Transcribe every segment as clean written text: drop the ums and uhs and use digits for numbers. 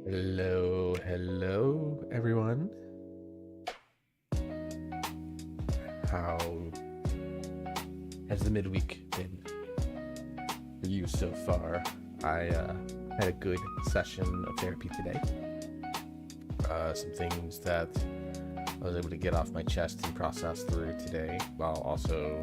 Hello, everyone. How has the midweek been for you so far? I had a good session of therapy today. Some things that I was able to get off my chest and process through today, while also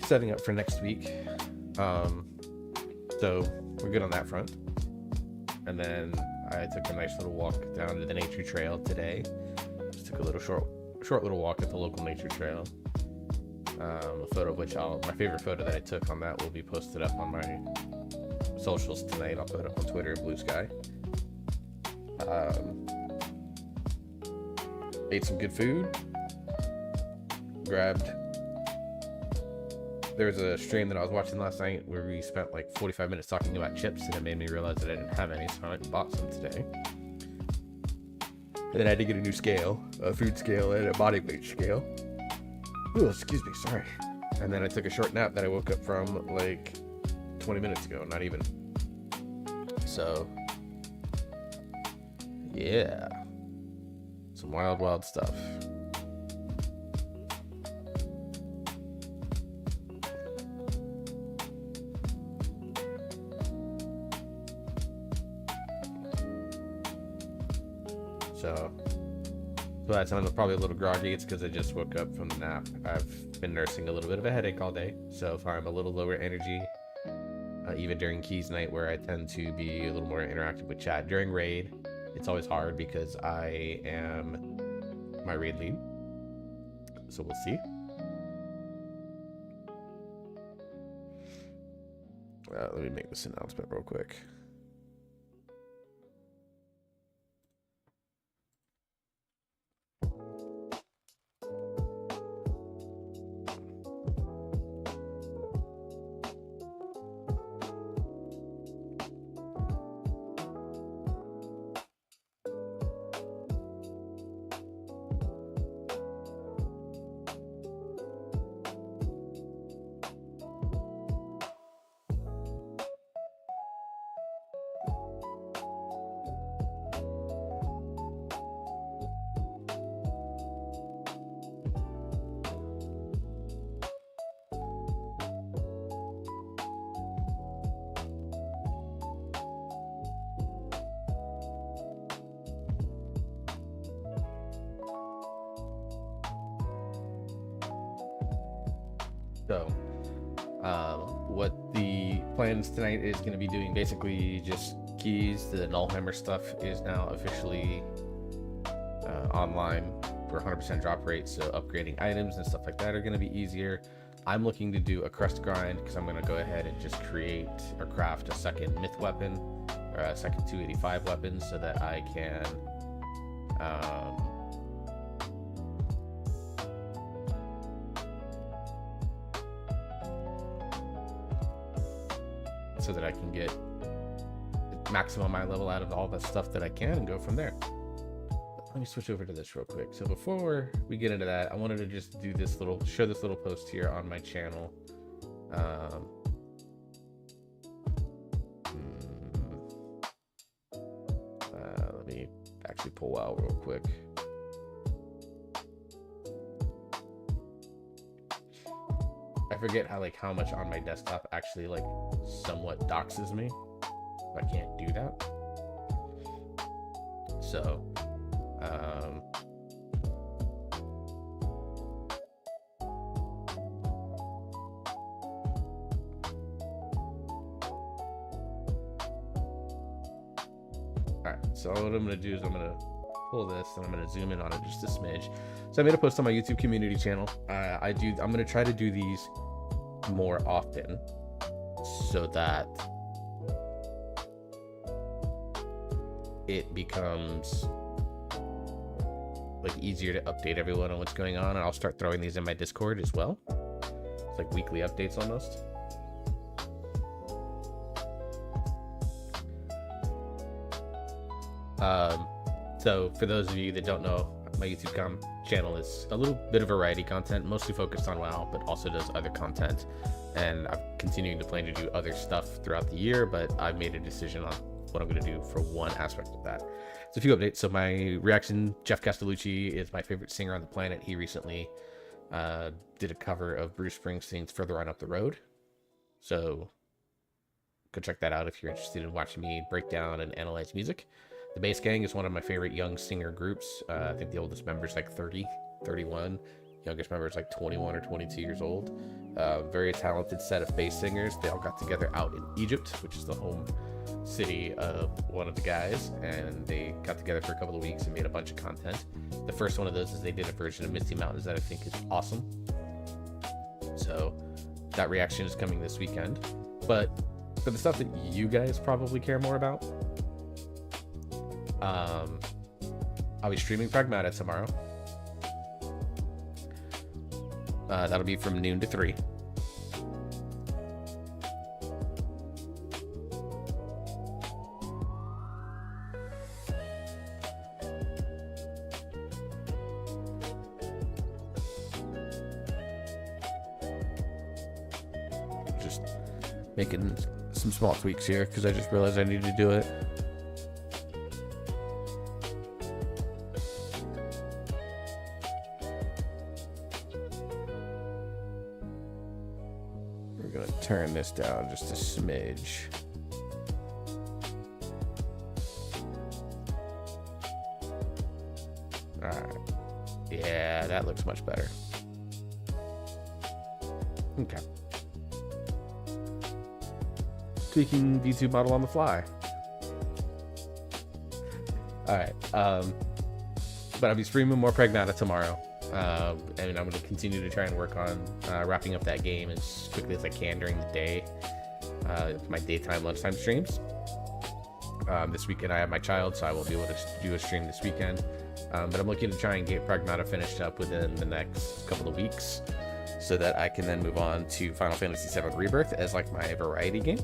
setting up for next week. So we're good on that front. And then I took a nice little walk down to the nature trail today. Just took a little short little walk at the local nature trail. A photo of which my favorite photo that I took on that will be posted up on my socials tonight. I'll put it up on Twitter and Blue Sky. Ate some good food. There's a stream that I was watching last night where we spent like 45 minutes talking about chips, and it made me realize that I didn't have any, so I went and bought some today. And then I had to get a new scale, a food scale and a body weight scale. Oh, excuse me, sorry. And then I took a short nap that I woke up from like 20 minutes ago, not even. So, yeah. Some wild stuff. So that's I'm probably a little groggy. It's because I just woke up from the nap. I've been nursing a little bit of a headache all day, so if I'm a little lower energy, even during Keys night where I tend to be a little more interactive with chat. During raid, it's always hard because I am my raid lead, so we'll see. Let me make this announcement real quick. So, what the plans tonight is going to be doing, basically just Keys. The Nullhammer stuff is now officially online for 100% drop rate, so upgrading items and stuff like that are going to be easier. I'm looking to do a crest grind because I'm going to go ahead and just create or craft a second myth weapon or a second 285 weapon so that I can get maximum my level out of all the stuff that I can and go from there. Let me switch over to this real quick. So before we get into that, I wanted to just do show this little post here on my channel. Let me actually pull out real quick. I forget how much on my desktop actually somewhat doxes me. I can't do that. So alright, so what I'm gonna do is I'm gonna pull this and I'm gonna zoom in on it just a smidge. So I made a post on my YouTube community channel. I'm gonna try to do these more often so that it becomes easier to update everyone on what's going on, and I'll start throwing these in my Discord as well. It's like weekly updates almost. So for those of you that don't know, my YouTube channel is a little bit of variety content, mostly focused on WoW, but also does other content. And I'm continuing to plan to do other stuff throughout the year, but I've made a decision on what I'm going to do for one aspect of that. So a few updates. So my reaction, Jeff Castellucci is my favorite singer on the planet. He recently did a cover of Bruce Springsteen's Further On Up the Road. So go check that out if you're interested in watching me break down and analyze music. The Bass Gang is one of my favorite young singer groups. I think the oldest member is like 30, 31. Youngest member is like 21 or 22 years old. Very talented set of bass singers. They all got together out in Egypt, which is the home city of one of the guys, and they got together for a couple of weeks and made a bunch of content. The first one of those is they did a version of Misty Mountains that I think is awesome. So that reaction is coming this weekend. But for the stuff that you guys probably care more about, I'll be streaming Pragmata tomorrow. That'll be from noon to 3. Just making some small tweaks here because I just realized I need to do it. We're gonna turn this down just a smidge. Alright. Yeah, that looks much better. Okay. Tweaking V2 model on the fly. Alright. But I'll be streaming more Pragmata tomorrow. And I'm going to continue to try and work on wrapping up that game as quickly as I can during the day. My daytime, lunchtime streams. This weekend I have my child, so I won't be able to do a stream this weekend. But I'm looking to try and get Pragmata finished up within the next couple of weeks, so that I can then move on to Final Fantasy VII Rebirth as like my variety game.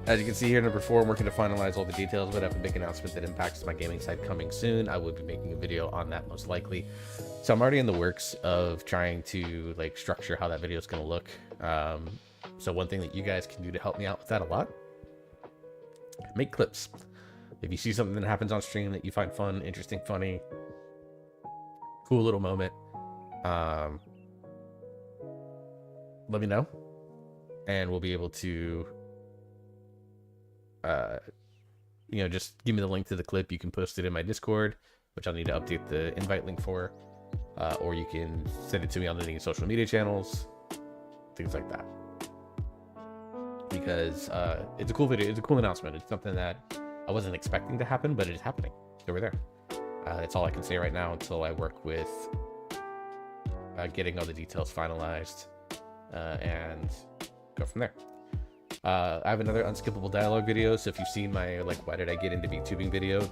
As you can see here, number 4, I'm working to finalize all the details, but I have a big announcement that impacts my gaming side coming soon. I will be making a video on that most likely. So I'm already in the works of trying to like structure how that video is going to look. So one thing that you guys can do to help me out with that a lot, make clips. If you see something that happens on stream that you find fun, interesting, funny, cool little moment, let me know, and we'll be able to just give me the link to the clip. You can post it in my Discord, which I'll need to update the invite link for, or you can send it to me on any social media channels, things like that. Because it's a cool video, it's a cool announcement. It's something that I wasn't expecting to happen, but it is happening. So we're there. That's all I can say right now until I work with getting all the details finalized and go from there. I have another unskippable dialogue video, so if you've seen my why did I get into VTubing video,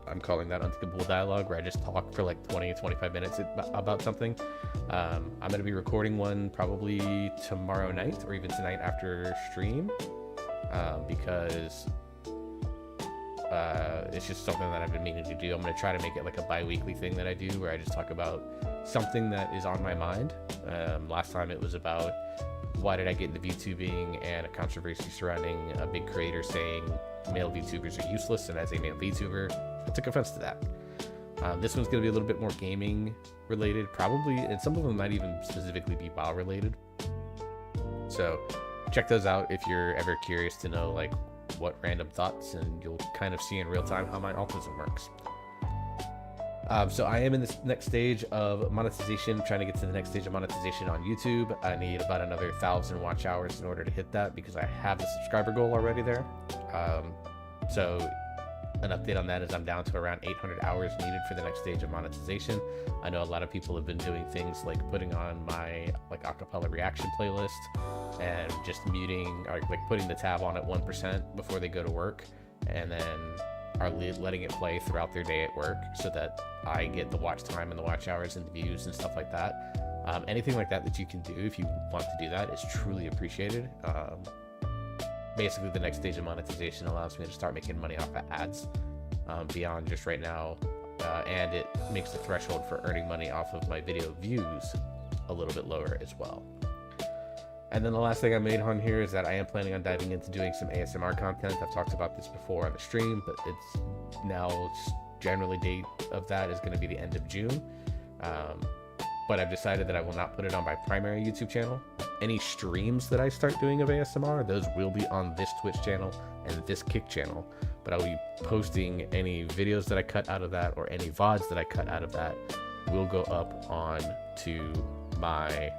I'm calling that unskippable dialogue, where I just talk for like 20-25 minutes about something. I'm going to be recording one probably tomorrow night or even tonight after stream, because it's just something that I've been meaning to do. I'm going to try to make it like a bi-weekly thing that I do, where I just talk about something that is on my mind. Last time it was about why did I get into VTubing and a controversy surrounding a big creator saying male VTubers are useless, and as a male VTuber, I took offense to that. This one's going to be a little bit more gaming related, probably, and some of them might even specifically be WoW related. So check those out if you're ever curious to know like what random thoughts, and you'll kind of see in real time how my autism works. So I am in this next stage of monetization, trying to get to the next stage of monetization on YouTube. I need about another 1,000 watch hours in order to hit that, because I have the subscriber goal already there. So an update on that is I'm down to around 800 hours needed for the next stage of monetization. I know a lot of people have been doing things like putting on my acapella reaction playlist and just muting or putting the tab on at 1% before they go to work, and then are letting it play throughout their day at work, so that I get the watch time and the watch hours and the views and stuff like that. Anything like that that you can do if you want to do that is truly appreciated. basically the next stage of monetization allows me to start making money off of ads beyond just right now. And it makes the threshold for earning money off of my video views a little bit lower as well. And then the last thing I made on here is that I am planning on diving into doing some ASMR content. I've talked about this before on the stream, but it's now generally date of that is going to be the end of June. But I've decided that I will not put it on my primary YouTube channel. Any streams that I start doing of ASMR, those will be on this Twitch channel and this Kick channel. But I'll be posting any videos that I cut out of that, or any VODs that I cut out of that will go up on to my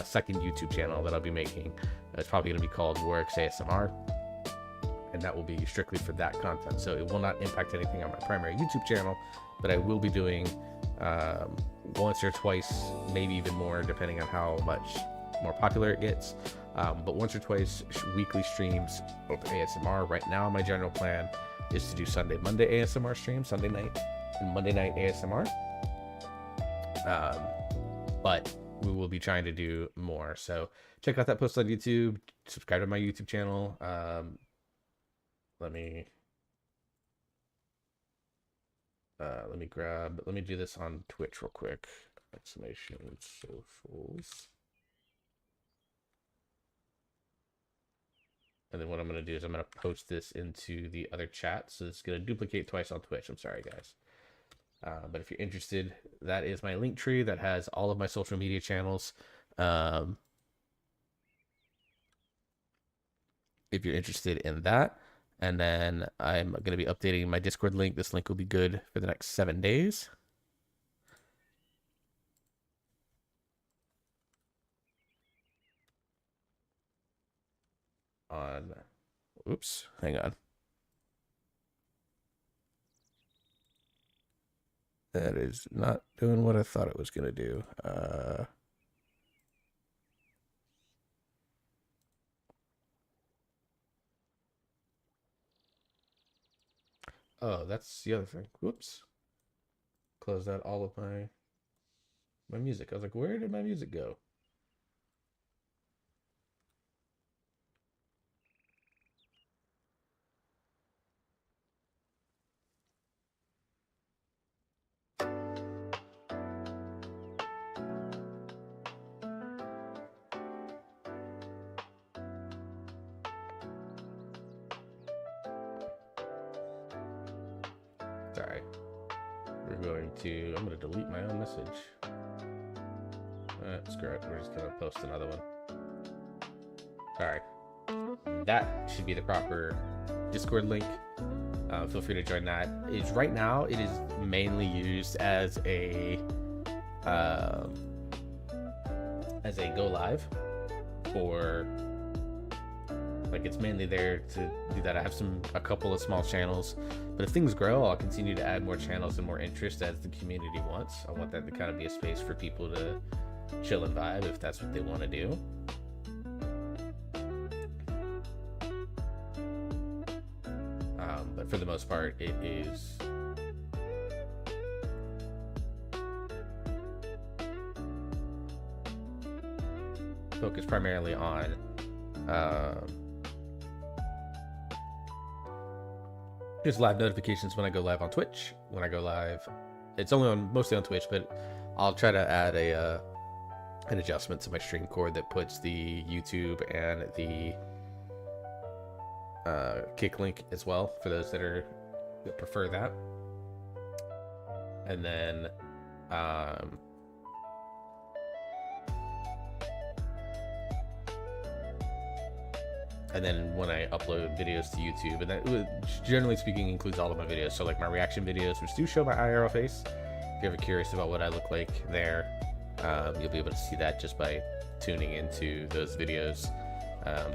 second YouTube channel that I'll be making. It's probably going to be called Warwick's ASMR, and that will be strictly for that content. So it will not impact anything on my primary YouTube channel, but I will be doing once or twice, maybe even more, depending on how much more popular it gets. But once or twice weekly streams of ASMR. Right now, my general plan is to do Monday ASMR stream, Sunday night and Monday night ASMR. But we will be trying to do more. So check out that post on YouTube, subscribe to my YouTube channel. Let me do this on Twitch real quick. Exclamation socials. And then what I'm going to do is I'm going to post this into the other chat. So it's going to duplicate twice on Twitch. I'm sorry, guys. But if you're interested, that is my link tree that has all of my social media channels. If you're interested in that. And then I'm going to be updating my Discord link. This link will be good for the next 7 days. Oops, hang on. That is not doing what I thought it was going to do. Oh, that's the other thing. Whoops. Closed out all of my music. I was like, where did my music go? Sorry. I'm going to delete my own message. Screw it. We're just going to post another one. Sorry. That should be the proper Discord link. Feel free to join that. Right now, it is mainly used as a go live for, like, it's mainly there to do that. I have a couple of small channels, but if things grow, I'll continue to add more channels and more interest as the community wants. I want that to kind of be a space for people to chill and vibe if that's what they want to do. But for the most part, it is focused primarily on just live notifications when I go live on Twitch. When I go live, it's mostly on Twitch, but I'll try to add an adjustment to my stream cord that puts the YouTube and the Kick link as well for those that prefer that. And then when I upload videos to YouTube, and that generally speaking includes all of my videos, so like my reaction videos, which do show my IRL face. If you're ever curious about what I look like there, you'll be able to see that just by tuning into those videos,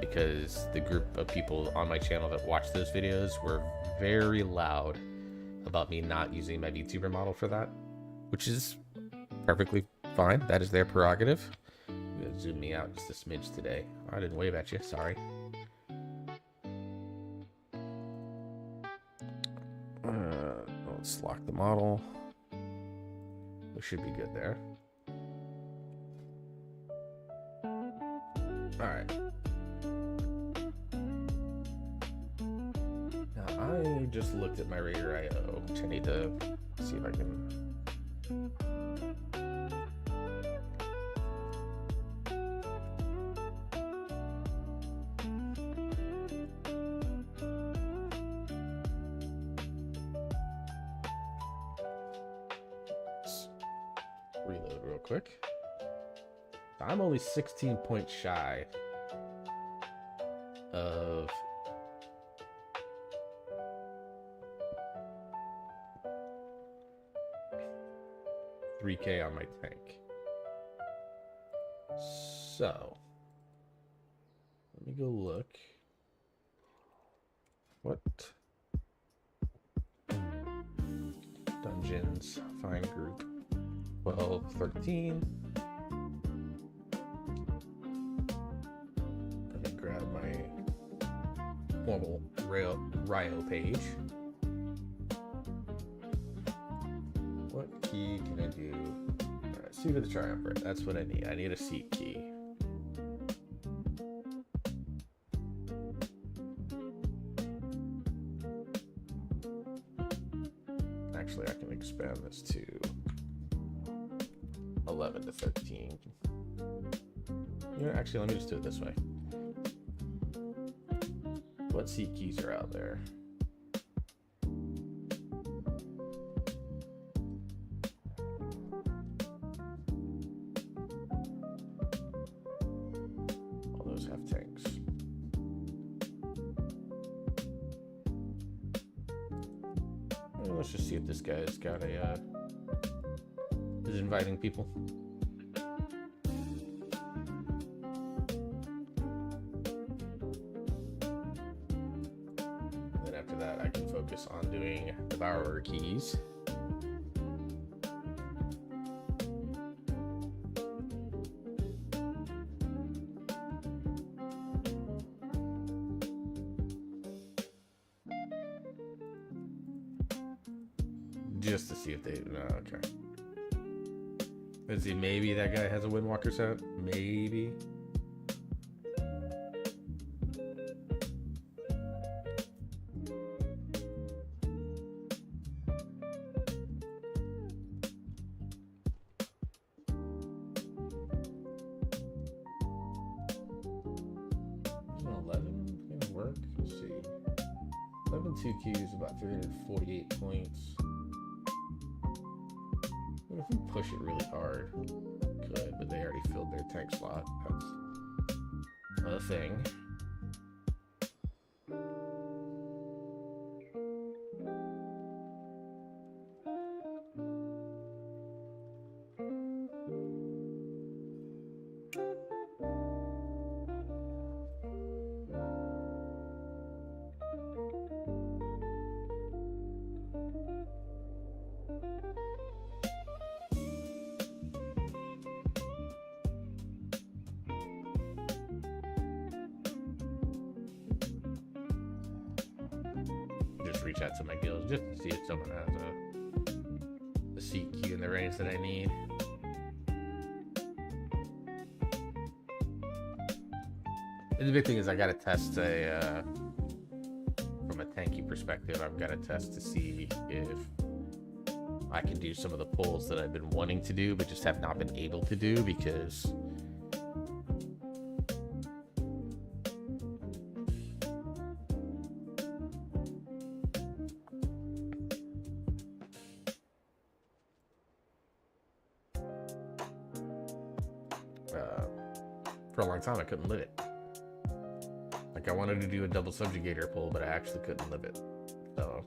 because the group of people on my channel that watch those videos were very loud about me not using my VTuber model for that, which is perfectly fine. That is their prerogative. I'm gonna zoom me out just a smidge today. I didn't wave at you, sorry. Let's lock the model. We should be good there. All right. I just looked at my Raider IO, which I need to see if I can. Let's reload real quick. I'm only 16 points shy of $3K on my tank. So let me go look. What dungeons? Find group 12, 13. Let me grab my normal Rio page. What key can I do? Alright, Seat of the Triumvirate. That's what I need. I need a seat key. Actually, I can expand this to 11 to 13. You know, actually, let me just do it this way. What seat keys are out there? All those have tanks. Let's just see if this guy's got a is inviting people. And then after that, I can focus on doing Devourer keys. Just to see if they... No, okay. Let's see, maybe that guy has a Windwalker set? Maybe. Gonna work. Let's see. 11 2Qs, about 348 points. If we push it really hard, could, but they already filled their tank slot. That's a thing. Reach out to my guilds just to see if someone has a seat queue in the range that I need. And the big thing is I gotta test from a tanky perspective, I've got to test to see if I can do some of the pulls that I've been wanting to do but just have not been able to do because for a long time I couldn't live it. Like I wanted to do a double subjugator pull, but I actually couldn't live it. So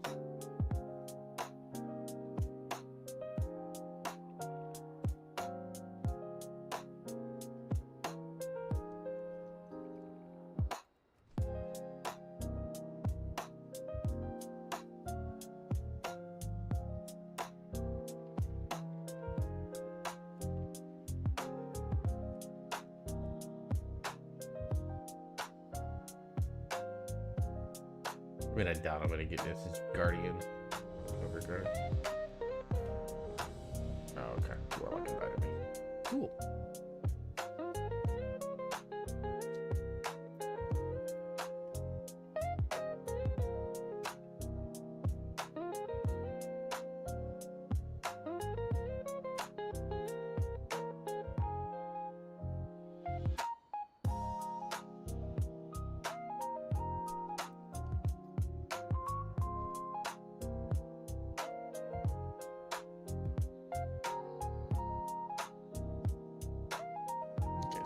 I mean, I doubt I'm gonna get this. It's Guardian. Overguard. Oh, okay. Warlock invited me. Cool.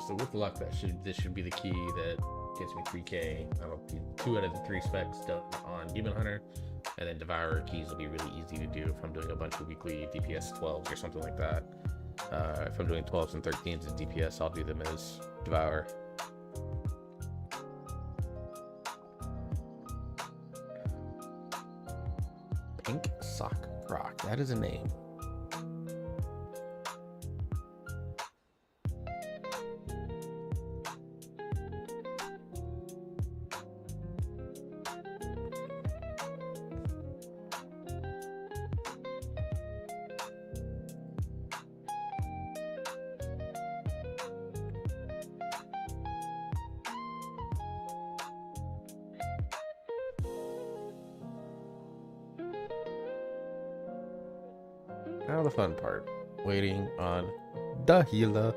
So with luck, this should be the key that gets me 3K. That'll be 2 out of the 3 specs done on Demon Hunter, and then Devourer keys will be really easy to do if I'm doing a bunch of weekly DPS 12s or something like that. If I'm doing 12s and 13s in DPS, I'll do them as Devourer. Pink Sock Rock, that is a name. Now the fun part, waiting on the healer.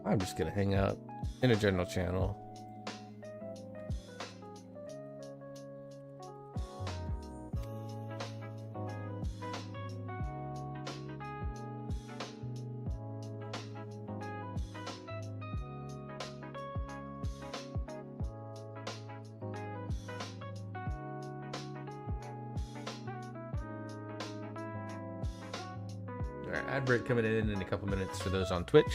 I'm just gonna hang out in a general channel. All right, ad break coming in a couple minutes for those on Twitch.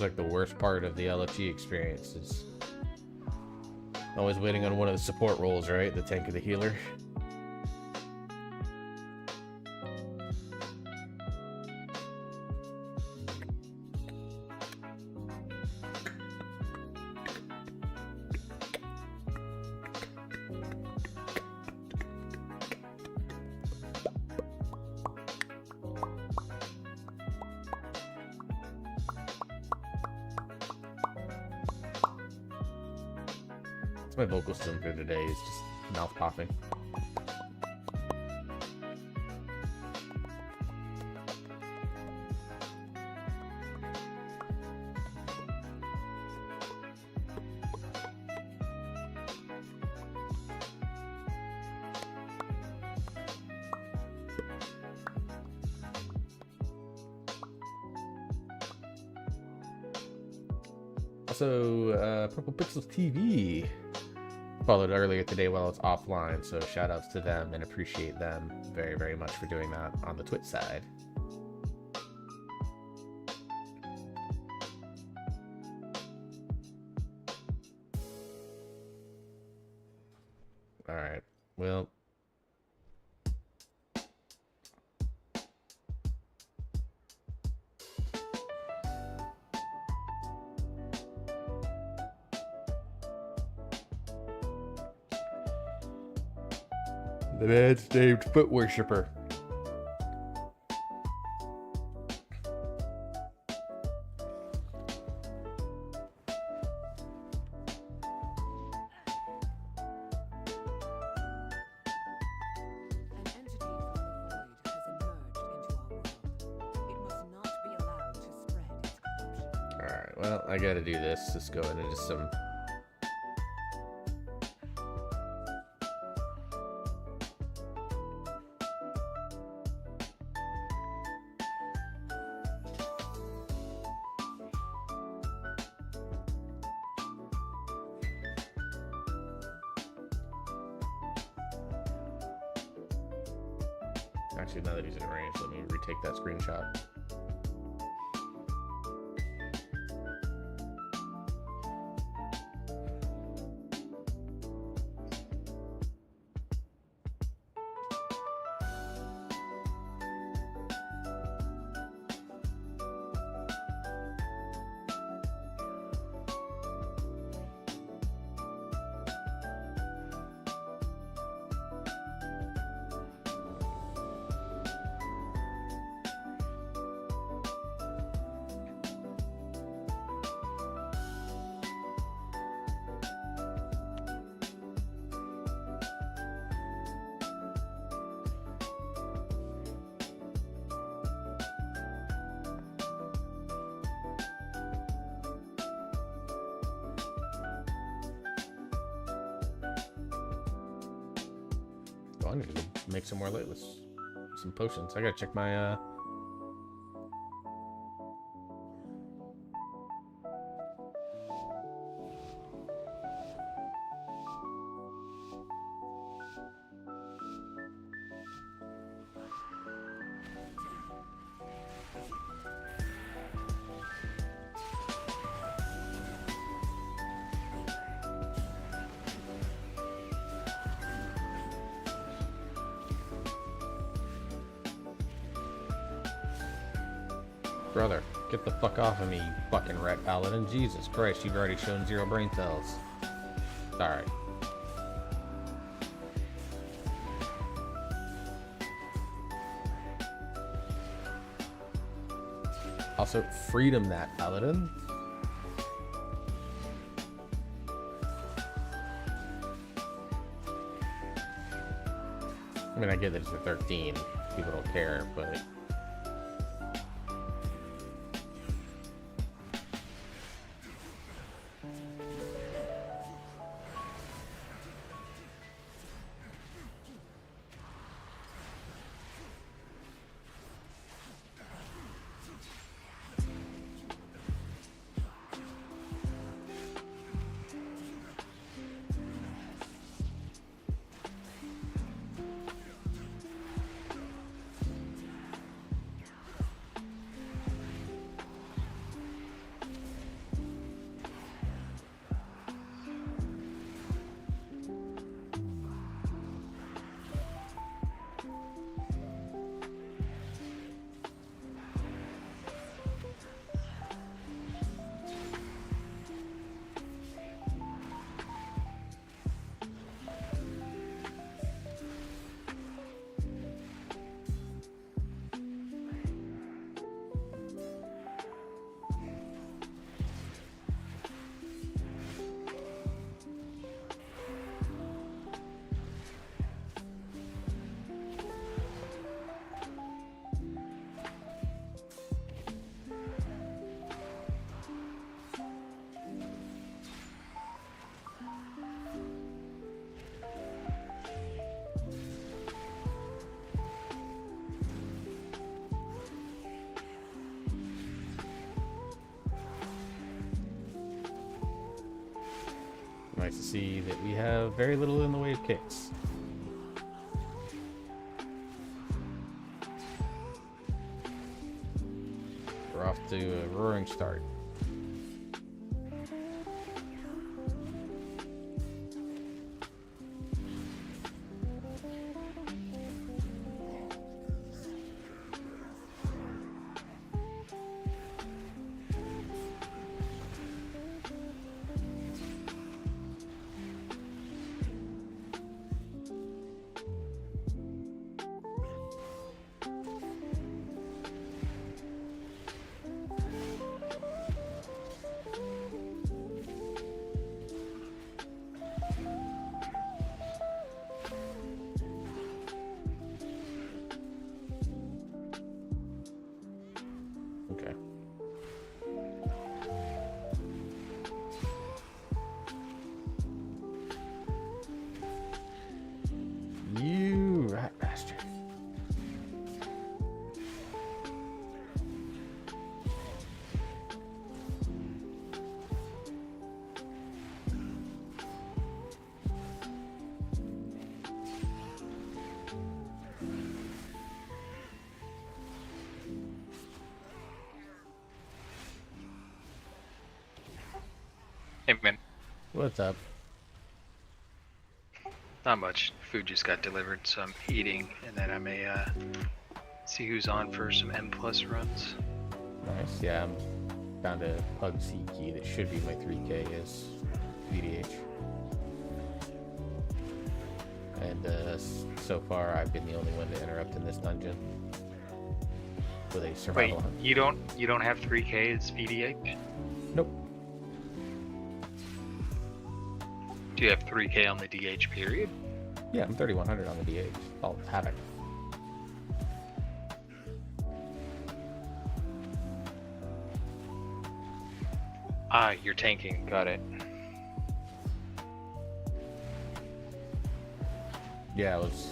Like the worst part of the LFG experience is always waiting on one of the support roles, right? The tank or the healer. My vocal system for today is just mouth popping. Also, Purple Pixels TV followed earlier today while it's offline, so shout outs to them and appreciate them very, very much for doing that on the Twitch side. All right, well, the man's named Foot Worshipper. well, I gotta do this. Let's go into some... Actually, now that he's in range, let me retake that screenshot. I need to make some more lately. Some potions. I gotta check my brother, get the fuck off of me, you fucking rat paladin. Jesus Christ, you've already shown 0 brain cells. Sorry. Also, freedom that paladin. I mean, I get that it's a 13. People don't care, but... Nice to see that we have very little in the way of kicks. We're off to a roaring start. Hey man, What's up? not much. Food just got delivered, so I'm eating, and then I may see who's on for some M plus runs. Nice. Yeah, I'm found a pug C key that should be my 3K is VDH. And so far, I've been the only one to interrupt in this dungeon with a Wait, survival hunt. you don't have 3K as VDH? Nope. Do you have 3K on the DH period? Yeah, I'm 3100 on the DH. Oh, Havoc. Ah, you're tanking. Got it. Yeah, I was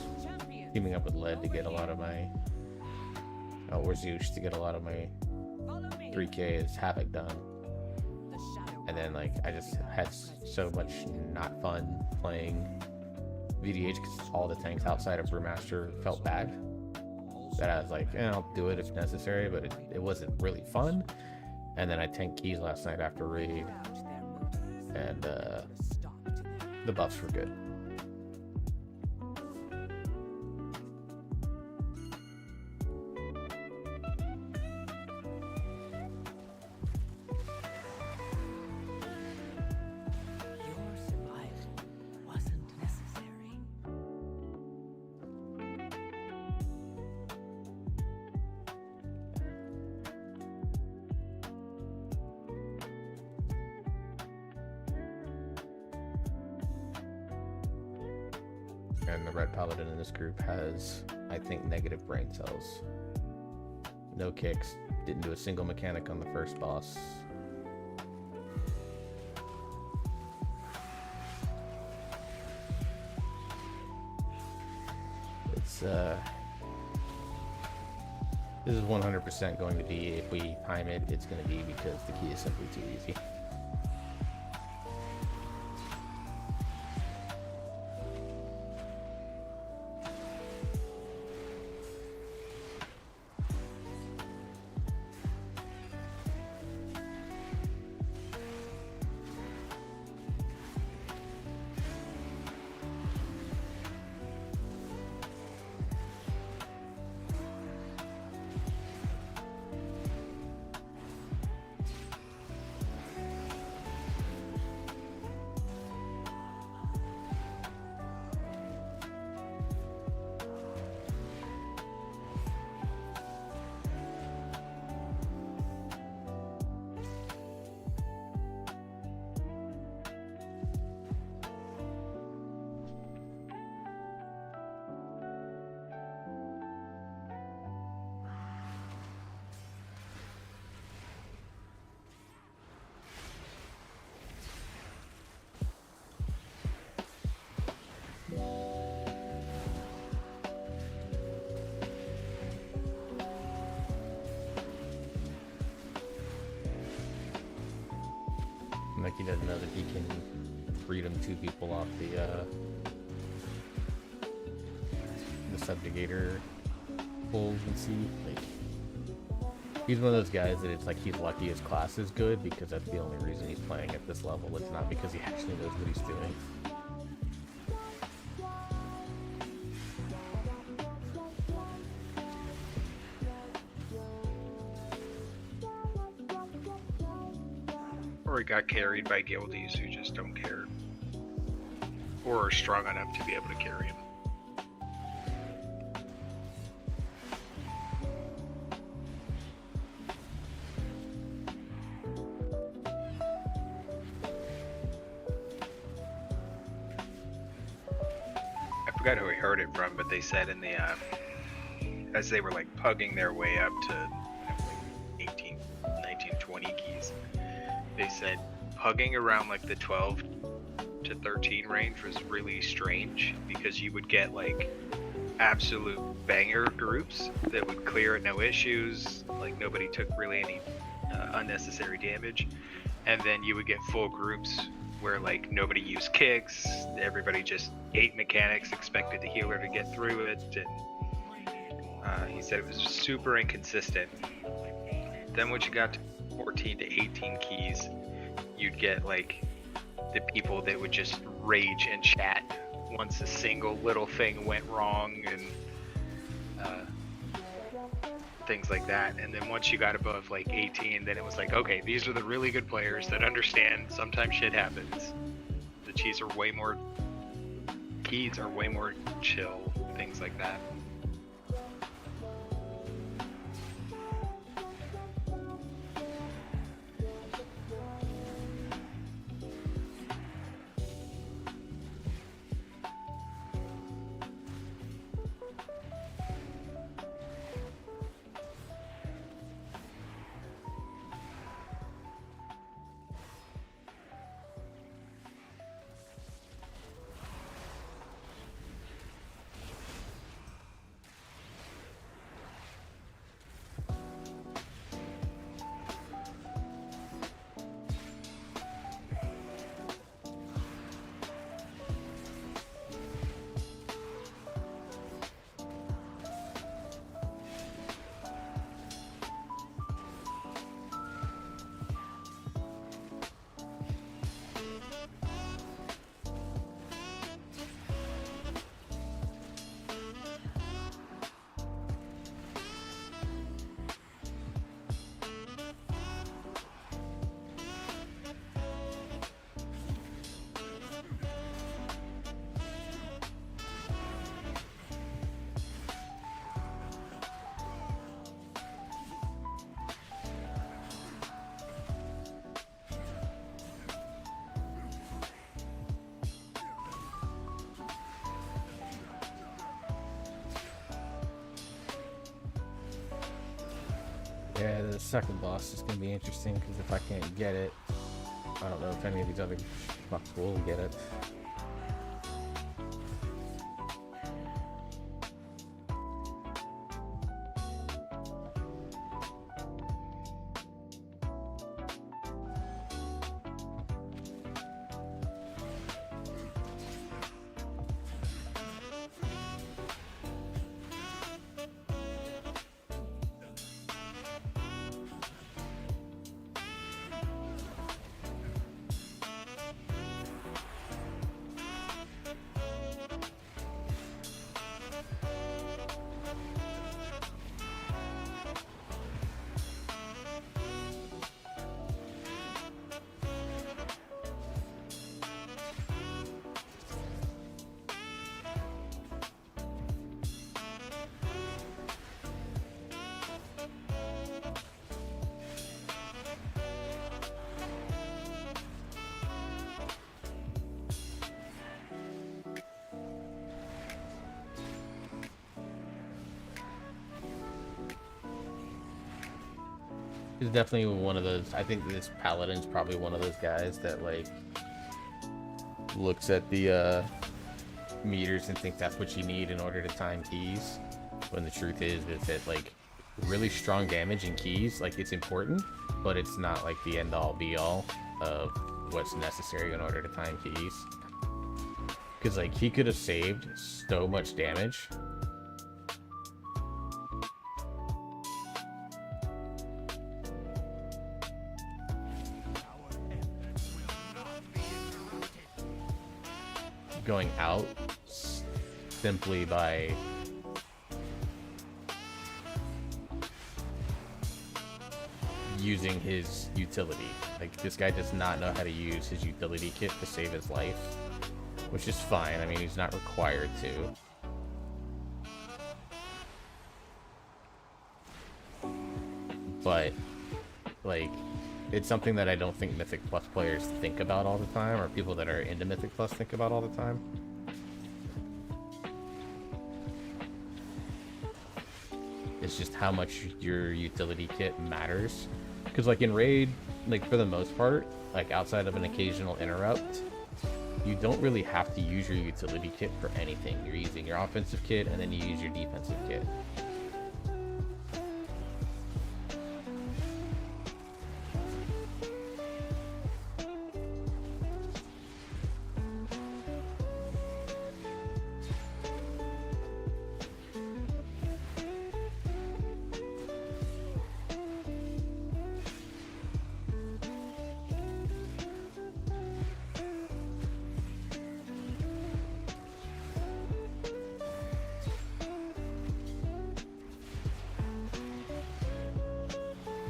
teaming up with Lead to get a lot of my. Oh, or Zeus to get a lot of my 3K as Havoc done. And then, like, I just had so much not fun playing VDH because all the tanks outside of Brewmaster felt bad that I was like, I'll do it if necessary, but it wasn't really fun. And then I tanked keys last night after raid, and the buffs were good. And the red paladin in this group has, I think, negative brain cells. No kicks, didn't do a single mechanic on the first boss. It's this is 100% going to be, if we time it, it's going to be because the key is simply too easy. Like, he doesn't know that he can freedom two people off the subjugator pulls and see. Like, he's one of those guys that it's like he's lucky his class is good because that's the only reason he's playing at this level. It's not because he actually knows what he's doing. Or he got carried by guildies who just don't care. Or are strong enough to be able to carry him. I forgot who I heard it from, but they said in the as they were like pugging their way up to like 18, 19, 20 keys, they said pugging around like the 12 to 13 range was really strange because you would get like absolute banger groups that would clear at no issues, like nobody took really any unnecessary damage, and then you would get full groups where like nobody used kicks, everybody just ate mechanics, expected the healer to get through it, and he said it was super inconsistent. Then once you got to 14 to 18 keys, you'd get like the people that would just rage in chat once a single little thing went wrong, and things like that. And then once you got above like 18, then it was like, okay, these are the really good players that understand sometimes shit happens. The keys are way more chill, things like that. Yeah, the second boss is gonna be interesting because if I can't get it, I don't know if any of these other fucks will get it. He's definitely one of those. I think this paladin's probably one of those guys that like looks at the meters and thinks that's what you need in order to time keys. When the truth is that like really strong damage in keys, like it's important, but it's not like the end all be all of what's necessary in order to time keys. Because like he could have saved so much damage. Going out simply by using his utility. Like this guy does not know how to use his utility kit to save his life, which is fine. I mean, he's not required to. But like it's something that I don't think Mythic Plus players think about all the time, or people that are into Mythic Plus think about all the time. It's just how much your utility kit matters. Because like in Raid, like for the most part, like outside of an occasional interrupt, you don't really have to use your utility kit for anything. You're using your offensive kit and then you use your defensive kit.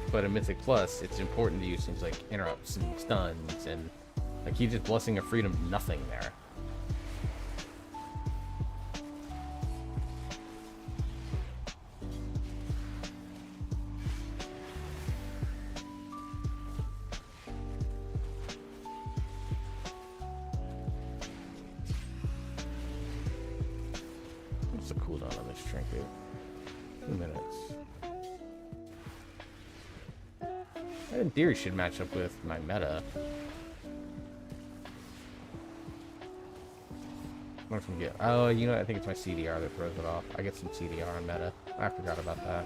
But in Mythic Plus, it's important to use things like interrupts and stuns, and like he's just Blessing of Freedom, nothing there. What's the cooldown on this trinket? 2 minutes. That in theory should match up with my meta. What if we get? Oh, you know, I think it's my CDR that throws it off. I get some CDR on meta. I forgot about that.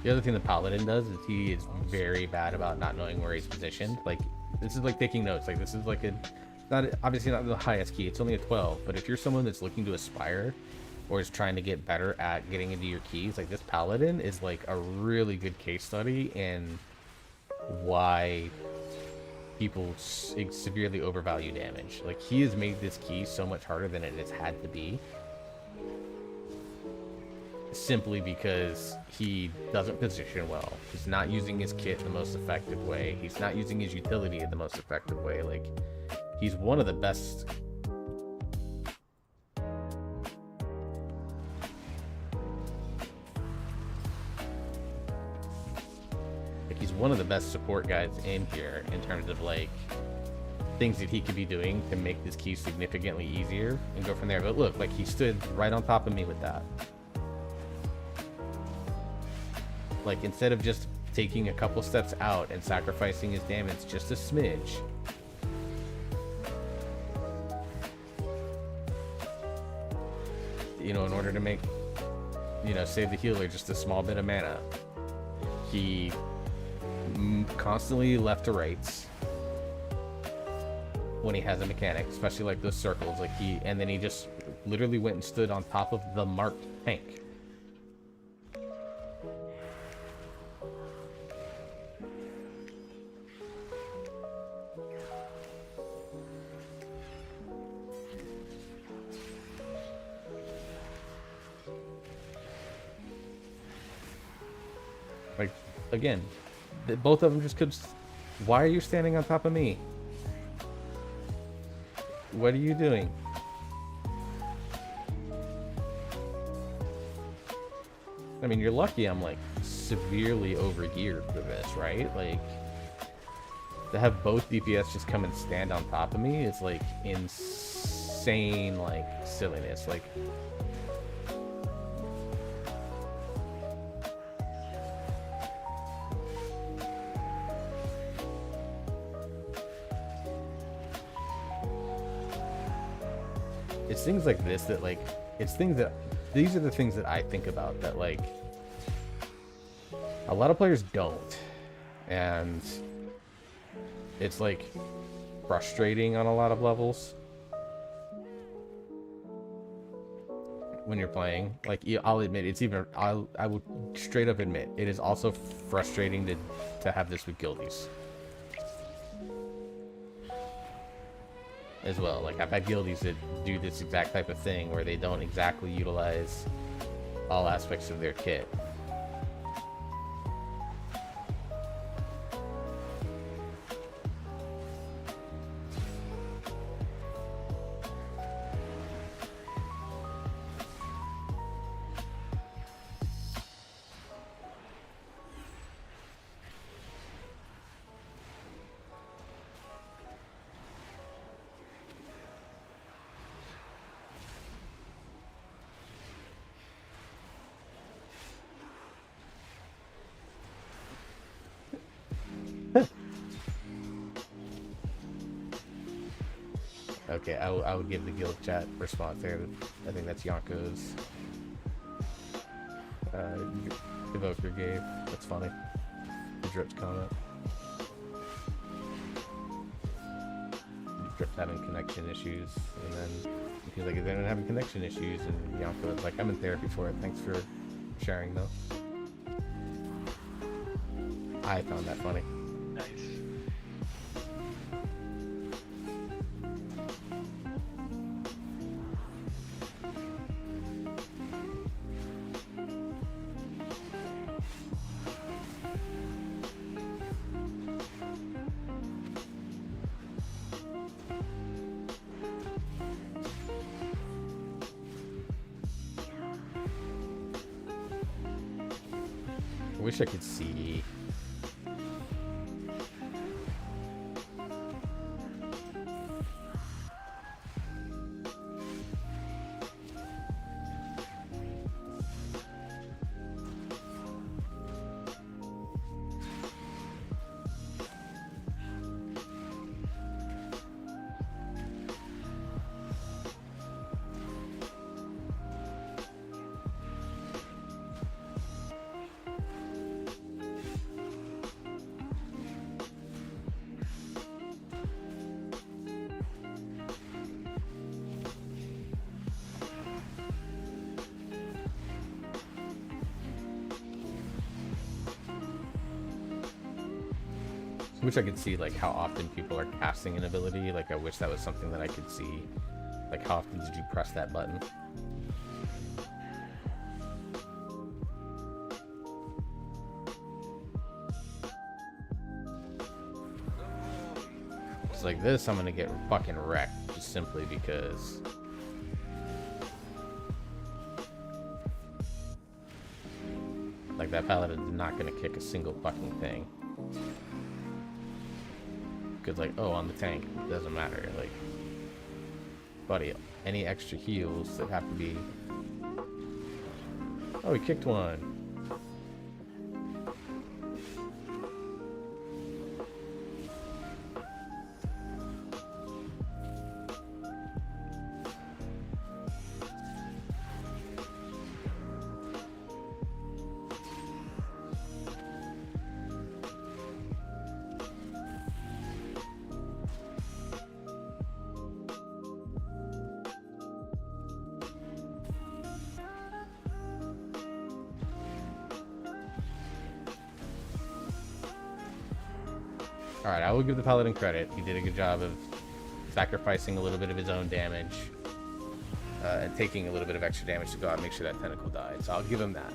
The other thing the Paladin does is he is very bad about not knowing where he's positioned. Like, this is like taking notes. Like, this is like a, not obviously not the highest key. It's only a 12. But if you're someone that's looking to aspire or is trying to get better at getting into your keys, like this Paladin is like a really good case study in why people severely overvalue damage. Like, he has made this key so much harder than it has had to be, simply because he doesn't position well. He's not using his kit in the most effective way. He's not using his utility in the most effective way. Like, he's one of the best. Like, he's one of the best support guys in here in terms of like things that he could be doing to make this key significantly easier and go from there. But look, like, he stood right on top of me with that. Like, instead of just taking a couple steps out and sacrificing his damage just a smidge, you know, in order to make, you know, save the healer just a small bit of mana, he constantly left to rights when he has a mechanic, especially like those circles. Like, and then he just literally went and stood on top of the marked tank. Like, again, both of them just could. Why are you standing on top of me? What are you doing? I mean, you're lucky I'm like severely overgeared for this, right? Like, to have both DPS just come and stand on top of me is like insane, like silliness. Like, it's things like this that, like, it's things that, these are the things that I think about that, like, a lot of players don't. And it's, like, frustrating on a lot of levels when you're playing. Like, I'll admit, it's even, I would straight up admit, it is also frustrating to have this with guildies as well. Like, I've had guildies that do this exact type of thing where they don't exactly utilize all aspects of their kit. Okay, I will give the guild chat response there. I think that's Yanko's evoker gave. That's funny. The Drip's comment. Drip's having connection issues, and then he's like, they're not having connection issues, and Yanko was like, I'm in therapy for it. Thanks for sharing, though. I found that funny. Nice. I wish I could see. I wish I could see like how often people are casting an ability. Like I wish that was something that I could see. Like how often did you press that button? It's like this, I'm gonna get fucking wrecked just simply because. Like that paladin is not gonna kick a single fucking thing. Because like, oh, on the tank, it doesn't matter. Like, buddy, any extra heals that have to be. Oh, he kicked one. Alright, I will give the paladin credit. He did a good job of sacrificing a little bit of his own damage and taking a little bit of extra damage to go out and make sure that tentacle died. So I'll give him that.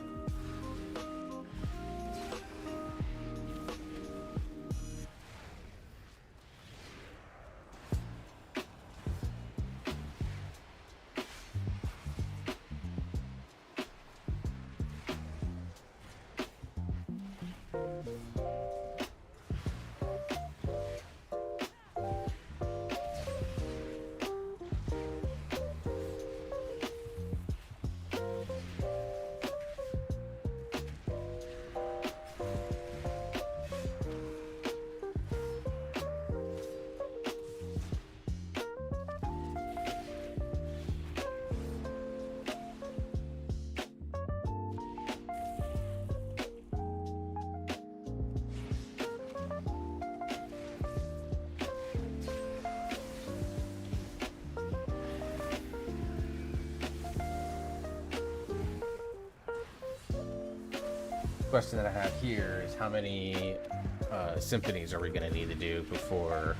Question that I have here is how many symphonies are we going to need to do before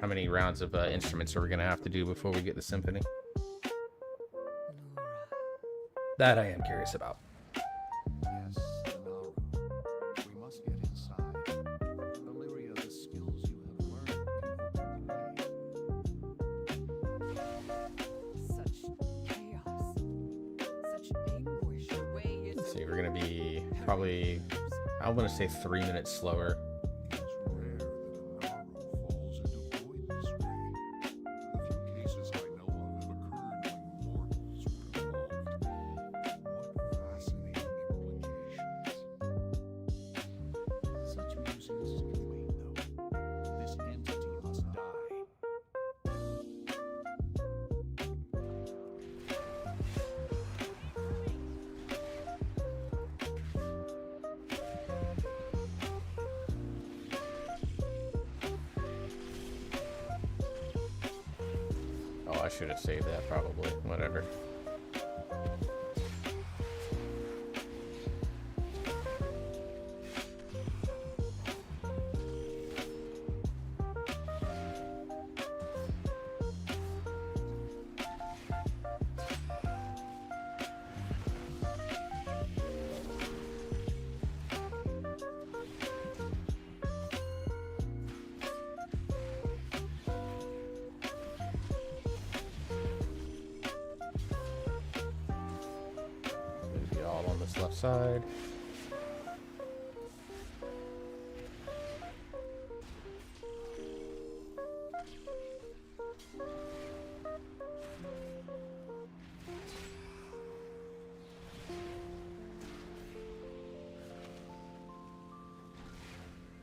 how many rounds of instruments are we going to have to do before we get the symphony? That I am curious about. Yes, Naru. We must get inside. Valyria, the skills you have learned can open the way. Such chaos, such anguish. The way is Let's see, we're gonna be probably, I want to say 3 minutes slower I should have saved that probably. Whatever. Maybe all on this left side.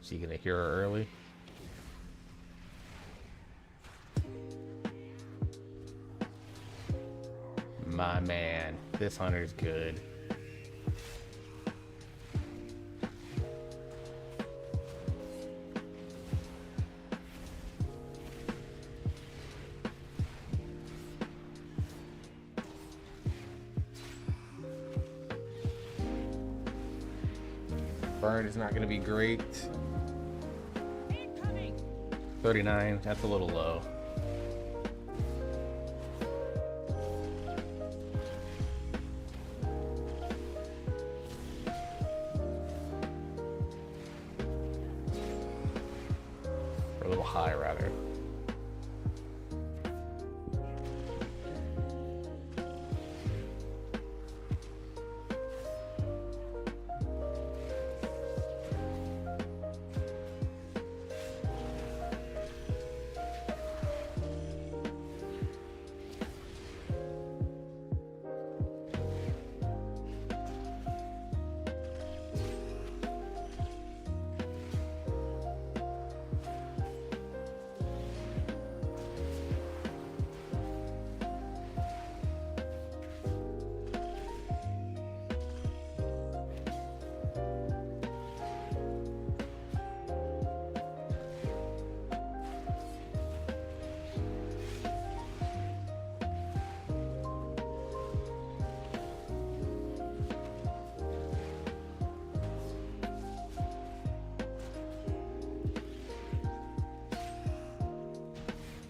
So you gonna hear her early? My man, this hunter's good. Burn is not gonna be great. 39, that's a little low. Or a little high, rather.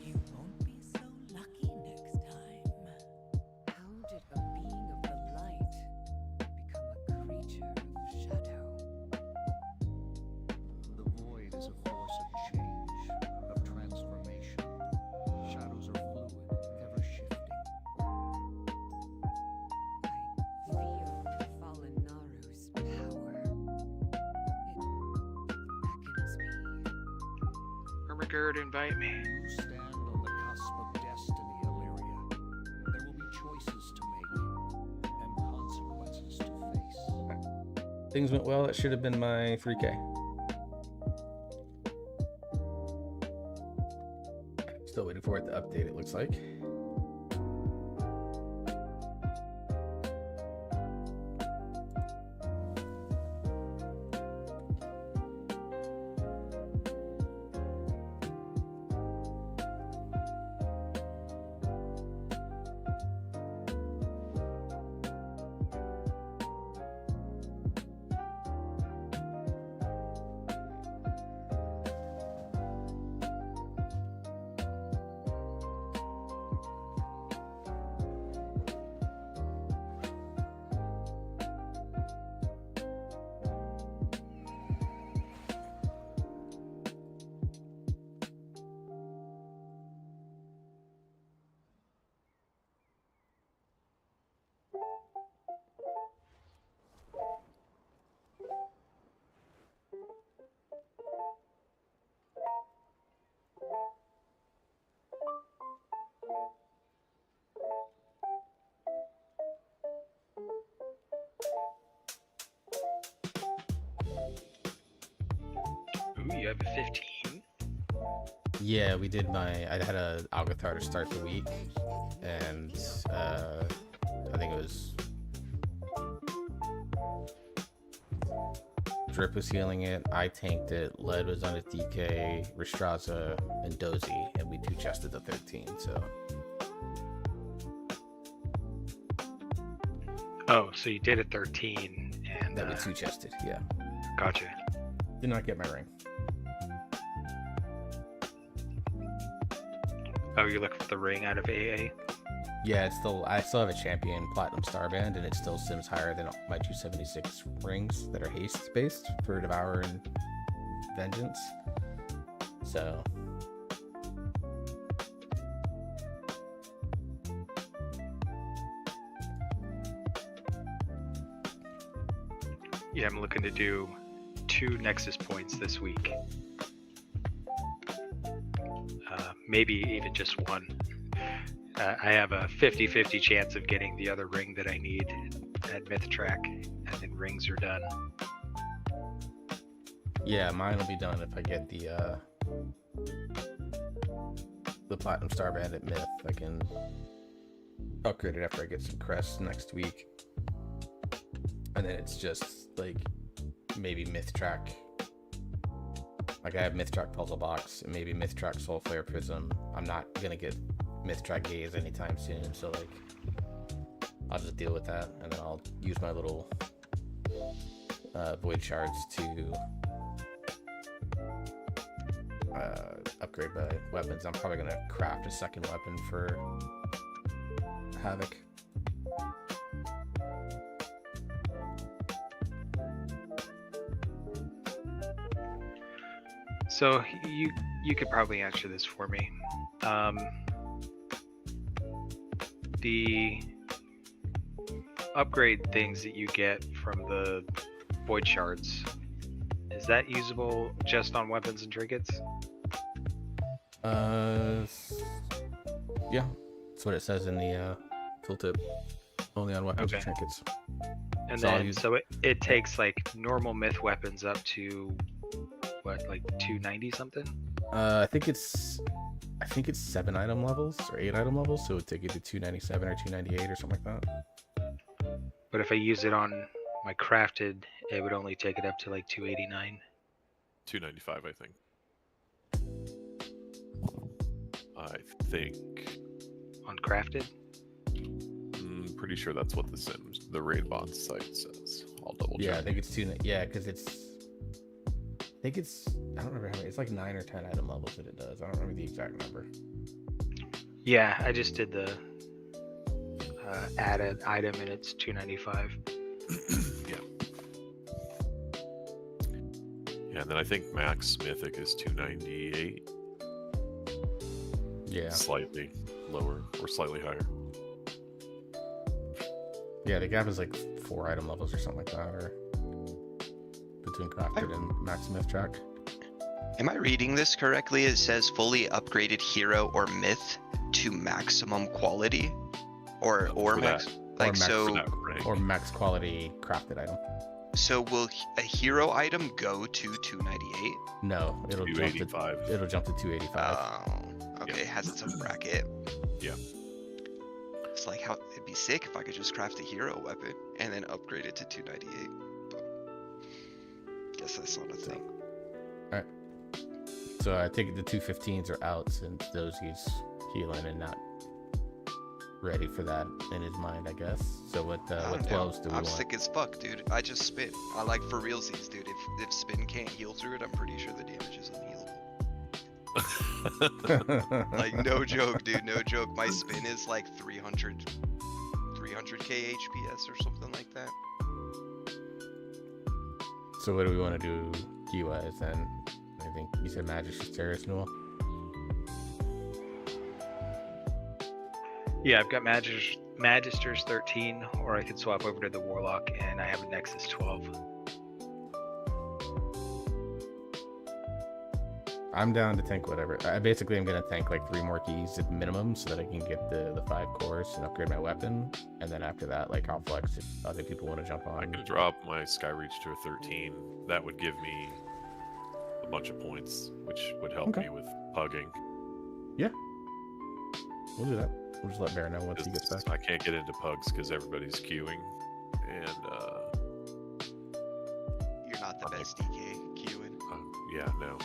You won't be so lucky next time. How did a being of the light become a creature of shadow? The void is a force of change, of transformation. Shadows are fluid, ever shifting. I feel the fallen Naru's power. It beckons me. Ermagerd, invite me. You stand on the cusp of destiny, Illyria. There will be choices to make and consequences to face. Things went well. That should have been my 3K. Still waiting for it to update, it looks like. Ooh, you have a 15. Yeah, we did I had a Algathar to start the week, and I think it was Drip was healing it, I tanked it, Led was on a DK, Ristraza, and Dozy, and we two chested the 13, so Oh, so you did a 13, and That we two chested. Yeah. gotcha. Did not get my ring. Oh, you're looking for the ring out of AA? Yeah, it's still. I still have a champion platinum starband, and it still sims higher than my 276 rings that are haste based for Devour and Vengeance. So. Yeah, I'm looking to do 2 Nexus points this week. Maybe even just 1. I have a 50-50 chance of getting the other ring that I need at Myth Track, and then rings are done. Yeah, mine will be done if I get the platinum starband at Myth. I can upgrade it after I get some crests next week, and then it's just like maybe Myth Track. Like I have Myth Track Puzzle Box and maybe Myth Track Soul Flare Prism. I'm not gonna get Myth Track Gaze anytime soon, so like I'll just deal with that, and then I'll use my little void shards to upgrade my weapons. I'm probably gonna craft a second weapon for Havoc. So you could probably answer this for me. The upgrade things that you get from the void shards, is that usable just on weapons and trinkets? Yeah, that's what it says in the tooltip. Only on weapons and Okay. trinkets. And So I'll then use- so it takes like normal myth weapons up to what, like 290 something? I think it's 7 item levels or 8 item levels, so it would take you to 297 or 298 or something like that. But if I use it on my crafted, it would only take it up to like 289. 295, I think. I think. On crafted? Pretty sure that's what the raid bot site says. I'll double check. Yeah, I think it's 2. Yeah, because it's. I think it's. I don't remember how many. It's like 9 or 10 item levels that it does. I don't remember the exact number. Yeah, I just did the add an item and it's 295. Yeah, and then I think max mythic is 298. Yeah. Slightly lower or slightly higher. Yeah, the gap is like 4 item levels or something like that, or between crafted and max myth track. Am I reading this correctly? It says fully upgraded hero or myth to maximum quality, or For max, that- like max- so. For that rank. Or max quality crafted item. So will a hero item go to 298? No, it'll jump to 285. 285. Oh, okay. It has its own bracket. Yeah. It's like how it'd be sick if I could just craft a hero weapon and then upgrade it to 298. But guess that's not a thing. So I think the 215s are out since those he's healing and not ready for that in his mind, I guess. So what I'm 12s do we I'm want? sick as fuck, dude. I just spin. I like for realsies, dude. If spin can't heal through it, I'm pretty sure the damage is unhealable. Like no joke, dude. No joke. My spin is like 300k HPS or something like that. So what do we want to do key-wise then? I think you said Magistr's Terrace, Newell? Yeah, I've got Magister's 13, or I could swap over to the Warlock, and I have a Nexus 12. I'm down to tank whatever. I basically am going to tank like 3 more keys at minimum so that I can get the 5 cores and upgrade my weapon. And then after that, like I'll flex if other people want to jump on. I can drop my Skyreach to a 13. That would give me a bunch of points, which would help Okay. me with pugging. We'll do that. We'll just let Bear know once he gets back. I can't get into pugs because everybody's queuing. And, You're not the best DK queuing. yeah, no.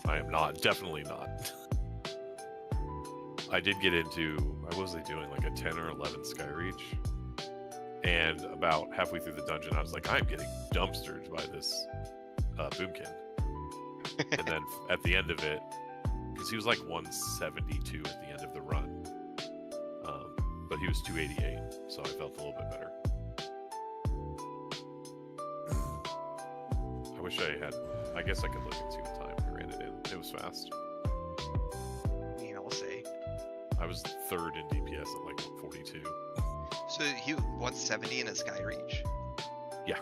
I am not. Definitely not. I did get into, what was I doing, like a 10 or 11 Skyreach? And about halfway through the dungeon, I was like, I'm getting dumpstered by this boomkin. And then at the end of it, because he was like 172 at the end of the run, but he was 288, so I felt a little bit better. I wish I had. I guess I could look and see what time I ran it in. It was fast. I mean, I'll say. I was third in DPS at like 142. So he 170 in a sky reach. Yeah.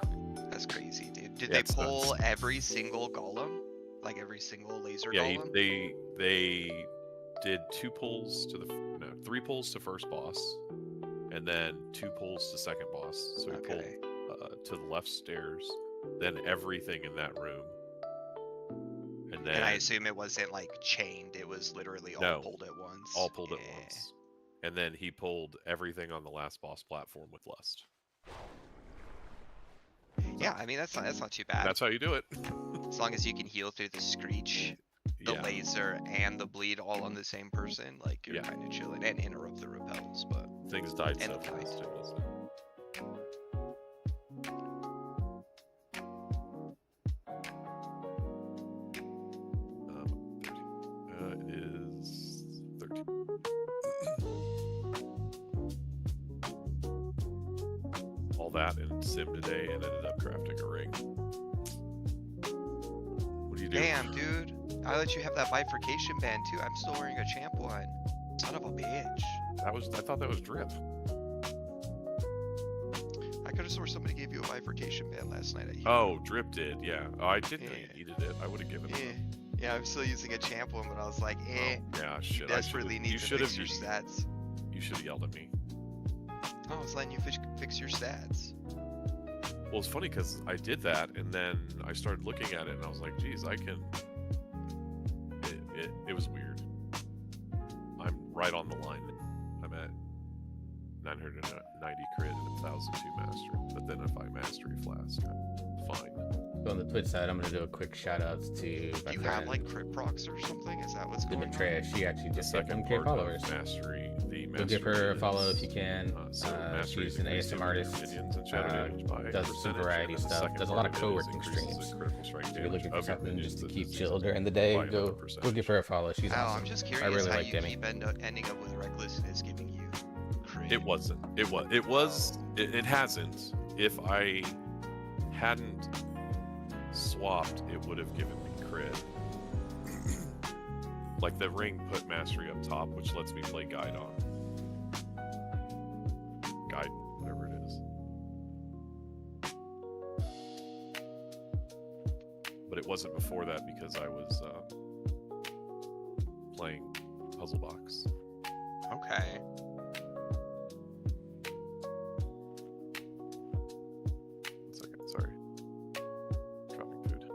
That's crazy, dude. Did Yeah, they it's pull nuts. every single golem? Like every single laser Yeah, golem? they did 3 pulls to first boss, and then 2 pulls to second boss. So he Okay. pulled to the left stairs, then everything in that room, and then And I assume it wasn't like chained. It was literally all No. pulled at once. all pulled at Eh. once, and then he pulled everything on the last boss platform with lust. Yeah, I mean that's not too bad. That's how you do it. As long as you can heal through the screech, the Yeah. laser, and the bleed all on the same person, like you're Yeah. kind of chilling and interrupt the repels. But Things died And so the fight. fast. It was. It is 13. All that in sim today, and ended up crafting a ring. What do you do? damn, dude, I let you have that bifurcation band too. I'm still wearing a champ one. Son of a bitch. I thought that was drip. I could have swore somebody gave you a bifurcation band last night at you. Oh, drip did. Yeah. Oh, I didn't know Yeah. you needed it. I would have given it. Eh. Yeah, I'm still using a champ one, but I was like, eh. Oh, yeah, You shit. desperately need you to should fix have your stats. You should have yelled at me. Oh, I was letting you fix your stats. Well, it's funny because I did that, and then I started looking at it, and I was like, "Geez, I can." It was weird. I'm right on the line. I'm at 990 crit and 1,002 mastery. But then if I mastery flask, I'm fine. So on the Twitch side, I'm gonna do a quick shout out to Do my you have friend like crit procs or something? Is that what's going on? Dimitri. She actually The just hit second 1K part followers. of mastery, the Go give her a follow if you is, can. mastery She's an increases ASM your artist. minions and shadow damage by a Does some percentage, variety and then the stuff. second Does a lot of part it is co-working increases the streams. critical strike If you're damage looking for of your something just minions to that keep is chill during the day, by another go give her a follow. She's Oh, awesome. I'm just I curious really how like you Demi. keep ending up with recklessness giving you crit. It wasn't. It hasn't. If I hadn't swapped, it would have given me crit. Like the ring put mastery up top, which lets me play guide on. Guide, whatever it is. But it wasn't before that because I was playing Puzzle Box. Okay. One second, sorry. Dropping food.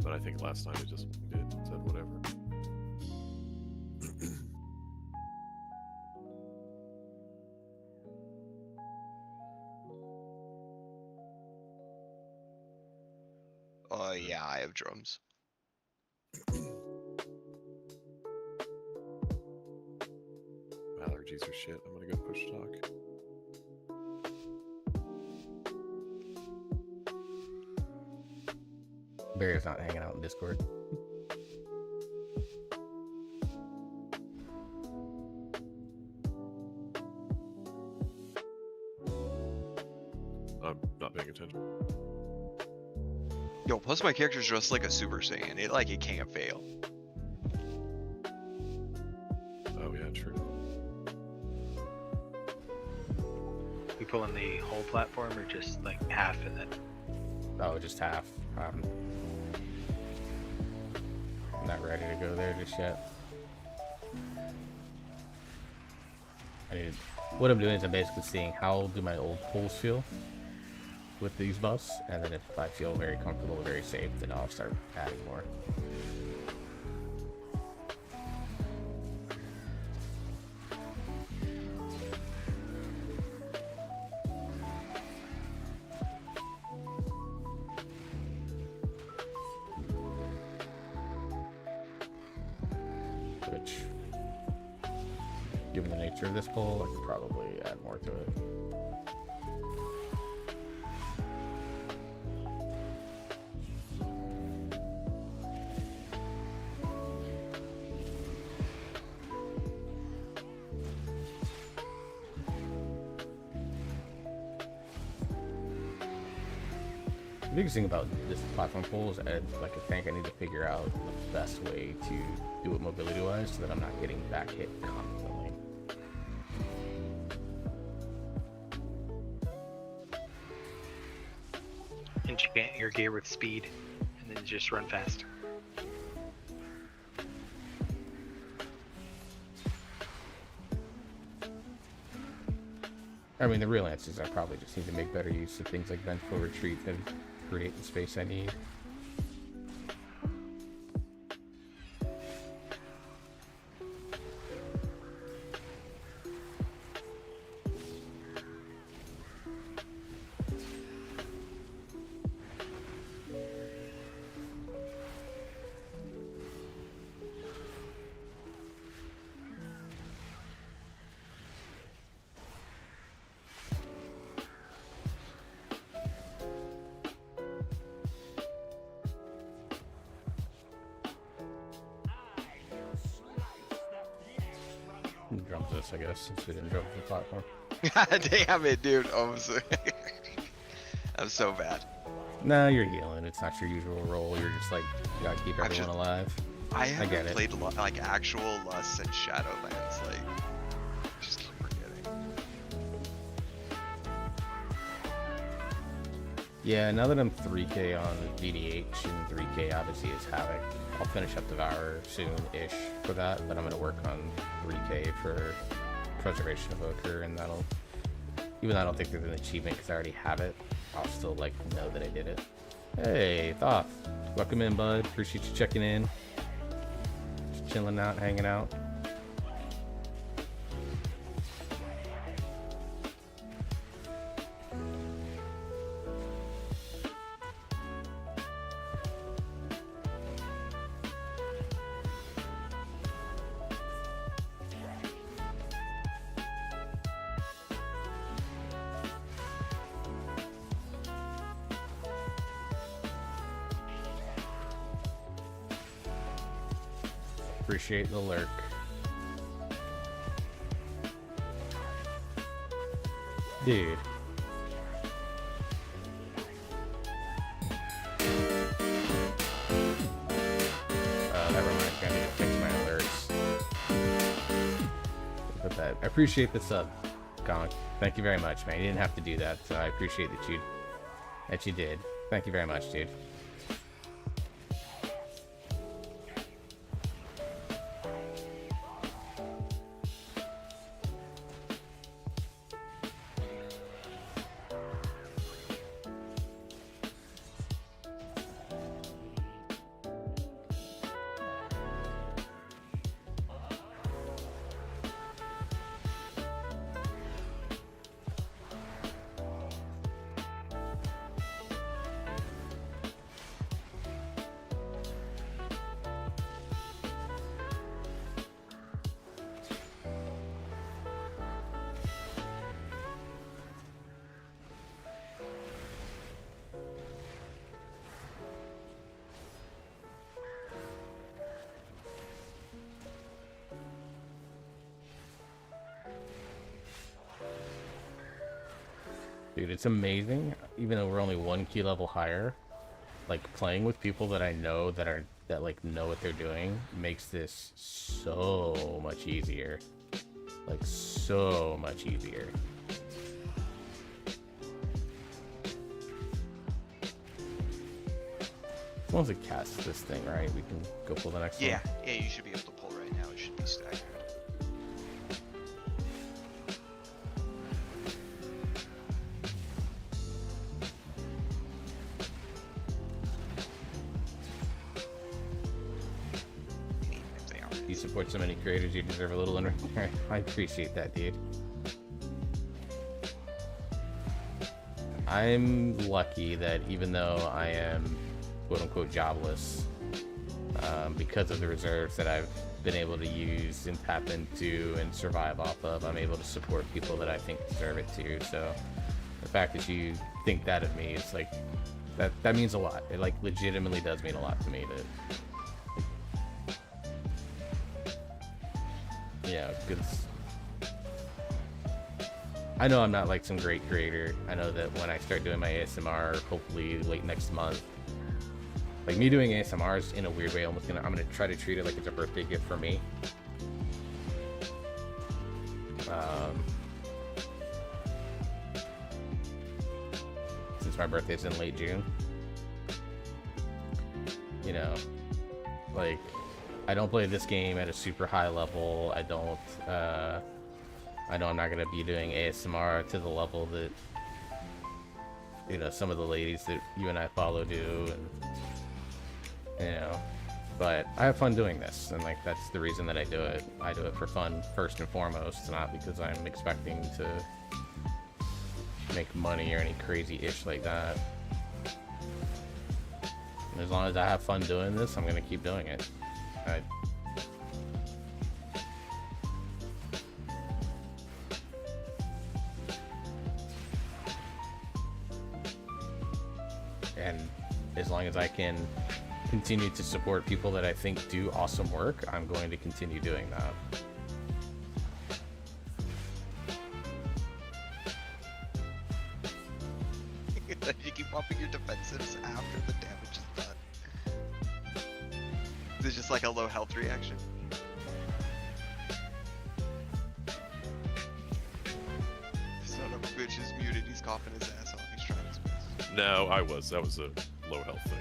But I think last time it just said whatever. Oh yeah, I have drums. Allergies are shit. I'm gonna go push talk. Barry's not hanging out in Discord. I'm not paying attention. Yo, plus my character's dressed like a Super Saiyan. It can't fail. Oh yeah, true. You pulling the whole platform or just like half of it? Oh, just half. I'm not ready to go there just yet. What I'm doing is I'm basically seeing how do my old pulls feel with these buffs, and then if I feel very comfortable, very safe, then I'll start adding more. Which, given the nature of this pull, I could probably add more to it. The biggest thing about this platform pull is I think I need to figure out the best way to do it mobility-wise so that I'm not getting back hit constantly. Enchant your gear with speed, and then just run fast. I mean, the real answer is I probably just need to make better use of things like vengeful retreat and create the space I need. Jump this, I guess, since we didn't jump the platform. Damn it, dude. I'm so bad. Nah, you're healing. It's not your usual role. You're just like, you gotta keep everyone alive. I get haven't it. played like actual Lust and Shadowlands. Like, just keep forgetting. Yeah, now that I'm 3k on VDH and 3k obviously is Havoc, I'll finish up Devour soon-ish for that, but I'm gonna work on 3k for Preservation Evoker, and that'll, even though I don't think there's an achievement because I already have it, I'll still like know that I did it. Hey, Thoth, welcome in, bud. Appreciate you checking in. Just chilling out, hanging out. Appreciate the lurk. Dude. Never mind. I need to fix my alerts. Put that. I appreciate the sub, Gonk. Thank you very much, man. You didn't have to do that, so I appreciate that you did. Thank you very much, dude. Dude, it's amazing. Even though we're only 1 key level higher, like playing with people that I know that know what they're doing makes this so much easier. Like so much easier. As long as it casts this thing, right? We can go pull the next one. Yeah, you should be able to pull right now. It should be staggered. support so many creators. You deserve a little. I appreciate that, dude. I'm lucky that even though I am quote unquote jobless, because of the reserves that I've been able to use and tap into and survive off of, I'm able to support people that I think deserve it too. So the fact that you think that of me, it's like that means a lot. It like legitimately does mean a lot to me. That, yeah, because I know I'm not like some great creator. I know that when I start doing my ASMR, hopefully late next month, like me doing ASMR is in a weird way I'm gonna try to treat it like it's a birthday gift for me. Since my birthday's in late June, you know, like I don't play this game at a super high level. I don't. I know I'm not gonna be doing ASMR to the level that, you know, some of the ladies that you and I follow do, and you know, but I have fun doing this, and like that's the reason that I do it. I do it for fun first and foremost, not because I'm expecting to make money or any crazy ish like that. And as long as I have fun doing this, I'm gonna keep doing it. And as long as I can continue to support people that I think do awesome work, I'm going to continue doing that. You keep popping your defensives after the damage is done. There's just like a low health reaction. Son of a bitch is muted, he's coughing his ass off, he's trying his best. No, that was a low health thing.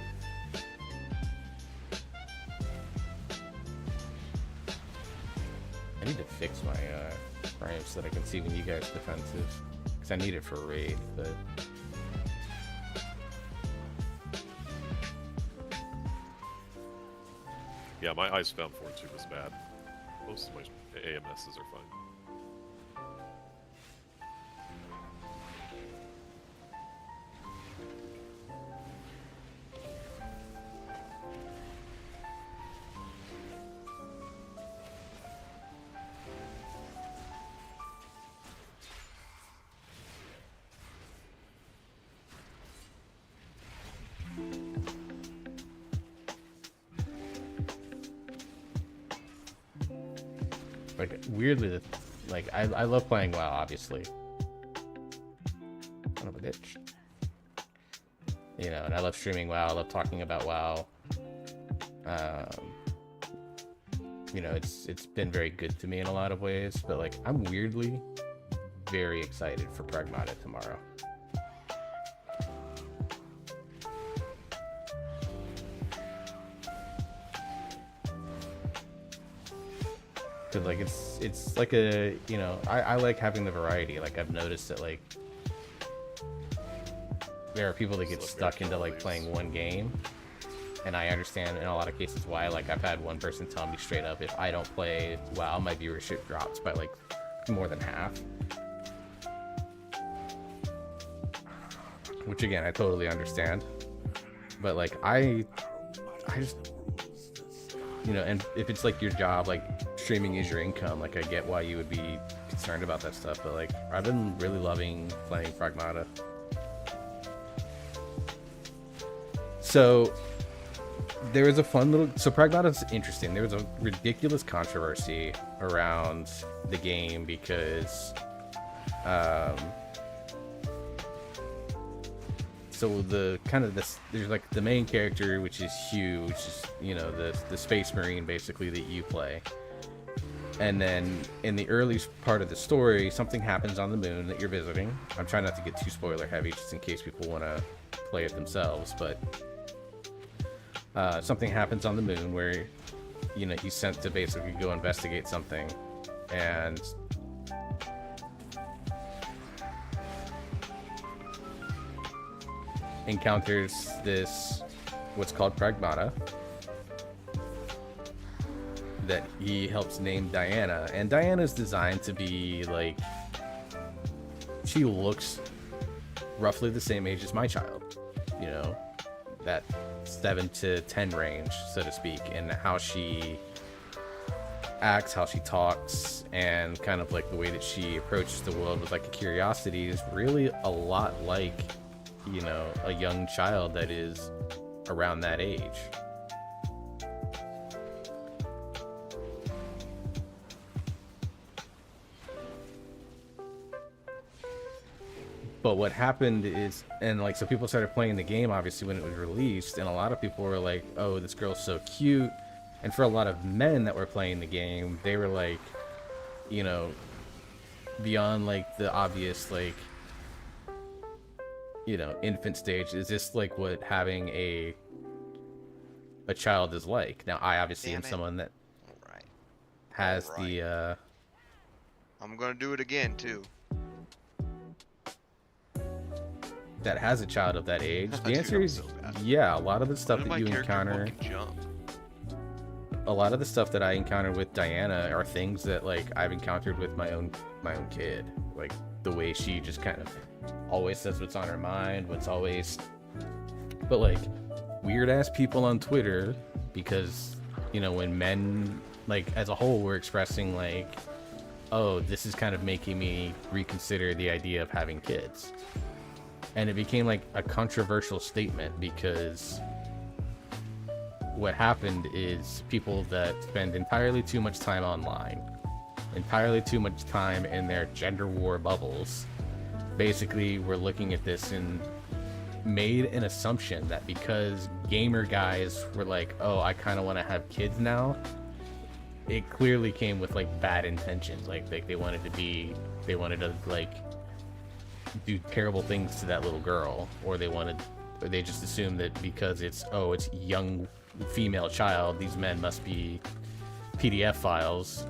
I need to fix my frames so that I can see when you guys defensive, because I need it for raid, but Yeah, my Ice Bound Fortitude was bad. Most of my AMSs are fine. like weirdly, like I love playing WoW, obviously. Son of a bitch. You know, and I love streaming WoW. I love talking about WoW. You know, it's been very good to me in a lot of ways, but like I'm weirdly very excited for Pragmata tomorrow. Cause like it's like a, you know, I like having the variety. Like I've noticed that like there are people that get stuck into like playing one game, and I understand in a lot of cases why. Like I've had one person tell me straight up, if I don't play WoW, my viewership drops by like more than half. Which again, I totally understand. But like I just, you know, and if it's like your job, like streaming is your income, like I get why you would be concerned about that stuff, but like I've been really loving playing Pragmata. So there was a fun little, so Pragmata's interesting. There was a ridiculous controversy around the game because so the kind of this, there's like the main character, which is Hugh, which is, you know, the space marine basically that you play. And then in the early part of the story, something happens on the moon that you're visiting. I'm trying not to get too spoiler heavy just in case people want to play it themselves, but something happens on the moon where, you know, he's sent to basically go investigate something, and encounters this, what's called Pragmata, that he helps name Diana, and Diana's designed to be like, she looks roughly the same age as my child, you know, that 7 to 10 range, so to speak, and how she acts, how she talks, and kind of like the way that she approaches the world with like a curiosity is really a lot like, you know, a young child that is around that age. But what happened is, and like, so people started playing the game obviously when it was released, and a lot of people were like, oh, this girl's so cute. And for a lot of men that were playing the game, they were like, you know, beyond like the obvious, like, you know, infant stage, is this like what having a child is like? Now, I obviously Damn am it. someone that Alright. has Alright. the I'm gonna do it again too. that has a child of that age. The Dude, answer I'm is so bad. yeah. A lot of the stuff When did that my you character encounter, fucking jump? a lot of the stuff that I encountered with Diana are things that like I've encountered with my own kid. Like the way she just kind of always says what's on her mind, what's always, but like weird ass people on Twitter, because you know, when men like as a whole were expressing like, oh, this is kind of making me reconsider the idea of having kids. And it became like a controversial statement because what happened is people that spend entirely too much time online, entirely too much time in their gender war bubbles, basically were looking at this and made an assumption that because gamer guys were like, oh, I kind of want to have kids now, it clearly came with like bad intentions. Like they wanted to like do terrible things to that little girl, or they just assumed that because it's young female child, these men must be PDF files,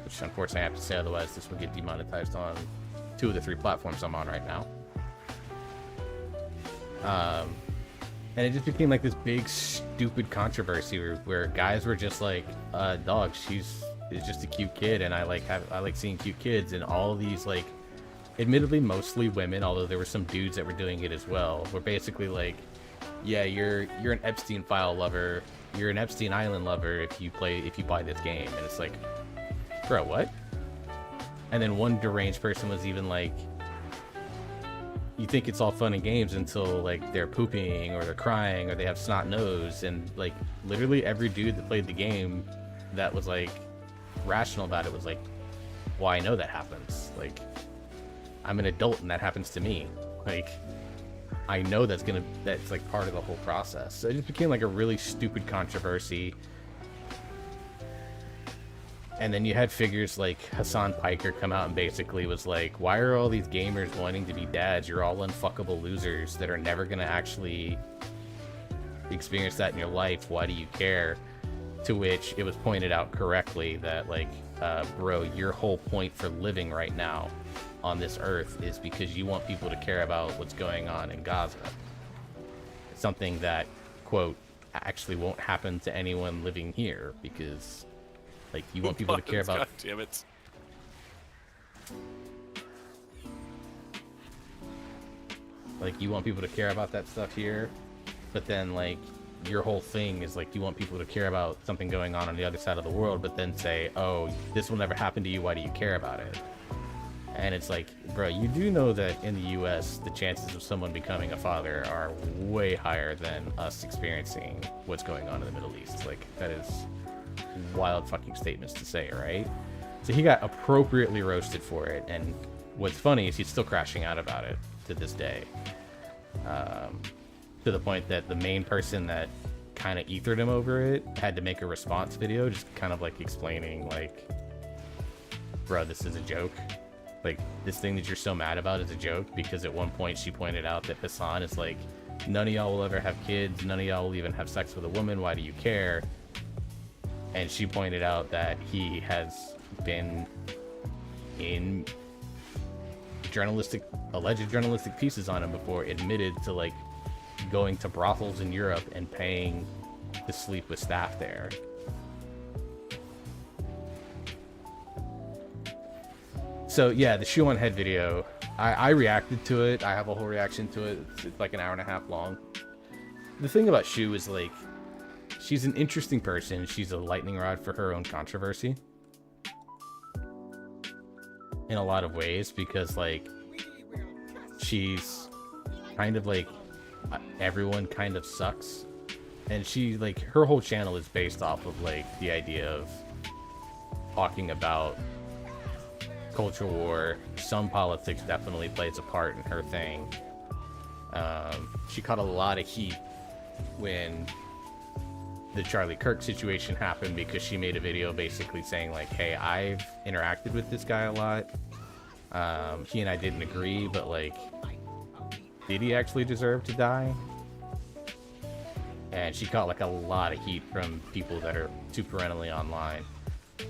which unfortunately I have to say, otherwise this will get demonetized on 2 of the 3 platforms I'm on right now. And it just became like this big stupid controversy where guys were just like, dog, she's just a cute kid, and I like seeing cute kids, and all these like, admittedly mostly women, although there were some dudes that were doing it as well, were basically like, yeah, you're an Epstein file lover, you're an Epstein Island lover if you buy this game. And it's like, bro, what? And then one deranged person was even like, you think it's all fun and games until like they're pooping or they're crying or they have snot nose. And like literally every dude that played the game that was like rational about it was like, well, I know that happens. Like, I'm an adult and that happens to me. Like, I know that's like part of the whole process. So it just became like a really stupid controversy. And then you had figures like Hassan Piker come out and basically was like, why are all these gamers wanting to be dads? You're all unfuckable losers that are never going to actually experience that in your life. Why do you care? To which it was pointed out correctly that like, bro, your whole point for living right now on this earth is because you want people to care about what's going on in Gaza. It's something that, quote, actually won't happen to anyone living here, because like you want people to care about. God damn it. Like you want people to care about that stuff here, but then like your whole thing is like you want people to care about something going on the other side of the world, but then say, oh, this will never happen to you, why do you care about it? And it's like, bro, you do know that in the US, the chances of someone becoming a father are way higher than us experiencing what's going on in the Middle East. Like, that is wild fucking statements to say, right? So he got appropriately roasted for it. And what's funny is he's still crashing out about it to this day. To the point that the main person that kind of ethered him over it had to make a response video, just kind of like explaining, like, bro, this is a joke. Like, this thing that you're so mad about is a joke, because at one point she pointed out that Hassan is like, none of y'all will ever have kids, none of y'all will even have sex with a woman, why do you care? And she pointed out that he has been in alleged journalistic pieces on him before, admitted to like going to brothels in Europe and paying to sleep with staff there. So yeah, the shoe on head video, I reacted to it. I have a whole reaction to it. It's like an hour and a half long. The thing about Shu is like, she's an interesting person. She's a lightning rod for her own controversy in a lot of ways, because like she's kind of like everyone kind of sucks, and she like her whole channel is based off of like the idea of talking about culture war. Some politics definitely plays a part in her thing. She caught a lot of heat when the Charlie Kirk situation happened, because she made a video basically saying like, hey, I've interacted with this guy a lot. He and I didn't agree, but like, did he actually deserve to die? And she caught like a lot of heat from people that are too perennially online.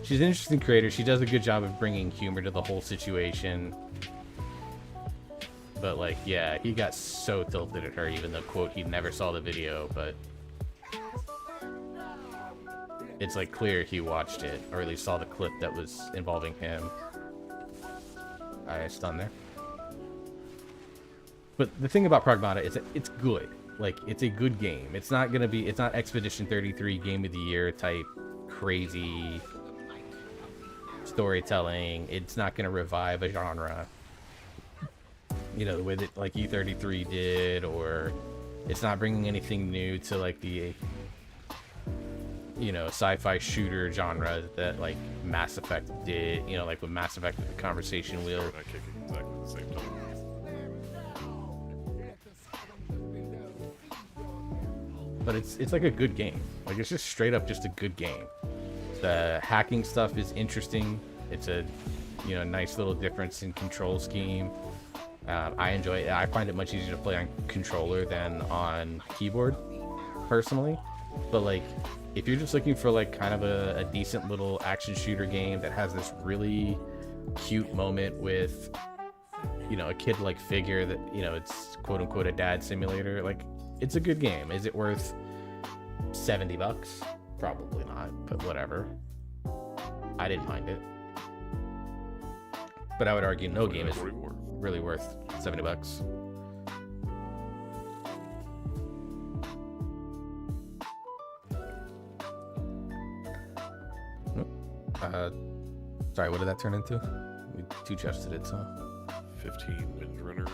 She's an interesting creator. She does a good job of bringing humor to the whole situation. But like, yeah, he got so tilted at her, even though, quote, he never saw the video, but it's like clear he watched it, or at least saw the clip that was involving him. I stunned there. But the thing about Pragmata is that it's good. Like, it's a good game. It's not gonna be, it's not Expedition 33 Game of the Year type crazy storytelling. It's not gonna revive a genre, you know, the way that like E33 did, or it's not bringing anything new to like the, you know, sci-fi shooter genre that like Mass Effect did, you know, like with Mass Effect with the conversation wheel. They're not kicking exactly at the same time. But it's like a good game. Like, it's just straight up just a good game. The hacking stuff is interesting. It's a, you know, nice little difference in control scheme. I enjoy it. I find it much easier to play on controller than on keyboard, personally. But like, if you're just looking for like kind of a decent little action shooter game that has this really cute moment with, you know, a kid-like figure that, you know, it's quote unquote a dad simulator, like, it's a good game. Is it worth $70? Probably not, but whatever. I didn't mind it. But I would argue no game is 44. really worth $70. Sorry, what did that turn into? We two chested it, so 15 Windrunner.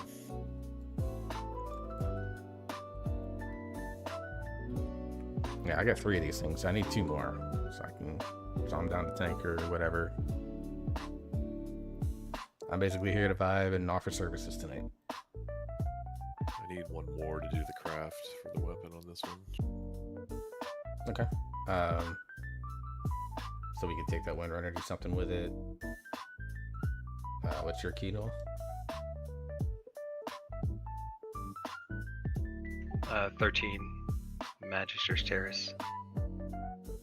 yeah, I got 3 of these things. I need 2 more, so I'm down to tank or whatever. I'm basically here to vibe and offer services tonight. I need one more to do the craft for the weapon on this one. Okay. So we can take that Windrunner, do something with it. What's your key, Noel? 13 Magister's Terrace.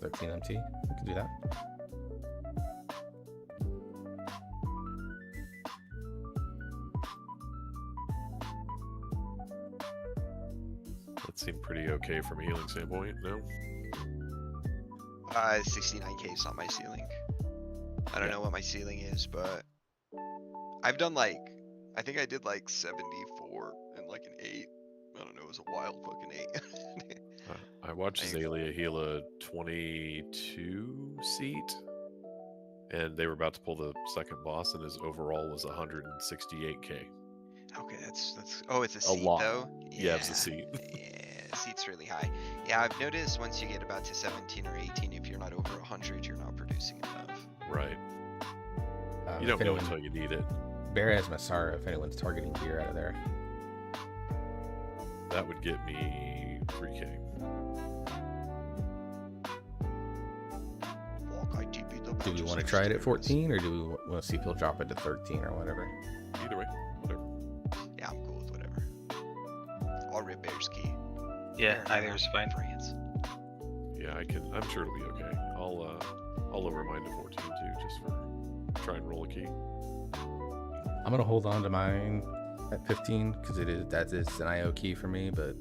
13 MT. We can do that. That seemed pretty okay from a healing standpoint, no? 69k is not my ceiling. I don't know what my ceiling is, but I've done like, I think I did like 74 and like an 8. I don't know, it was a wild fucking 8. I watched Azalea heal a 22 seat, and they were about to pull the second boss, and his overall was 168k. Okay, that's oh, it's a seat lot. though. Yeah, it's a seat. Yeah, the seat's really high. Yeah, I've noticed once you get about to 17 or 18, if you're not over 100, you're not producing enough. Right. You don't know until you need it. Bear has Masara if anyone's targeting gear out of there. That would get me 3k. Do we want to try it at 14, or do we want to see if he'll drop it to 13 or whatever? Either way, whatever. Yeah, I'm cool with whatever. I'll rip Bear's key. Yeah, either is fine. France. Yeah, I'm sure it'll be okay. I'll lower mine to 14 too, just for try and roll a key. I'm gonna hold on to mine at 15 because that is an IO key for me, but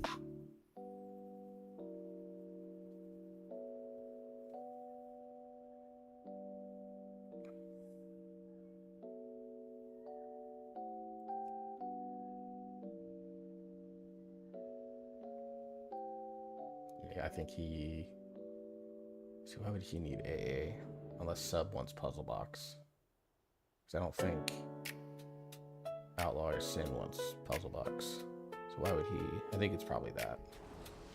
I think he. So why would he need AA? Unless Sub wants Puzzle Box. Because I don't think Outlaw or Sin wants Puzzle Box. So why would he? I think it's probably that.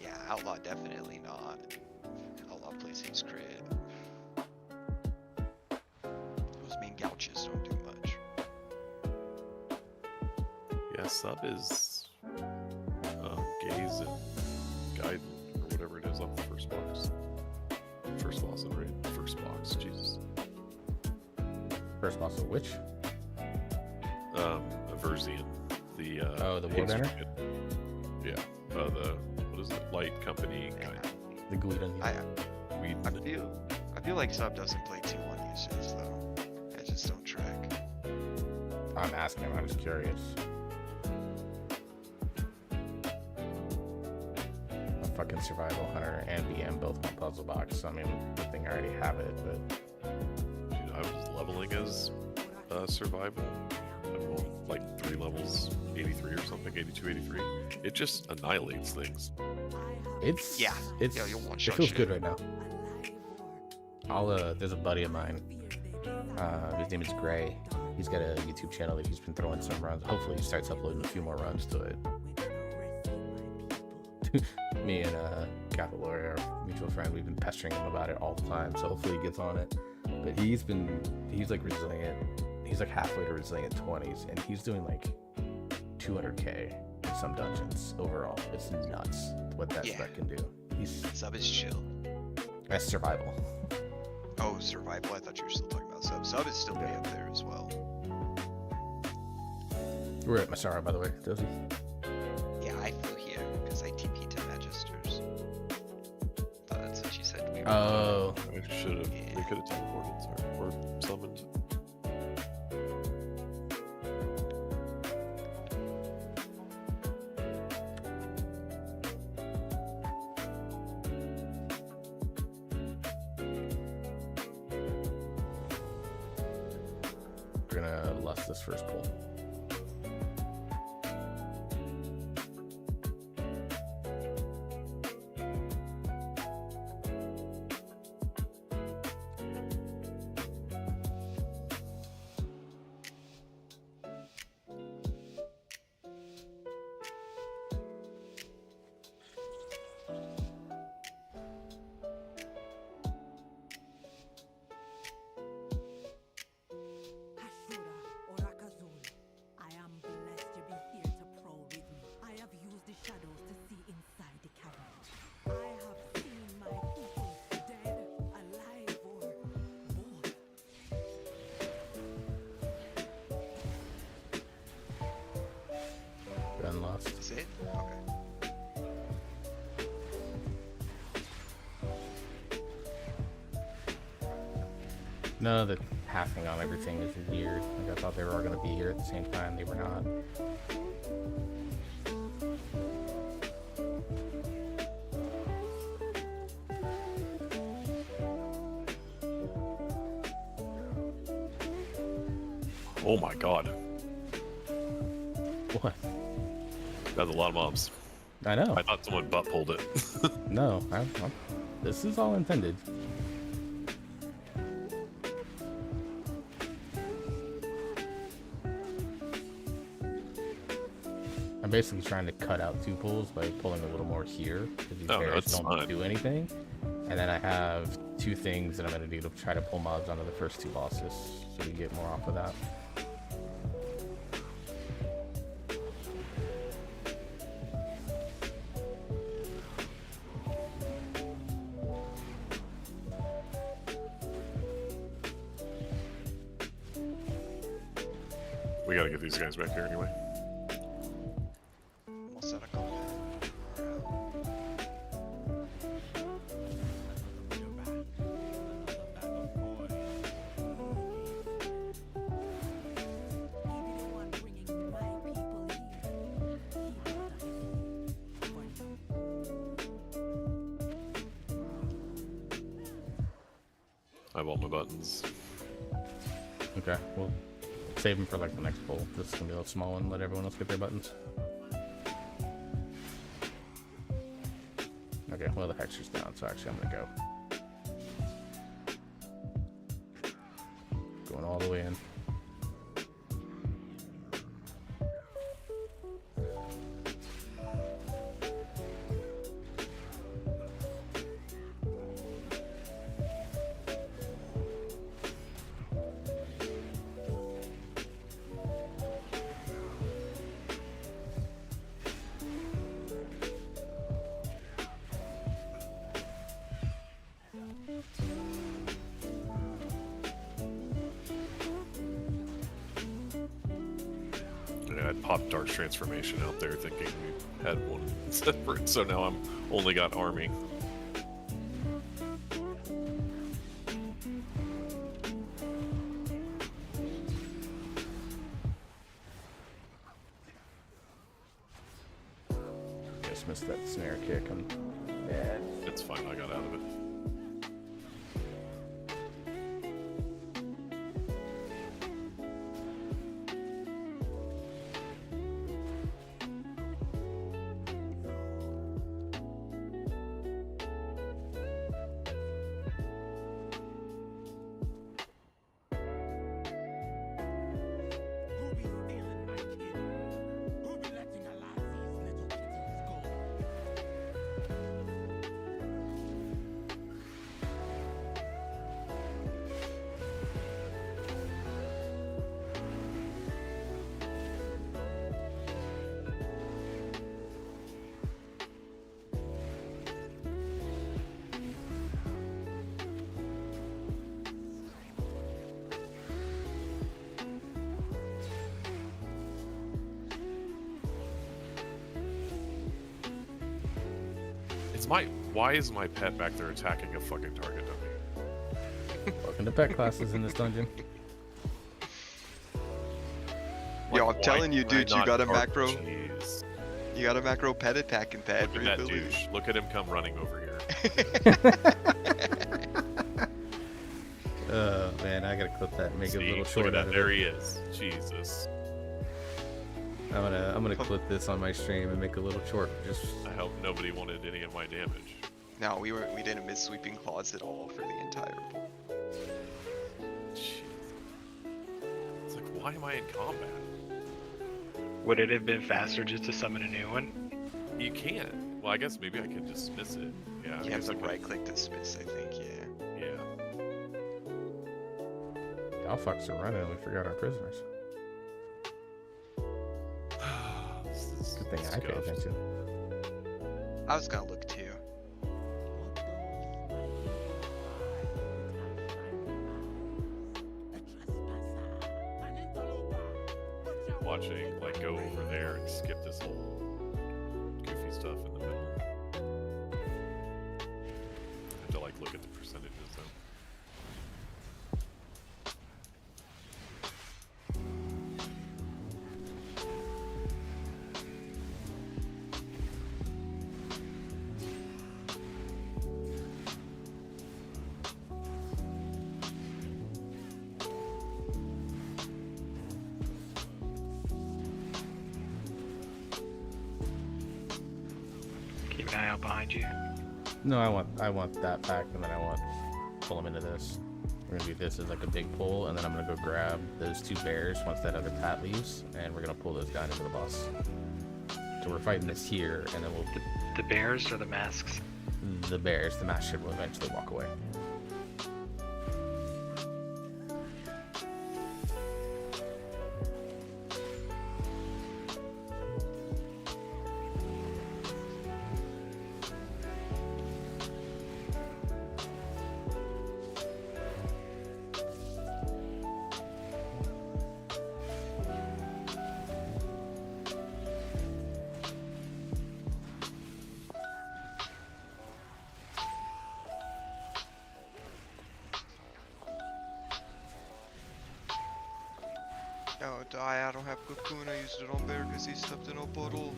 Yeah, Outlaw definitely not. Outlaw plays his crit. Those mean gouches don't do much. Yeah, Sub is Gaze and Guide or whatever it is on the first box. First boss in raid. First box, Jesus. First boss of which? Aversian. The The Haze Warbanner? Rocket. Yeah. The what is it? Light Company Yeah. guy. The Guidon. I feel like Sub doesn't play 2-1 uses though. I just don't track. I'm asking him. I'm just curious. A fucking Survival Hunter and BM both want Puzzle Box. So I mean, good thing I already have it, but Dude, I was leveling as survival. I'm on like 3 levels, 83 or something, 82, 83. It just annihilates things. it's Yeah. it's Yeah, you'll it one-shot feels shit. good right now. There's a buddy of mine. His name is Gray. He's got a YouTube channel that he's been throwing some runs. Hopefully, he starts uploading a few more runs to it. Me and Capital Lawyer, our mutual friend, we've been pestering him about it all the time. So hopefully, he gets on it. But he's like resilient. He's like halfway to resilient 20s, and he's doing like 200k in some dungeons overall. It's nuts what that Yeah. spec can do. He's Sub is chill. that's survival. Oh, survival. I thought you were still talking about Sub. Sub is still way up there as well. We're at Masara, by the way, Dozy. Yeah, I flew here because I TP to Magisters. Thought that's what you said. We were Oh, I should have. Yeah. We could have teleported or summoned. we're gonna lust this first pull. Hashura Orakazul, I am blessed to be here to prowl with me. I have used the shadows to see inside the cavern. I have seen my people dead, alive, or both. Gun lust. Is it? Okay. No, the halving on everything is weird. Like I thought they were all gonna be here at the same time. They were not. Oh my god. What? That's a lot of mobs. I know. I thought someone butt pulled it. No, this is all intended. I'm basically trying to cut out 2 pulls by pulling a little more here because these Oh, bears that's don't fine. do anything. And then I have 2 things that I'm going to do to try to pull mobs onto the first 2 bosses so we get more off of that. We gotta get these guys back here anyway. Almost set a couple. He be the one bringing my people here. He will die for you. I have all my buttons. Okay, we'll save them for like the next pull. This is going to be a little small one. Let everyone else get their buttons. Okay, well the hexer's down, so actually I'm gonna go. Going all the way in. Yeah, I popped Dark's transformation out there thinking we had one separate, so now I'm only got army. Just missed that snare kick. I'm bad. It's fine, I got out of it. Who be stealing my kid? Who be letting a lot of these little kittens go? Why is my pet back there attacking a fucking target dummy? Welcome to pet classes in this dungeon. Yo, Like, I'm telling you, why can I dude, you not got a target- macro. Jeez. You got a macro pet attacking pad for Look at that ability. douche. Look at him come running over here. Oh man, I gotta clip that and make it a See? little Look short at out that. of There it. he is. Jesus. I'm gonna clip this on my stream and make a little short. Just I hope nobody wanted any of my damage. No, we didn't miss sweeping claws at all for the entire pool. Jeez. It's like, why am I in combat? Would it have been faster just to summon a new one? You can't. Well, I guess maybe I can dismiss it. Yeah. I You have guess I to could- right click dismiss, I think, yeah. Yeah. y'all fucks are running. We forgot our prisoners. This is Good thing I pay scuffed. attention. I was gonna look too. Watching, like, go over there and skip this whole goofy stuff in the middle. I have to, like, look at the percentages, though. Keep an eye out behind you. No, I want that back, and then I want pull them into this. We're gonna do this as like a big pull, and then I'm gonna go grab those two bears once that other pat leaves, and we're gonna pull those down into the boss. So we're fighting this here, and then we'll The bears or the masks? the bears. The mask should will eventually walk away. Oh, die, I don't have cocoon, I used it on bear because he stepped in a puddle.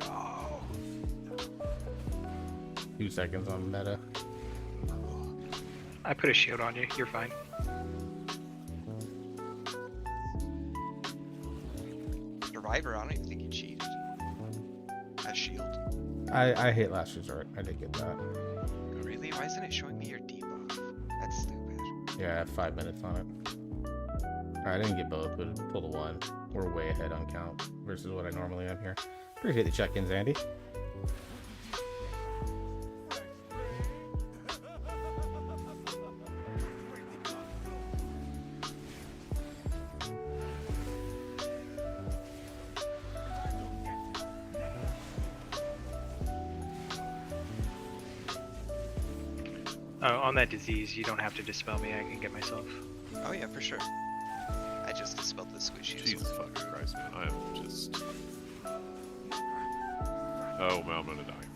No. 2 seconds on meta. I put a shield on you. You're fine. Survivor, I don't even think he cheated. That shield. I hate Last Resort. I did get that. Really? Why isn't it showing me your debuff? That's stupid. Yeah, I have 5 minutes on it. Alright, I didn't get both, but pulled a 1. We're way ahead on count versus what I normally am here. Appreciate the check-ins, Andy. On that disease, you don't have to dispel me. I can get myself. Oh yeah, for sure. I just dispelled the squishies. Jesus fucking Christ, man. I am just. Oh, well, I'm gonna die.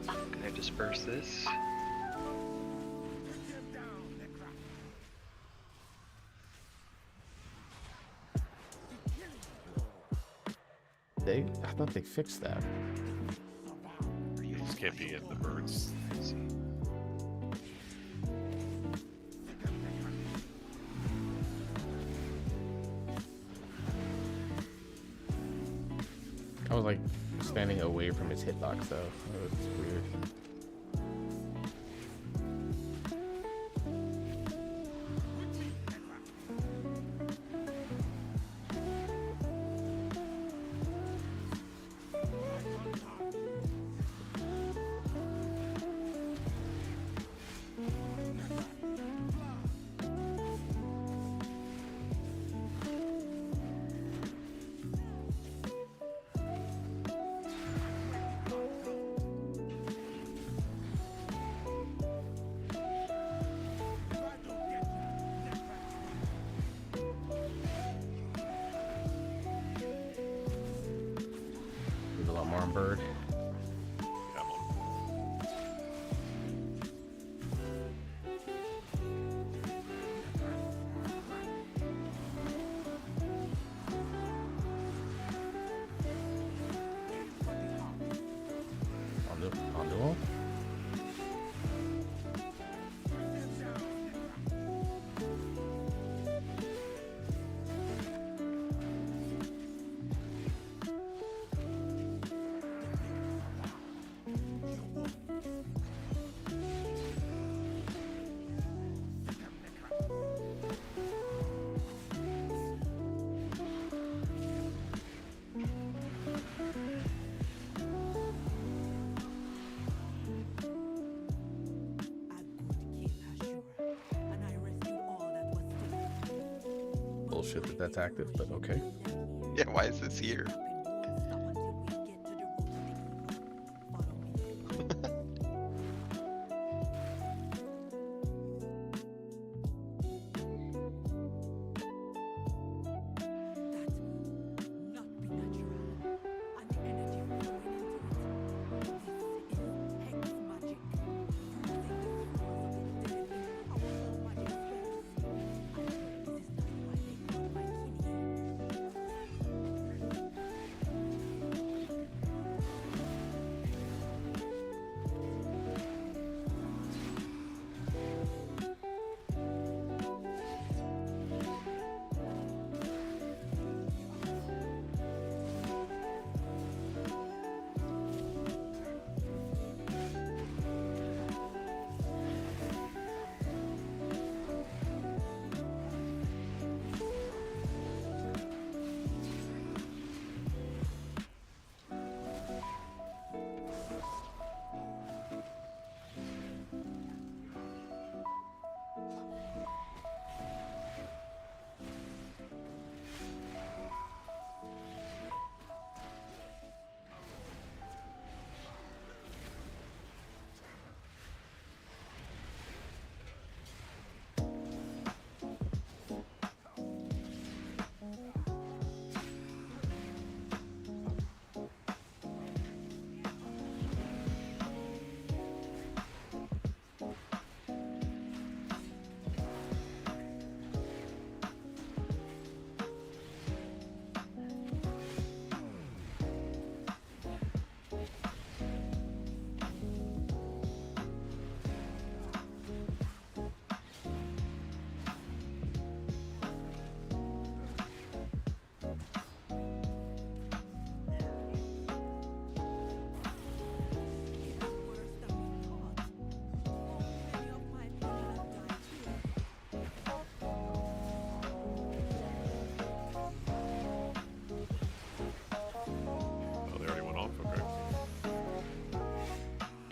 Can I disperse this? I thought they fixed that. You just can't be in the birds. I was like standing away from his hitbox though. That was weird. There's a lot more on bird. Yeah, I'm on. On duel. Bullshit that's active, but okay. Yeah, why is this here?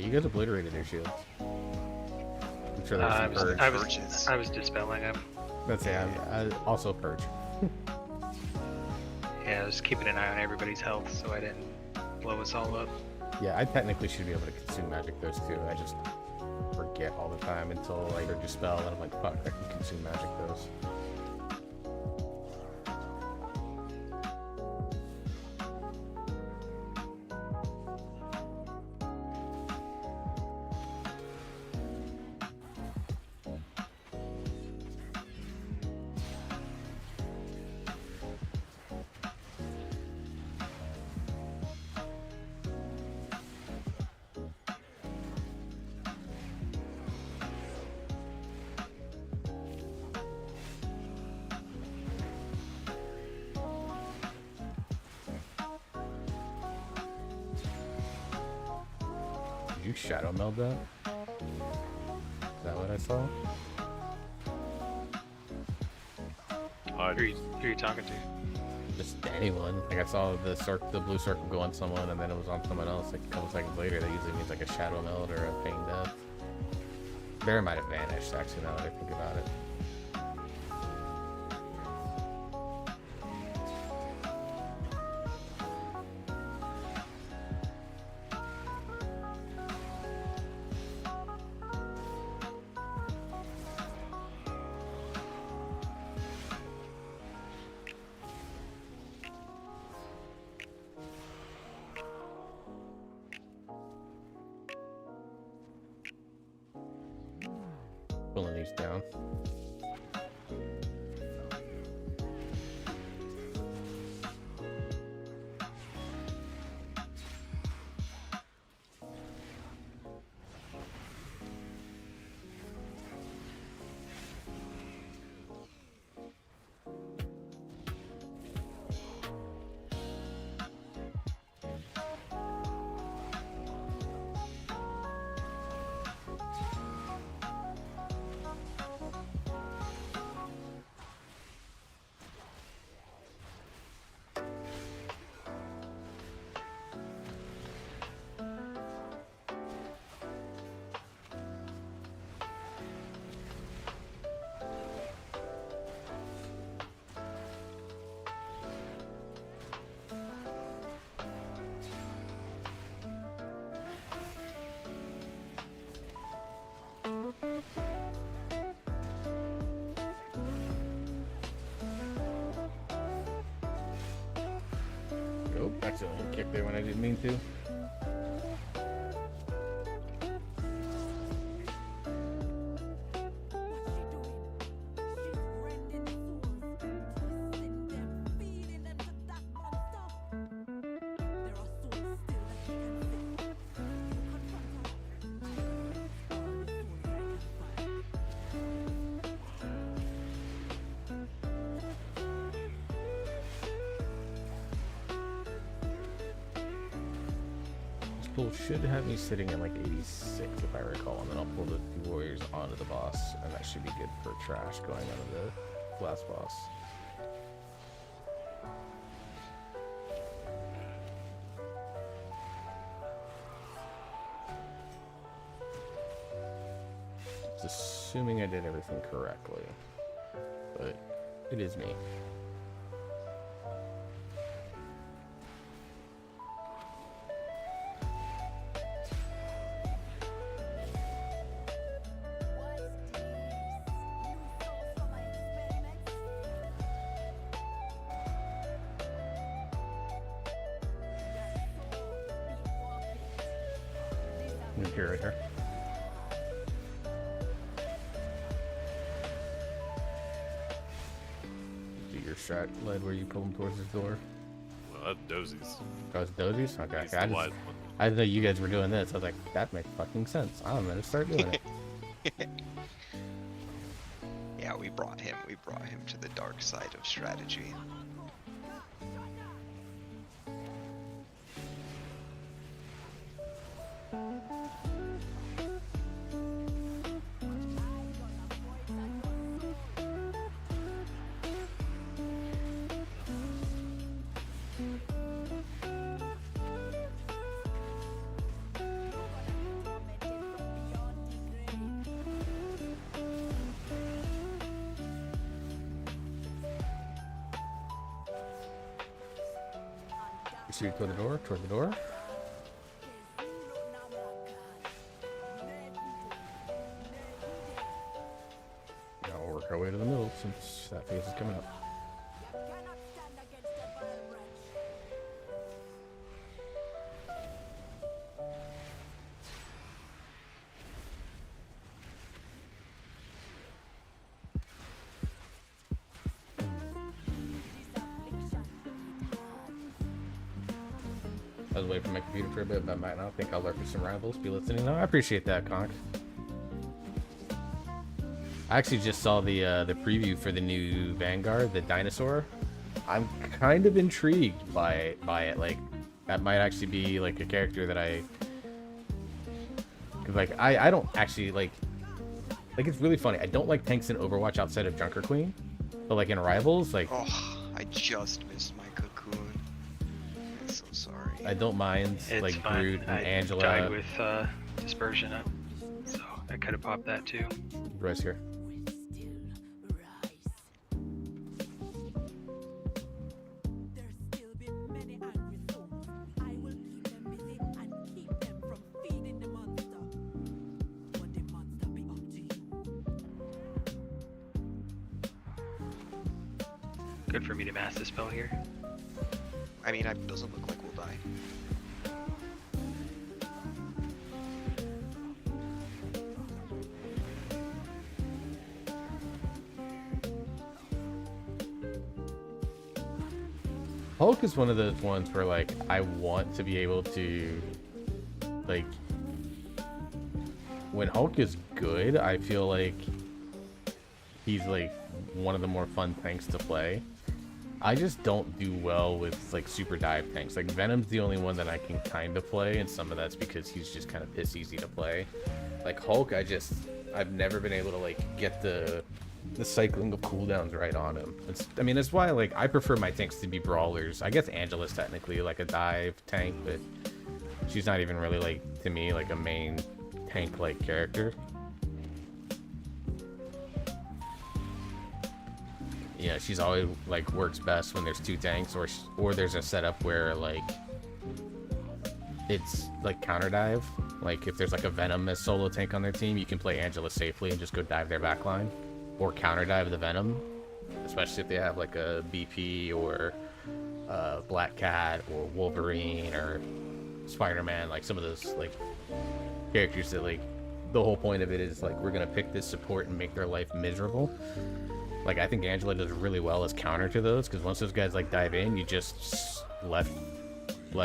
You guys obliterated their shields. I'm sure there's some purge. Purges. I was dispelling him. Let's say I also purge. Yeah, I was keeping an eye on everybody's health so I didn't blow us all up. Yeah, I technically should be able to consume magic those too. I just forget all the time until I purge a spell, and I'm like, fuck, I can consume magic those. Did you shadow meld that? Is that what I saw? Who are you talking to? Just anyone. Like I saw the blue circle go on someone, and then it was on someone else. Like a couple seconds later, that usually means like a shadow meld or a feign death. Bear might have vanished. Actually, now that I think about it. Pulling these down. Oh, accidentally kicked there when I didn't mean to. Pull should have me sitting at like 86 if I recall, and then I'll pull the two warriors onto the boss, and that should be good for trash going onto the last boss. Just assuming I did everything correctly, but it is me. Here, right here. Do your shot led where you pull him towards his door. Well, that's Dozy's. Oh, it's Dozy's? Okay. He's I the just, wise one. I didn't know you guys were doing this. I was like, that makes fucking sense. I'm gonna start doing it. Yeah, we brought him to the dark side of strategy. proceed toward the door, toward the door. Now we'll work our way to the middle since that phase is coming up. I was waiting for my computer for a bit, but I think I'll lurk for some rivals. Be listening now. I appreciate that, Conk. I actually just saw the preview for the new Vanguard, the dinosaur. I'm kind of intrigued by it. Like, that might actually be like a character that cause like I don't actually like it's really funny. I don't like tanks in Overwatch outside of Junker Queen, but like in Rivals, like Oh, I just missed my cocoon. I'm so sorry. I don't mind It's like fine. Brood and I Angela. died with dispersion up, so I could have popped that too. Royce here. There'll still be many angry souls. I will keep them busy and keep them from feeding the monster. But the monster be up to you. Good for me to mass the spell here. I mean, it doesn't look like we'll die. Hulk is one of those ones where like I want to be able to like when Hulk is good, I feel like he's like one of the more fun tanks to play. I just don't do well with like super dive tanks. Like Venom's the only one that I can kind of play, and some of that's because he's just kind of piss easy to play. Like Hulk, I've never been able to like get the cycling of cooldowns right on him. I mean, that's why like I prefer my tanks to be brawlers. I guess Angela's technically like a dive tank, but she's not even really like to me like a main tank like character. Yeah, she's always like works best when there's two tanks or there's a setup where like it's like counter dive. Like if there's like a Venom as solo tank on their team, you can play Angela safely and just go dive their backline or counter dive the Venom, especially if they have like a BP or Black Cat or Wolverine or Spider-Man, like some of those like characters that like the whole point of it is like we're gonna pick this support and make their life miserable. Like, I think Angela does really well as counter to those, because once those guys, like, dive in, you just left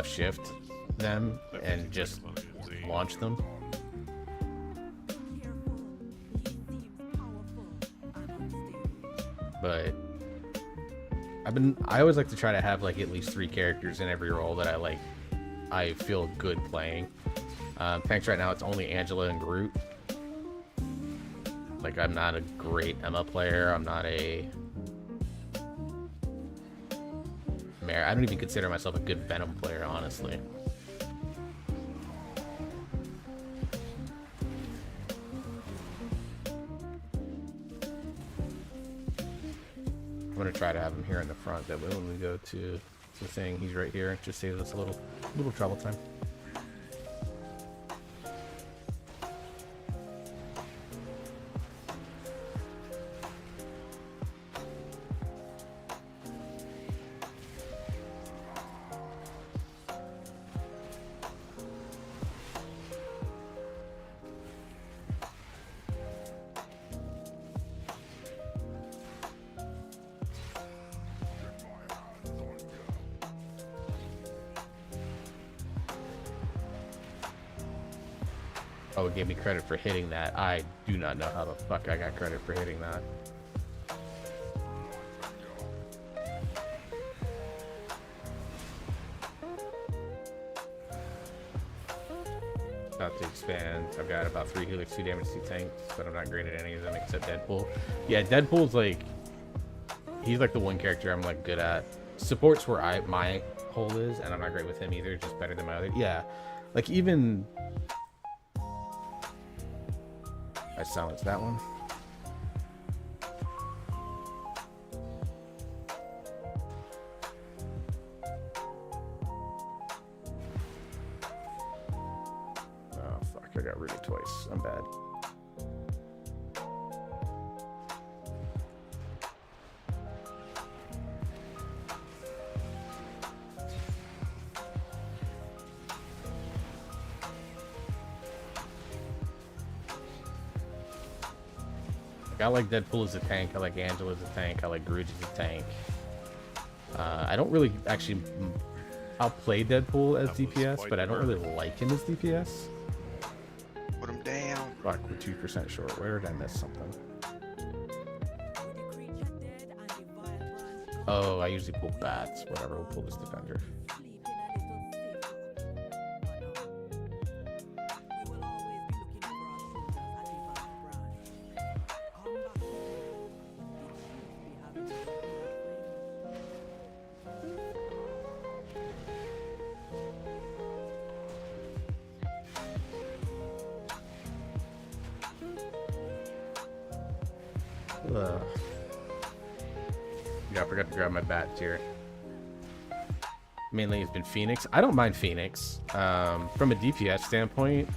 shift them and just launch them. But I always like to try to have, like, at least 3 characters in every role that I feel good playing. Tanks right now, it's only Angela and Groot. Like, I'm not a great Emma player. I'm not a... I don't even consider myself a good Venom player, honestly. I'm gonna try to have him here in the front. That way when we go to the thing, he's right here. It just saves us a little travel time. Oh, it gave me credit for hitting that. I do not know how the fuck I got credit for hitting that. About to expand. I've got about 3 helix, 2 damage, 2 tanks, but I'm not great at any of them except Deadpool. Yeah, Deadpool's like... He's like the one character I'm like good at. Support's where my hole is, and I'm not great with him either, just better than my other. Yeah, like even... I silenced that one. died twice. I'm bad. I like Deadpool as a tank. I like Angela as a tank. I like Grudge as a tank. I don't really actually. I'll play Deadpool as That was DPS, quite but I the don't burn. really like him as DPS. Put him down. Fuck, we're 2% short. Where did I miss something? With the creature dead and the vile branch gone, Oh, I usually pull bats. Whatever, we'll pull this defender. sleeping a little safer. We will always be looking for our soldiers at the vile branch. Come back here. Did you be having a good Ugh. Yeah, I forgot to grab my bat here. Mainly it's been Phoenix. I don't mind Phoenix. From a DPS standpoint,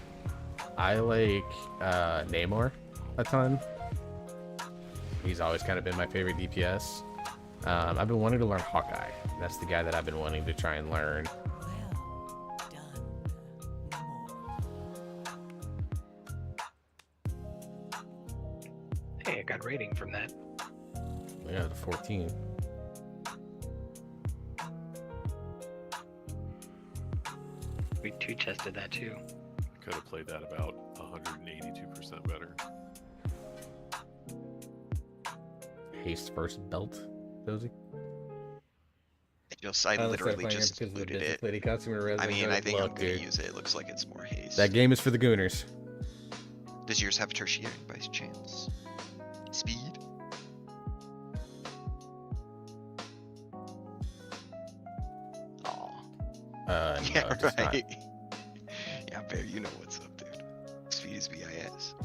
I like Namor a ton. He's always kind of been my favorite DPS. I've been wanting to learn Hawkeye. That's the guy that I've been wanting to try and learn. well done, Namor. Hey, I got rating from that. Yeah, the 14. We two chested that too. Could have played that about 182% better. Haste first belt, Dozy. I literally just looted it. Lady customer I mean, I think I'm Look, gonna dude, use it. It looks like it's more haste. that game is for the Gooners. Does yours have tertiary by chance? Speed? Aw. No, Yeah, it does not. right. Yeah, Bear, you know what's up, dude. Speed is BIS.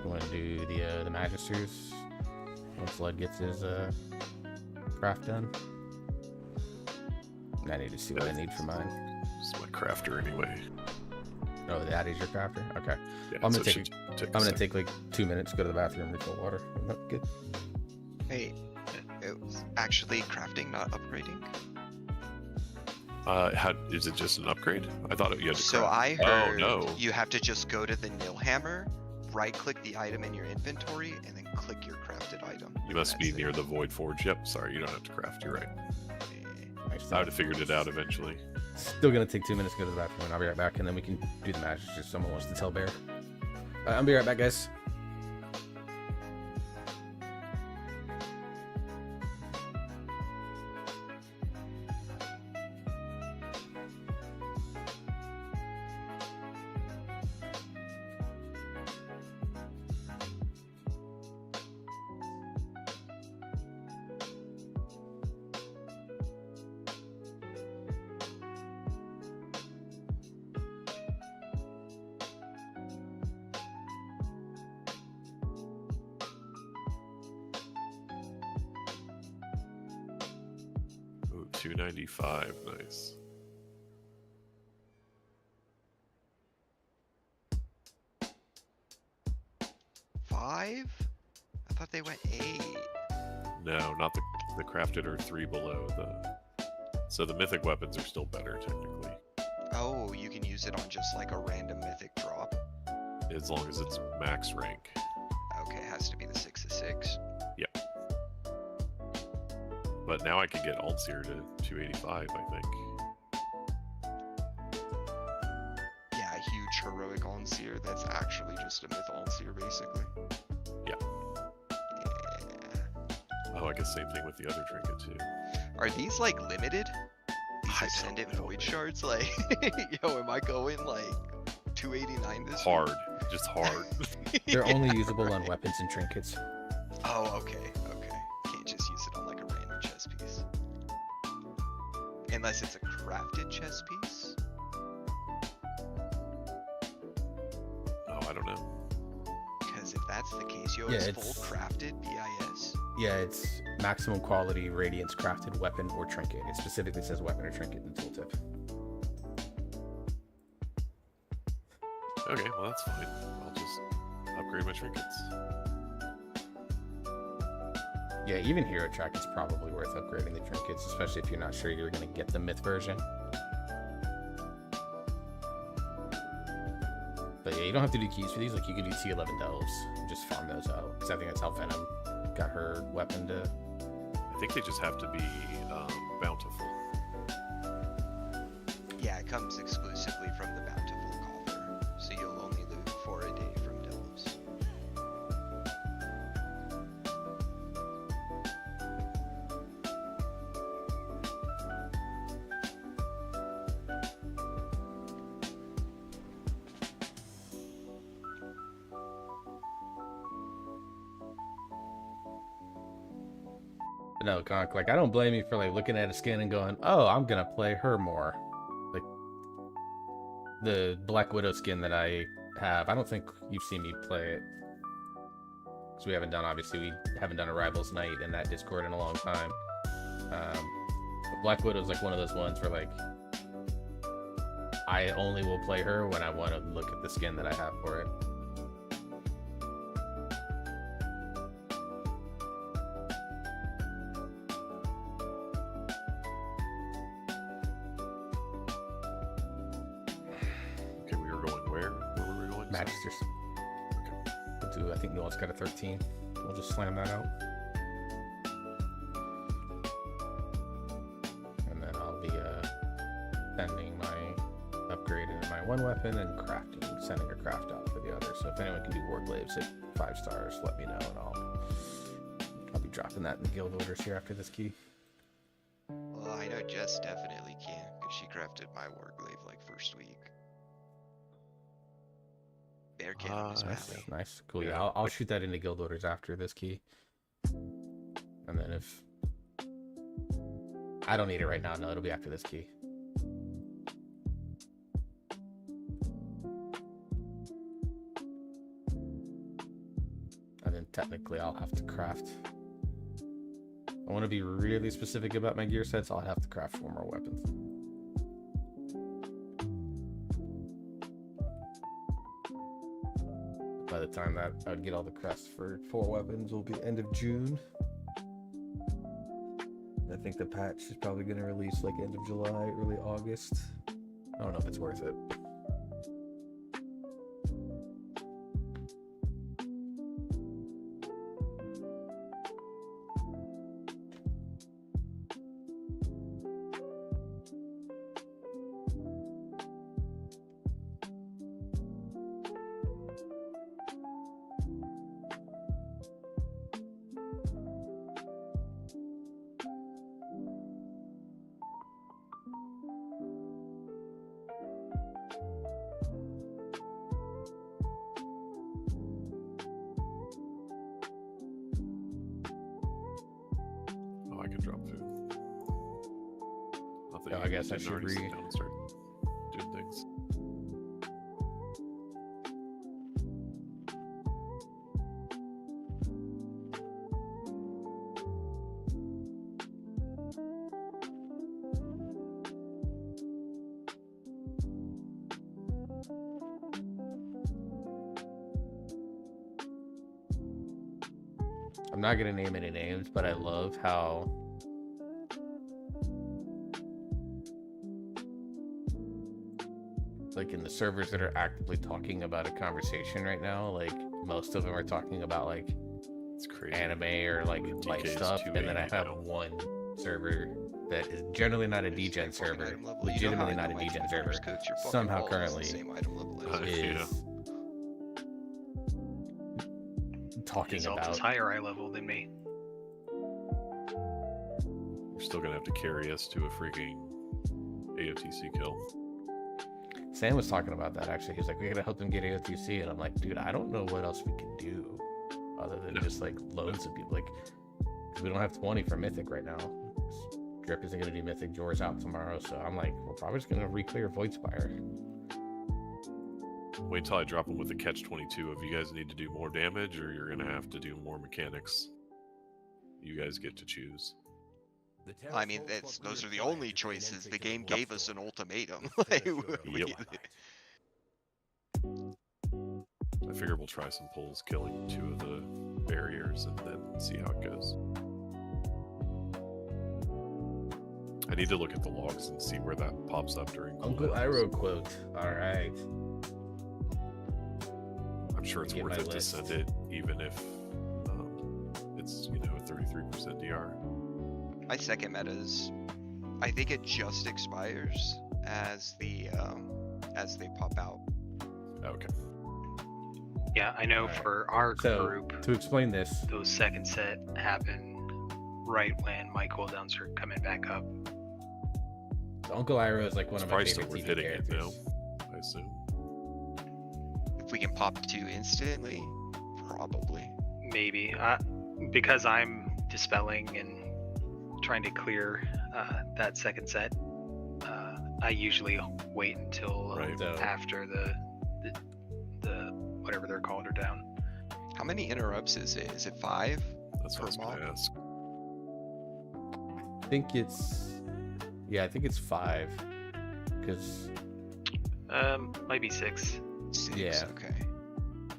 You want to do the Magisters once Lud gets his craft done? I need to see what I need for mine. It's my crafter anyway. Oh, that is your crafter? Okay. Yeah, I'm so gonna it take. should I'm take a gonna sec. take like 2 minutes, go to the bathroom, refill water. No, good. Wait, it was actually crafting, not upgrading? How is it just an upgrade? I thought you had to So craft. I heard Oh no. you have to just go to the Nilhammer, right-click the item in your inventory, and then click your crafted item. You must be That's it. near the Void Forge. Yep. Sorry, you don't have to craft. You're right. Nice. I would have figured it out eventually. Still gonna take 2 minutes to go to the bathroom, and I'll be right back, and then we can do the Magisters if someone wants to tell Bear. I'll be right back, guys. Ooh, 295. Nice. Five? I thought they went 8. No, not the crafted are 3 below the. So the mythic weapons are still better technically, Oh, you can use it on just like a random mythic drop. as long as it's max rank. Okay, it has to be the 6 of 6. But now I can get Altseer to 285, I think. Yeah, a huge heroic Seer that's actually just a Mythal Seer, basically. Yeah. Yeah. Oh, I guess same thing with the other trinket too. Are these like limited? These I Ascendant don't know, Void man. Shards? Like, yo, am I going like 289 this Hard, just hard. week? They're only usable on weapons and trinkets. Oh, okay, okay. Can't just use it on like a random chess piece. Unless it's a crafted chess piece. Oh, I don't know. Because if that's the case, yo, Yeah, it's it's- full crafted BIS. Yeah, it's maximum quality Radiance crafted weapon or trinket. It specifically says weapon or trinket in the tooltip. Okay, well that's fine. I'll just upgrade my trinkets. Yeah, even Hero Track is probably worth upgrading the trinkets, especially if you're not sure you're going to get the myth version. But yeah, you don't have to do keys for these. Like, you can do T11 delves and just farm those out. Because I think that's how Venom got her weapon to... I think they just have to be bountiful. Yeah, it comes exclusively from the Bountiful Coffer. So you'll only loot for a day from delves. But no, Conk, like, I don't blame you for, like, looking at a skin and going, oh, I'm going to play her more. Like, the Black Widow skin that I have, I don't think you've seen me play it. Because we haven't done, obviously, we haven't done a Rivals Night in that Discord in a long time. But Black Widow's, like, one of those ones where, like, I only will play her when I want to look at the skin that I have for it. Okay, we were going where? Where were we going? Sorry. Magisters. We'll do, I think Noah's got a 13. We'll just slam that out. And then I'll be sending my upgrade into my one weapon and crafting, sending a craft out for the other. So if anyone can do Warglaves at 5 stars, let me know and I'll be dropping that in the guild orders here after this key. Well, I know Jess definitely can, because she crafted my Warglaive like first week. Bear Cannon was Nice. Valley. Nice, cool. Yeah, Yeah, I'll like- shoot that into guild orders after this key. And then if I don't need it right now, no, it'll be after this key. And then technically I'll have to craft. I want to be really specific about my gear sets. I'll have to craft 4 more weapons. By the time that I would get all the crests for 4 weapons, will be end of June. I think the patch is probably going to release like end of July, early August. I don't know if it's worth it. Oh, I can drop food. Not that Yeah, you I guess I didn't should already sit re- down and start doing things. I'm not going to name any names, but I love how like in the servers that are actively talking about a conversation right now, like most of them are talking about like It's crazy. anime or like The light DK is stuff, and then I 280 have now. one server that is generally not a It's degen like fucking server, item level. You know how legitimately I not a know my degen team server, members cooked? Your fucking somehow walls is the currently same item level as Uh, yours. is Yeah. talking Exalt is about. higher eye level than me. You're still gonna have to carry us to a freaking AOTC kill. Sam was talking about that actually. He's like, we gotta help them get AOTC, and I'm like, dude, I don't know what else we can do other than just like loads of people. Like, 'cause we don't have 20 for Mythic right now. Drip isn't gonna do Mythic. Jor's out tomorrow, so I'm like, we're probably just gonna re-clear Voidspire. Wait until I drop them with the catch 22. If you guys need to do more damage, or you're gonna have to do more mechanics, you guys get to choose. I mean, those are the only choices. The game gave us an ultimatum. Like, I figure we'll try some pulls, killing 2 of the barriers, and then see how it goes. I need to look at the logs and see where that pops up during Uncle cooldowns. Iroh quote. All right. I'm sure it's Get worth my it list. to send it, even if it's, you know, a 33% DR. my second meta is, I think it just expires as they pop out. Okay. Yeah, I know Alright. for our So group, to explain this, those second set happen right when my cooldowns are coming back up. Uncle Iroh is like one It's of my probably still favorite worth TV hitting it characters. now, I assume. If we can pop 2 instantly, probably. Maybe. Because I'm dispelling and trying to clear that second set, I usually wait until Right. So- after the whatever they're called are down. How many interrupts is it? Is it 5? That's what I was going to mob? ask. I think it's 5. Because, Might be 6. 6. Yeah. Okay.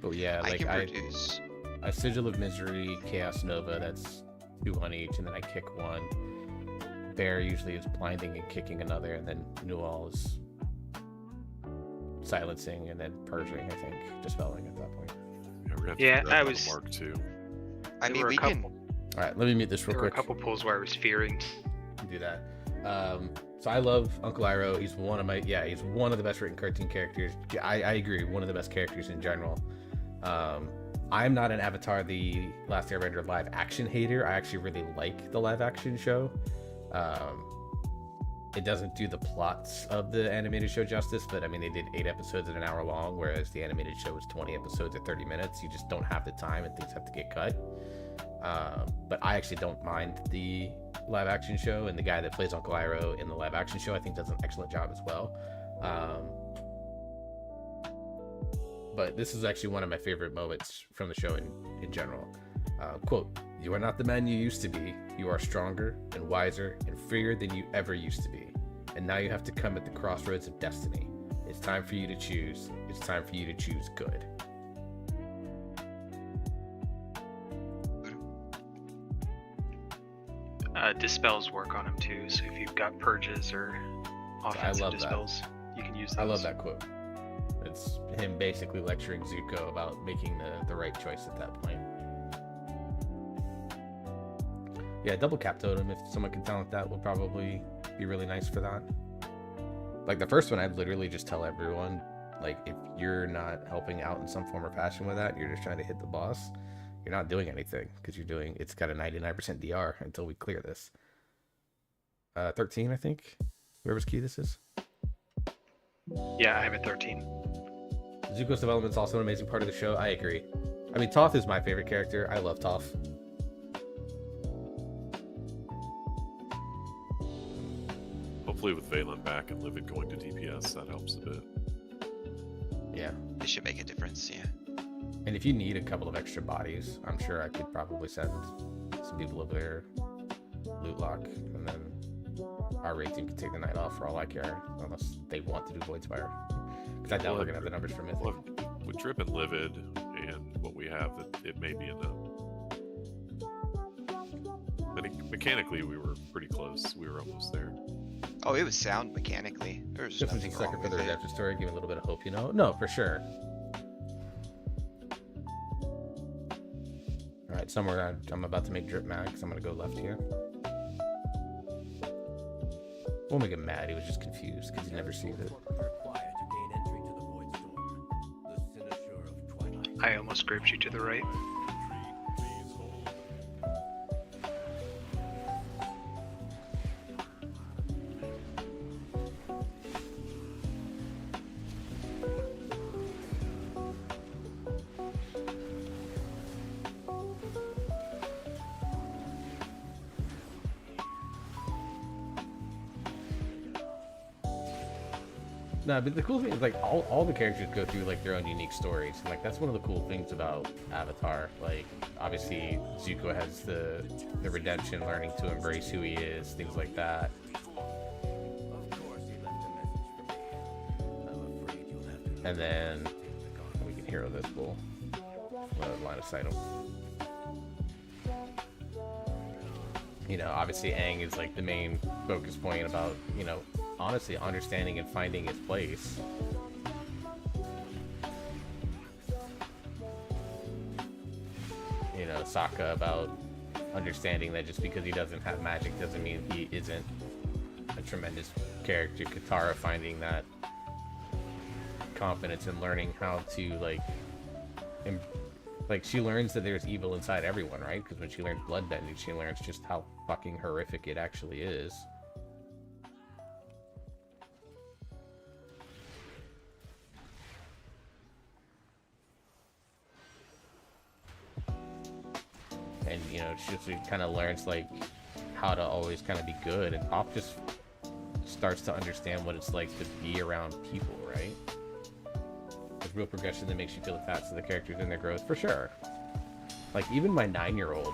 but yeah, I like can produce. I Sigil of Misery, Chaos Nova, that's 2 on each, and then I kick 1. Bear usually is blinding and kicking another, and then Newall is silencing and then purging, I think, dispelling at that point. Yeah, we're gonna have to Yeah, figure out I how to was- mark 2. I There mean, were a we couple, can. All right, let me mute this real there were a quick. couple pulls where I was fearing. Do that. So I love Uncle Iroh. He's one of the best written cartoon characters. I agree, one of the best characters in general. I'm not an Avatar: The Last Airbender live action hater. I actually really like the live action show. It doesn't do the plots of the animated show justice, but I mean, they did 8 episodes at an hour long, whereas the animated show was 20 episodes at 30 minutes. You just don't have the time, and things have to get cut. But I actually don't mind the live action show, and the guy that plays Uncle Iroh in the live action show, I think, does an excellent job as well. But this is actually one of my favorite moments from the show in general. Quote, "You are not the man you used to be. You are stronger and wiser and freer than you ever used to be. And now you have to come at the crossroads of destiny. It's time for you to choose. It's time for you to choose good." Dispels work on him too, so if you've got purges or offensive love that. dispels, you can use those. I love that quote. It's him basically lecturing Zuko about making the right choice at that point. Yeah, double cap totem, if someone can talent that, would probably be really nice for that. Like the first one, I'd literally just tell everyone, like, if you're not helping out in some form or fashion with that, you're just trying to hit the boss, you're not doing anything, because it's got a 99% DR until we clear this. 13, I think, whoever's key this is. Yeah, I'm at 13. Zuko's development is also an amazing part of the show. I agree. I mean, Toph is my favorite character. I love Toph. Hopefully with Valen back and Livid going to DPS, that helps a bit. Yeah. It should make a difference. Yeah. And if you need a couple of extra bodies, I'm sure I could probably send some people over there, loot lock, and then our raid team can take the night off for all I care, unless they want to do Voidspire. Because I doubt we're going to have the numbers for Mythic. Well, with Drip and Livid and what we have, it may be enough. I think mechanically we were pretty close. We were almost there. Oh, it was sound mechanically. There's Just as nothing a second wrong for the with it. redemption story, give me a little bit of hope, you know? No, for sure. Alright, somewhere I'm about to make Drip mad, because I'm going to go left here. Won't make him mad, he was just confused, because he never sees it. I almost gripped you to the right. No, but the cool thing is like all the characters go through like their own unique stories. Like that's one of the cool things about Avatar. Like obviously Zuko has the redemption, learning to embrace who he is, things like that. Of course, he left a message for me. I'm afraid you'll have to. And then we can hero this bull. Line of sight him. You know, obviously Aang is like the main focus point about, you know, honestly understanding and finding his place. You know, Sokka about understanding that just because he doesn't have magic doesn't mean he isn't a tremendous character. Katara finding that confidence and learning how to like she learns that there's evil inside everyone, right? Because when she learns bloodbending, she learns just how fucking horrific it actually is. And you know, she kind of learns like how to always kind of be good, and Toph just starts to understand what it's like to be around people, right? There's real progression that makes you feel attached to the characters and their growth, for sure. Like even my 9-year-old,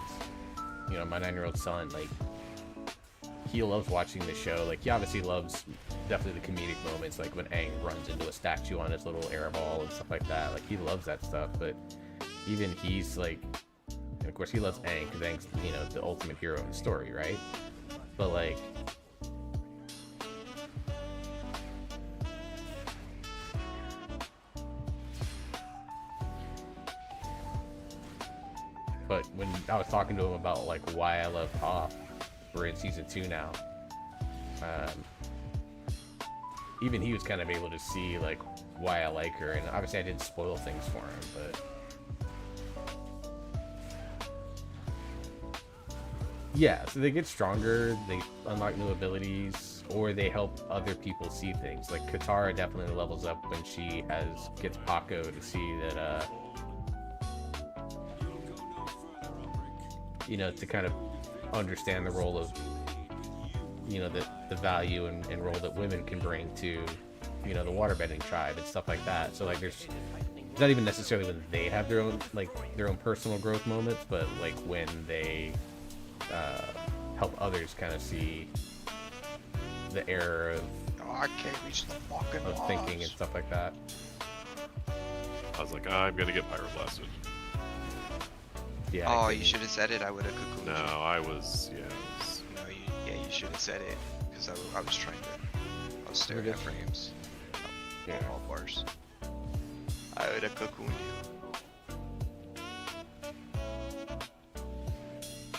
you know, my 9-year-old son, like he loves watching the show. Like he obviously loves definitely the comedic moments, like when Aang runs into a statue on his little air ball and stuff like that. Like he loves that stuff, but even he's like, and of course he loves Aang because Aang's, you know, the ultimate hero in the story, right? But like, but when I was talking to him about like why I love Toph, we're in season 2 now. Even he was kind of able to see like why I like her, and obviously I didn't spoil things for him, but yeah, so they get stronger, they unlock new abilities, or they help other people see things. Like Katara definitely levels up when she gets Paco to see that you know, to kind of understand the role of, you know, the value and role that women can bring to, you know, the waterbending tribe and stuff like that. So like there's not even necessarily when they have their own personal growth moments, but like when they help others kind of see the error of, Oh, I can't reach the fucking of thinking and stuff like that. I was like, I'm gonna get pyroblasted. Yeah. Oh, you should have said it. I would have cuckooed. No, I was, yeah. No, you should have said it because I was trying to. I was staring at frames. Yeah. All bars. I would have cocooned you.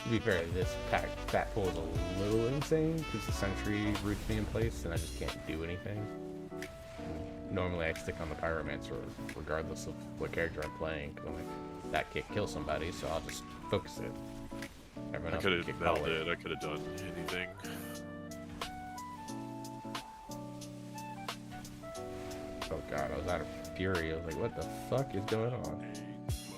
To be fair, this fat pool is a little insane because the sentry roots me in place and I just can't do anything. Normally I stick on the pyromancer regardless of what character I'm playing, because I'm like, that can't kill somebody, so I'll just focus it. Everyone I else could can have kick melded power. it, I could have done anything. Oh god, I was out of fury. I was like, what the fuck is going on?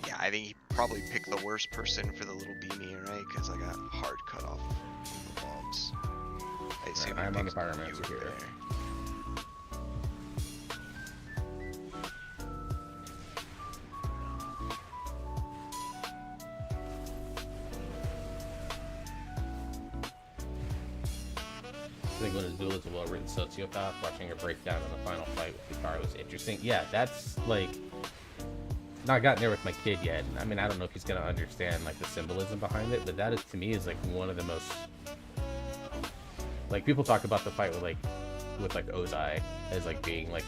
Yeah, I think he probably picked the worst person for the little beanie, right? Because I got hard cut off from the bombs. I assume I'm he on the picked pyromancer you here. there. I think when his duel is a well-written sociopath, watching her break down in the final fight with Katara was interesting. Yeah, that's like, not gotten there with my kid yet. I mean, I don't know if he's gonna understand like the symbolism behind it, but that is, to me, is like one of the most, like, people talk about the fight with like Ozai as like being like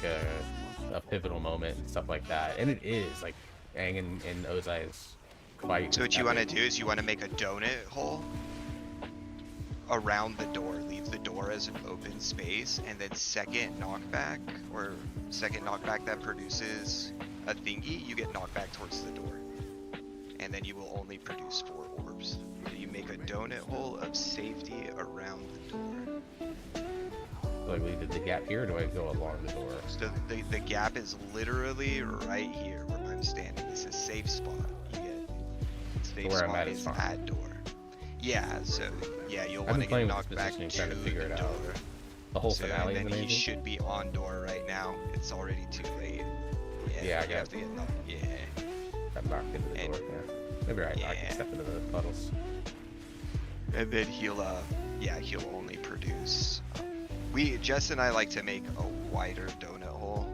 a pivotal moment and stuff like that, and it is like Aang and Ozai's fight. So what you want to do is you want to make a donut hole around the door, leave the door as an open space, and then second knockback that produces a thingy, you get knocked back towards the door, and then you will only produce 4 orbs. So you make a donut hole of safety around the door. Do I leave the gap here, or do I go along the door? So the gap is literally right here where I'm standing. It's a safe spot. You get safe Where I'm spot at is is fine. that door. Yeah, so yeah, you'll I've want been to playing get with knocked back positioning, to trying to figure the it out. door. The whole So, finale is and then he amazing. should be on door right now. It's already too late. Yeah, I you got have to get knocked. Yeah. Got knocked into the and- door. Yeah. Maybe I yeah. can step into the puddles. And then he'll only produce. Jess and I like to make a wider donut hole.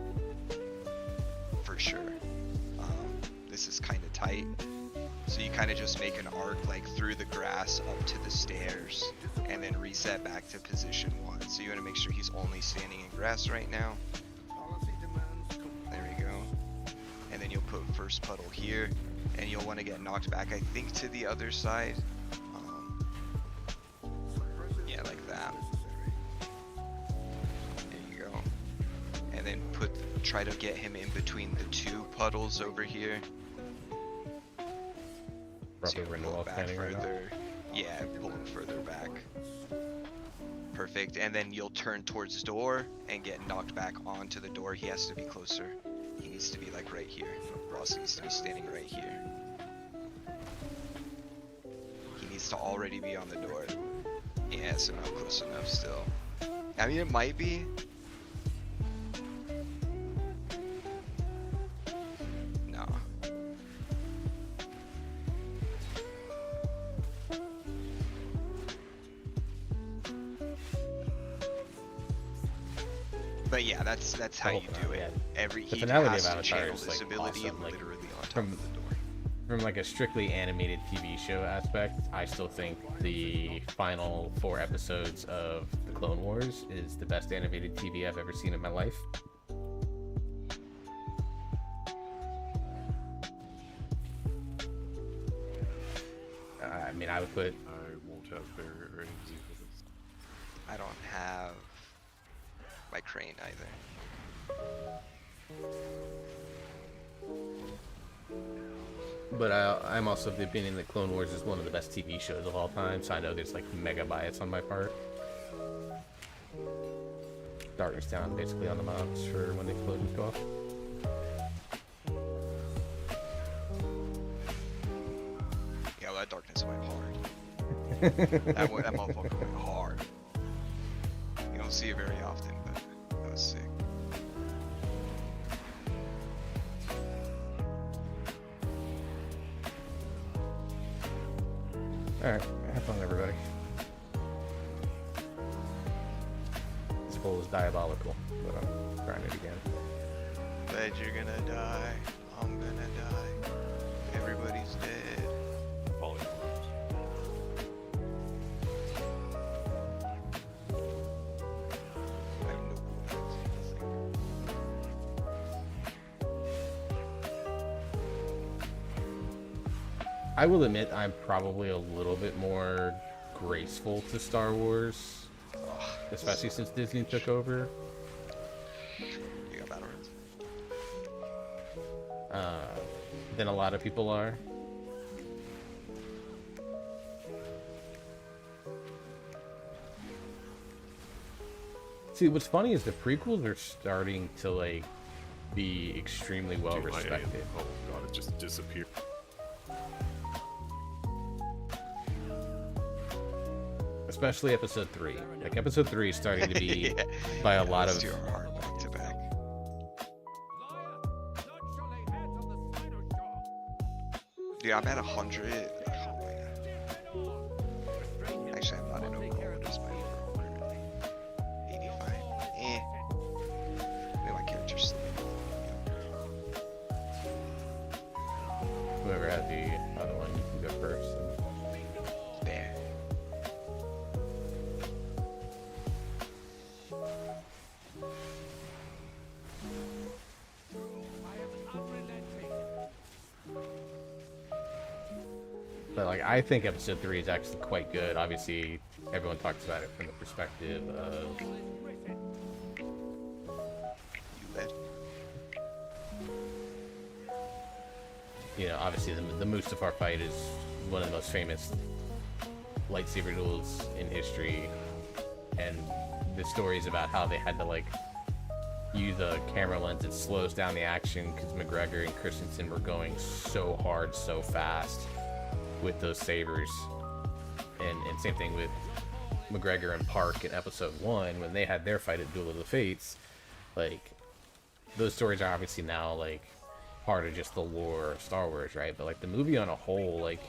For sure. This is kind of tight. So you kind of just make an arc like through the grass up to the stairs and then reset back to position 1. So you want to make sure he's only standing in grass right now. There we go. And then you'll put first puddle here and you'll want to get knocked back, I think, to the other side. Yeah, like that. There you go. And then try to get him in between the 2 puddles over here. Probably So we're in the pull wall back standing right now. further. Yeah, pull him further back. Perfect. And then you'll turn towards the door and get knocked back onto the door. He has to be closer. He needs to be like right here. Ross needs to be standing right here. He needs to already be on the door. Yeah, so not close enough still. I mean, it might be. No. But yeah, that's how whole you do finale, it. yeah. He finale of has to Avatar channel is, this like, ability awesome, like, literally on top from- of the door. From like a strictly animated TV show aspect, I still think the final 4 episodes of the Clone Wars is the best animated TV I've ever seen in my life. I mean, I would put I won't have fair ratings for this. I don't have my crane either. But I'm also of the opinion that Clone Wars is one of the best TV shows of all time, so I know there's like mega bias on my part. Darkness down basically on the mobs for when the explosions go off. Yeah, well, that darkness went hard. that motherfucker went hard. You don't see it very often, but that was sick. Alright, have fun everybody. This bowl is diabolical, but I'm trying it again. Bet you're gonna die. I'm gonna die. Everybody's dead. Polymorphs. I have no I will admit I'm probably a little bit more graceful to Star Wars, especially since Disney took over. You got battle runs? Than a lot of people are. See, what's funny is the prequels are starting to like be extremely well Dude, my respected. alien- Oh god, it just disappeared. Especially episode 3. Like episode 3 is starting to be Yeah. by a lot Let's of do our hard back to back. Dude, I'm at 100. Oh my god. Actually, I'm not in overall. What is my overall currently? 85. Eh. Maybe my character's still whoever had the other one, you can go first. there. But like I think episode 3 is actually quite good. Obviously, everyone talks about it from the perspective of You led. obviously the Mustafar fight is one of the most famous lightsaber duels in history, and the stories about how they had to like use a camera lens that slows down the action because McGregor and Christensen were going so hard, so fast with those sabers, and same thing with McGregor and Park in episode 1 when they had their fight at Duel of the Fates. Like, those stories are obviously now like part of just the lore of Star Wars, right? But like the movie on a whole, like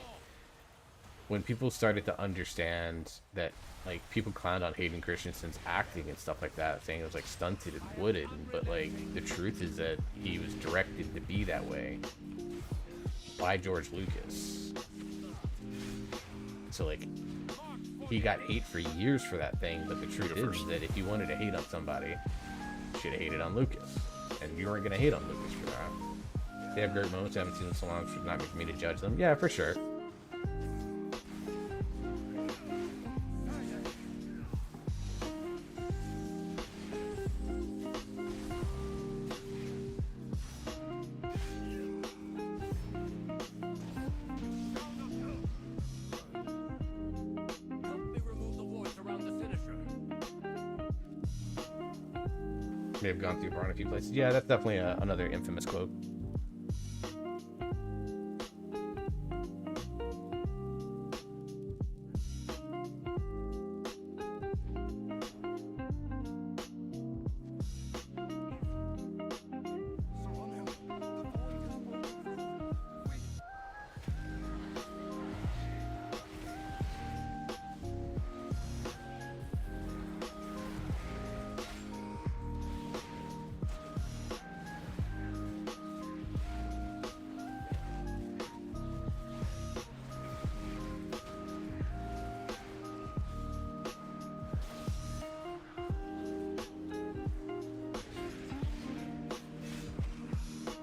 when people started to understand that, like, people clowned on Hayden Christensen's acting and stuff like that, saying it was like stunted and wooded, but like the truth is that he was directed to be that way by George Lucas. So like he got hate for years for that thing, but the truth is that if you wanted to hate on somebody, you should have hated on Lucas, and you weren't gonna hate on Lucas for that. They have great moments. I haven't seen them so long, should not make me to judge them. Yeah, for sure. Help me remove the wards around the finisher. May have gone too far in a few places. Yeah, that's definitely another infamous quote.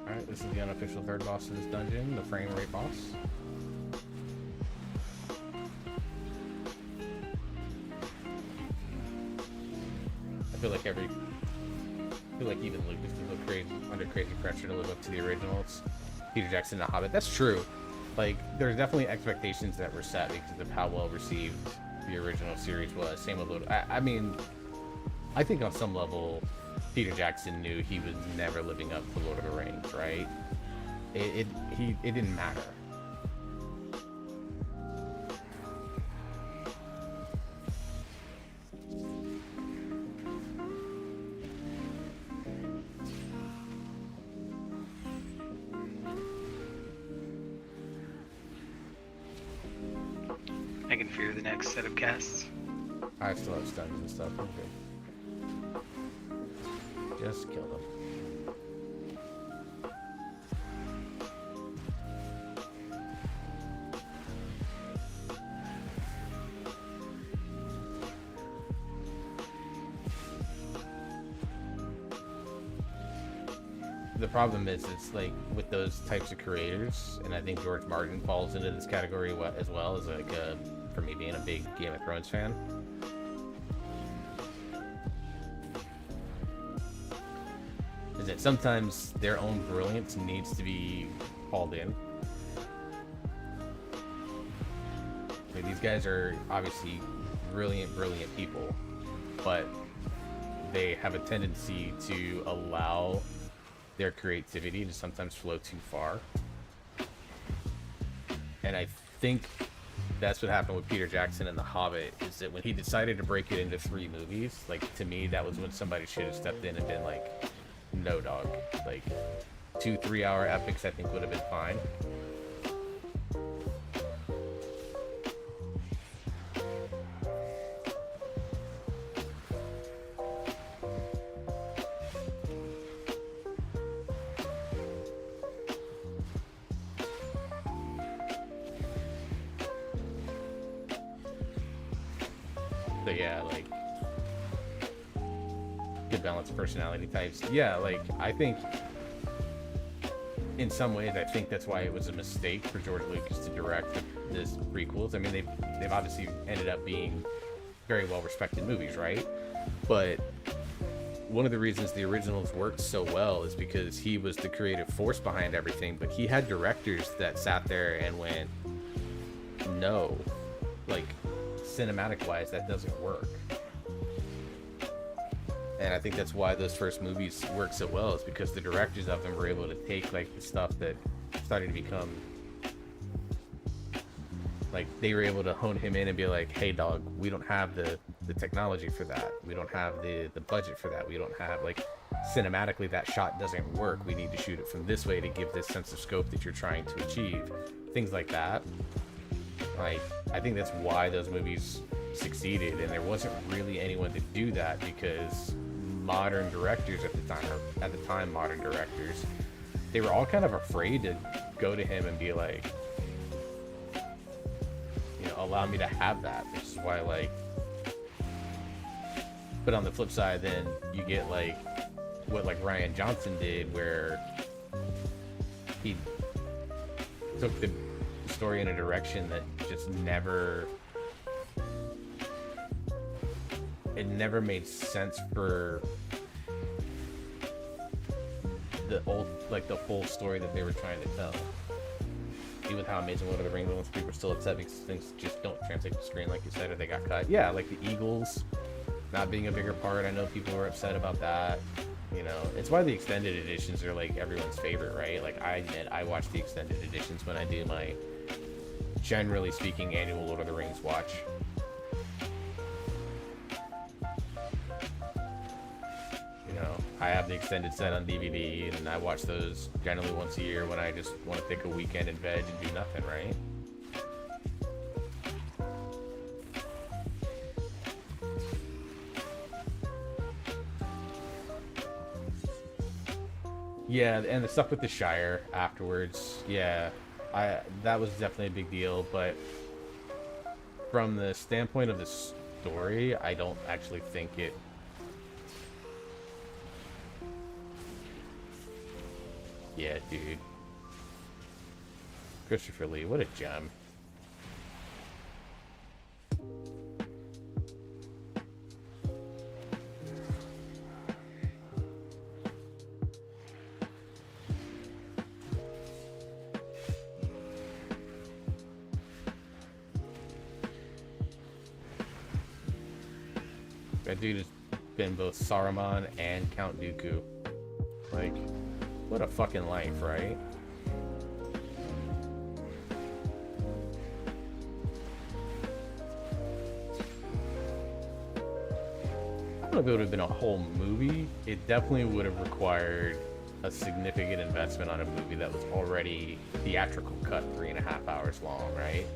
Alright, this is the unofficial third boss of this dungeon, the frame rate boss. I feel like even Lucas was under crazy pressure to live up to the originals. Peter Jackson and The Hobbit. That's true. Like, there's definitely expectations that were set because of how well received the original series was. Same with Lord. I mean, I think on some level, Peter Jackson knew he was never living up to Lord of the Rings, right? It didn't matter. I can fear the next set of casts. I still have stuns and stuff. Okay. Just kill them. The problem is, it's like with those types of creators, and I think George Martin falls into this category as well, as like for me being a big Game of Thrones fan. Is that sometimes their own brilliance needs to be called in. Like, these guys are obviously brilliant people, but they have a tendency to allow their creativity to sometimes flow too far. And I think that's what happened with Peter Jackson and The Hobbit, is that when he decided to break it into 3 movies, like, to me, that was when somebody should have stepped in and been like, no, dog. Like, 2 3-hour epics I think would have been fine. So yeah, like, good balance of personality types. Yeah, like, I think in some ways, I think that's why it was a mistake for George Lucas to direct this prequels. I mean, they've obviously ended up being very well respected movies, right? But one of the reasons the originals worked so well is because he was the creative force behind everything, but he had directors that sat there and went, no, like, cinematic wise, that doesn't work. And I think that's why those first movies work so well, is because the directors of them were able to take, like, the stuff that started to become, like, they were able to hone him in and be like, hey dog, we don't have the the technology for that. We don't have the budget for that. We don't have, like, cinematically that shot doesn't work. We need to shoot it from this way to give this sense of scope that you're trying to achieve. Things like that. Like, I think that's why those movies succeeded, and there wasn't really anyone to do that because modern directors at the time, modern directors, they were all kind of afraid to go to him and be like, you know, allow me to have that, which is why, like, but on the flip side, then you get like what like Ryan Johnson did, where he took the story in a direction that just never made sense for the full story that they were trying to tell. Even with how amazing Lord of the Rings was, people are still upset because things just don't translate to screen, like you said, or they got cut. Yeah, like the Eagles not being a bigger part. I know people were upset about that. You know, it's why the extended editions are like everyone's favorite, right? Like I admit, I watch the extended editions when I do my, generally speaking, annual Lord of the Rings watch. You know, I have the extended set on DVD, and I watch those generally once a year when I just want to take a weekend in bed and do nothing, right? Yeah, and the stuff with the Shire afterwards, yeah, that was definitely a big deal, but from the standpoint of the story, I don't actually think it... Yeah, dude. Christopher Lee, what a gem. That dude has been both Saruman and Count Dooku. Like, what a fucking life, right? I don't know if it would have been a whole movie. It definitely would have required a significant investment on a movie that was already theatrical cut 3.5 hours long, right?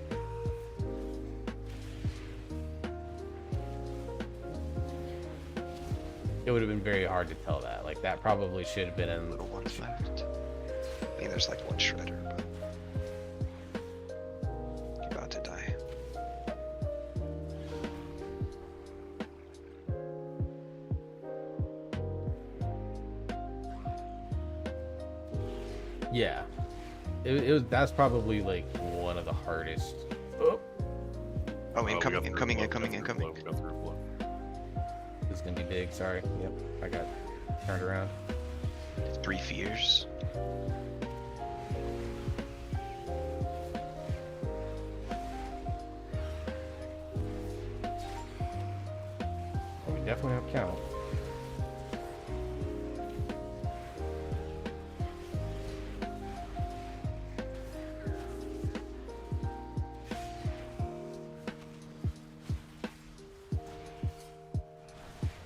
It would have been very hard to tell that. Like, that probably should have been in... Little ones left. I mean, there's like one shredder, but you're about to die. Yeah. It was... That's probably, like, one of the hardest... Oh! Oh, we got incoming, through incoming, blow, incoming, we got incoming. through blow. This is gonna be big, sorry. Yep, I got turned around. 3 fears. We definitely have count.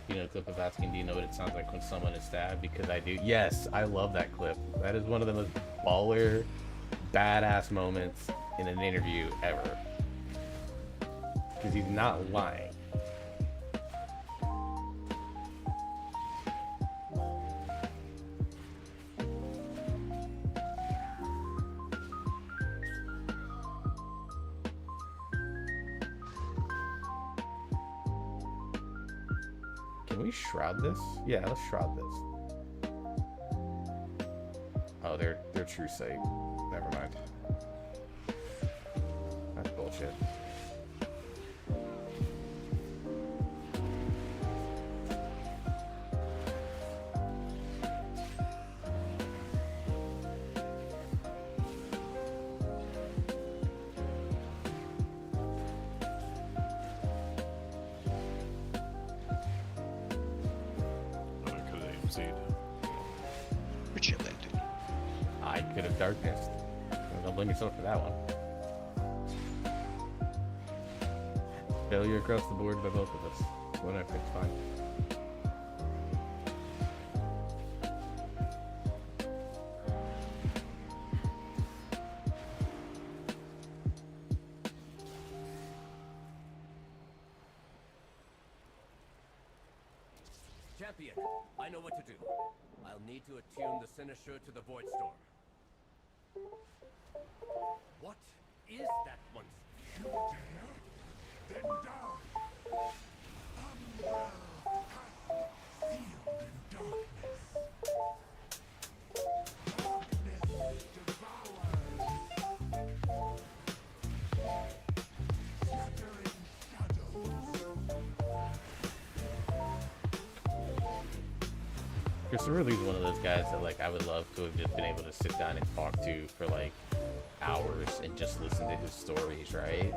You know, clip of asking, do you know what it sounds like when someone is stabbed? Because I do. Yes, I love that clip. That is one of the most baller, badass moments in an interview ever. Because he's not lying. Can we shroud this? Yeah, let's shroud this. Oh, they're true sight. Never mind. That's bullshit. I could have AMC'd. We're chilling, dude. I could have darkness. Don't blame yourself for that one. Failure across the board by both of us. Whatever, it's fine. Champion, I know what to do. I'll need to attune the Sinister to the Void Storm. What is that monster? Then die. Umbrella sealed in darkness. Darkness devours. Scattering shadows. Christopher Lee's one of those guys that like I would love to have just been able to sit down and talk to for like hours and just listen to his stories, right?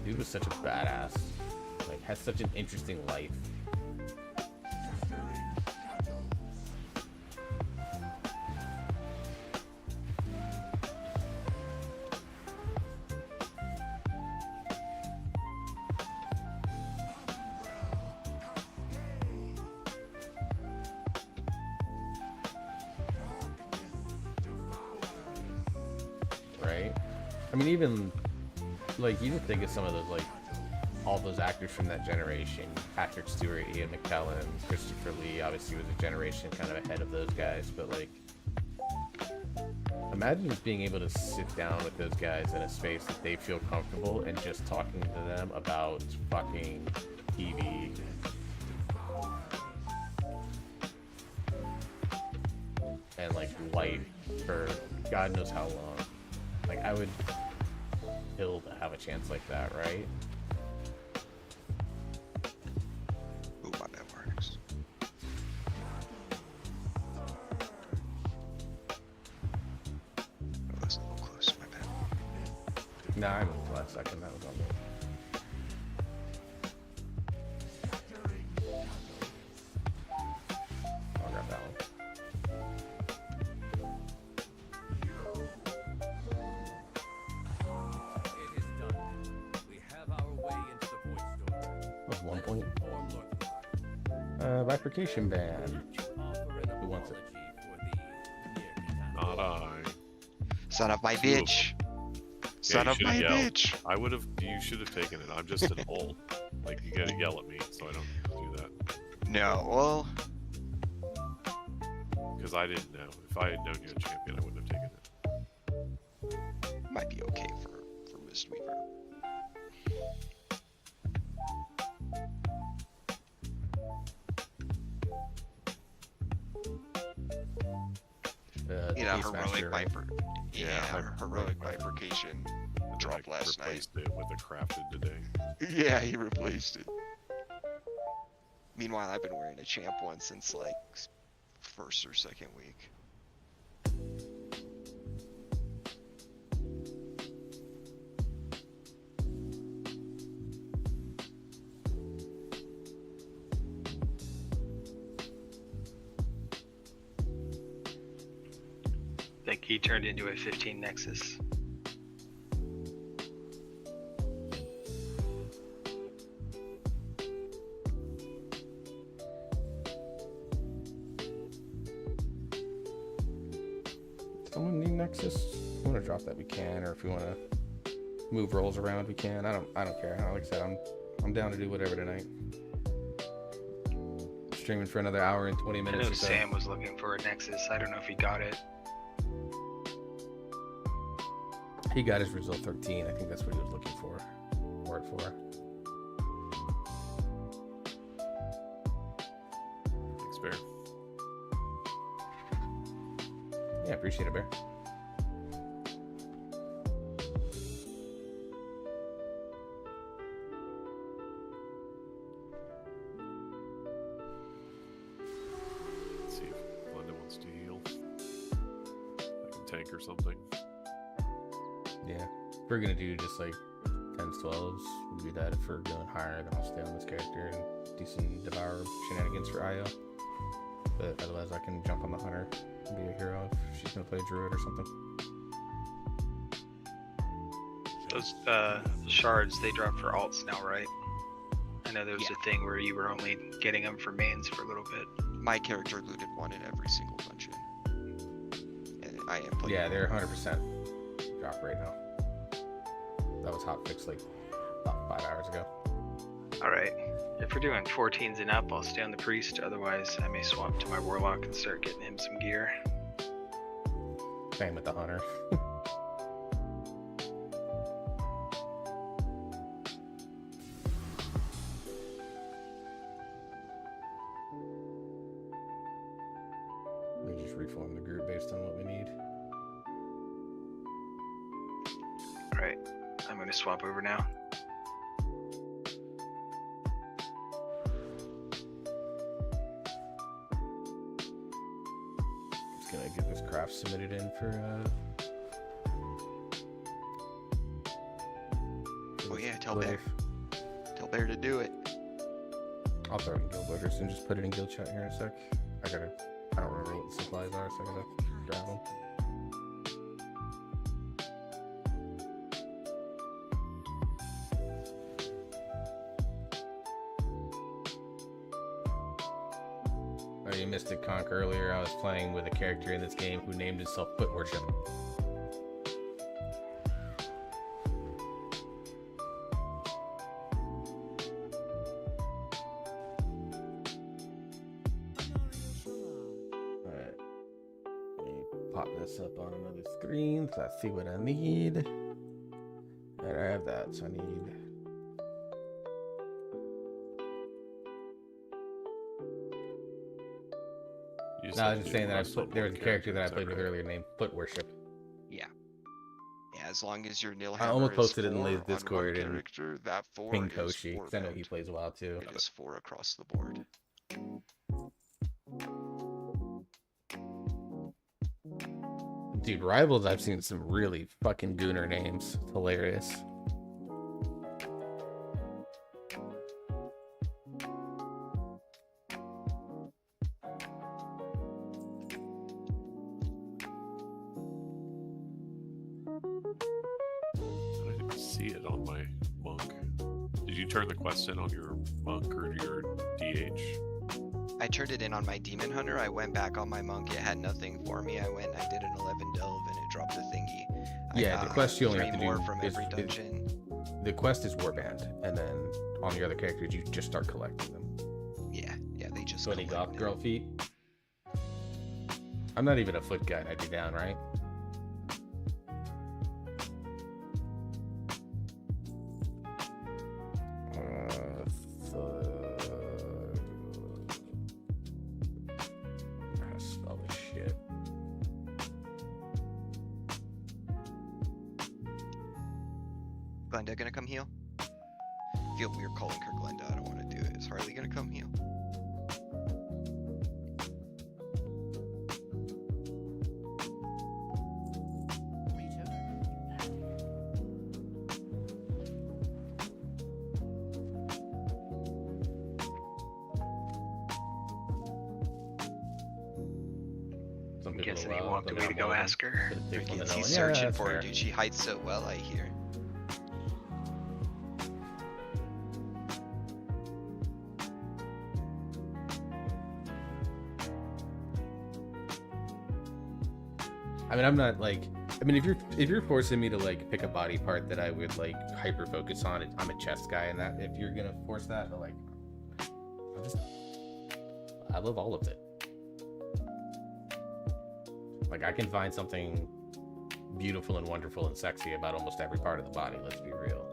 Dude was such a badass. Like has such an interesting life. Right? I mean, even like you just think of some of those like all those actors from that generation: Patrick Stewart, Ian McKellen, Christopher Lee. Obviously, was a generation kind of ahead of those guys. But like, imagine just being able to sit down with those guys in a space that they feel comfortable and just talking to them about fucking TV. And like life for God knows how long. Like I would kill to have a chance like that, right? Ooh, my bad works. Oh, that's a little close, my bad. Nah, I moved last second. That was on me. I'll grab that one. It is done. We have our way into the Void Storm. That was 1 point. Form Lord Bifurcation ban. offer an Who wants it? apology for the near catastrophe. Not I. Son of my Two of them. bitch. Yeah, Son you of should've my yelled. bitch. I would have. You should have taken it. I'm just an old. Like you gotta yell at me, so I don't do that. No, well, Because I didn't know. If I had known you were a champion, I wouldn't have taken it. might be okay for Mistweaver. You know, Beastmaster, heroic right? viper. Yeah, Yeah, heroic bifurcation And then dropped I last night. replaced it with a crafted today. Yeah, he replaced it. Meanwhile, I've been wearing a champ one since like first or second week. Like he turned into a 15 Nexus. Someone need Nexus? If we want to drop that, we can, or if we want to move rolls around, we can. I don't care. Like I said, I'm down to do whatever tonight. Streaming for another hour and 20 I minutes know or so. Sam was looking for a Nexus. I don't know if he got it. He got his result 13. I think that's what he was looking for. Or it for. Thanks, Bear. Yeah, appreciate it, Bear. Let's see if Glenda wants to heal. I can tank or something. Yeah. If we're gonna do just like 10s, 12s, we'll do that. If we're going higher, then I'll stay on this character and do some Devour shenanigans for IO. But otherwise, I can jump on the Hunter and be a hero if she's gonna play Druid or something. Those shards, they drop for alts now, right? I know there was Yeah. a thing where you were only getting them for mains for a little bit. My character looted one in every single dungeon. And I am playing. Yeah, they're 100% drop right now. That was hot fixed like about 5 hours ago. Alright. If we're doing 14s and up, I'll stay on the priest. Otherwise, I may swap to my warlock and start getting him some gear. Same with the hunter. We just reform the group based on what we need. Alright. I'm gonna swap over now. Just gonna get this craft submitted in for Oh yeah, tell Blade. Bear. Tell Bear to do it. I'll throw it in guild loaders and just put it in guild chat here in a sec. I don't remember what the supplies are, so I gotta grab them. Oh, you missed it, Conk. Earlier, I was playing with a character in this game who named himself Foot Worship. Alright. Let me pop this up on another screen so I see what I need. Alright, I have that, so I need. You just No, I have was to just do saying that less than there was one a character that I is played with right? earlier named Foot Worship. Yeah. Yeah, as long as your Nilhammer I almost is posted it in 4 Lay's on one Discord and character, that 4 Ping is Koshi, 4 because I know he bent. plays WoW too. It is 4 across the board. Dude, Rivals, I've seen some really fucking gooner names. It's hilarious. I didn't see it on my monk. Did you turn the quest in on your monk or your DH? I turned it in on my Demon Hunter. I went back on my monk. It had nothing for me. I did an 11 delve and it dropped the thingy. Yeah, the quest you only 3 have to more do from is- every is- dungeon. The quest is Warband, and then on the other characters, you just start collecting them. Yeah, they just. Sweaty collect goth now. girl feet. I'm not even a foot guy, and I'd be down, right? How to spell this shit? Glenda gonna come heal? Feel weird calling her Glenda. I don't want to do it. Is Harley gonna come heal? Some I'm people guessing are he wild, walked but away to not go one of them. ask her. But it takes one to Crickets, know he's one. Yeah, searching that's for her, fair. dude. She hides so well, I hear. I mean, I'm not like. I mean, if you're forcing me to like pick a body part that I would like hyper focus on, I'm a chest guy, and that if you're gonna force that, but like, I love all of it. Like, I can find something beautiful and wonderful and sexy about almost every part of the body. Let's be real.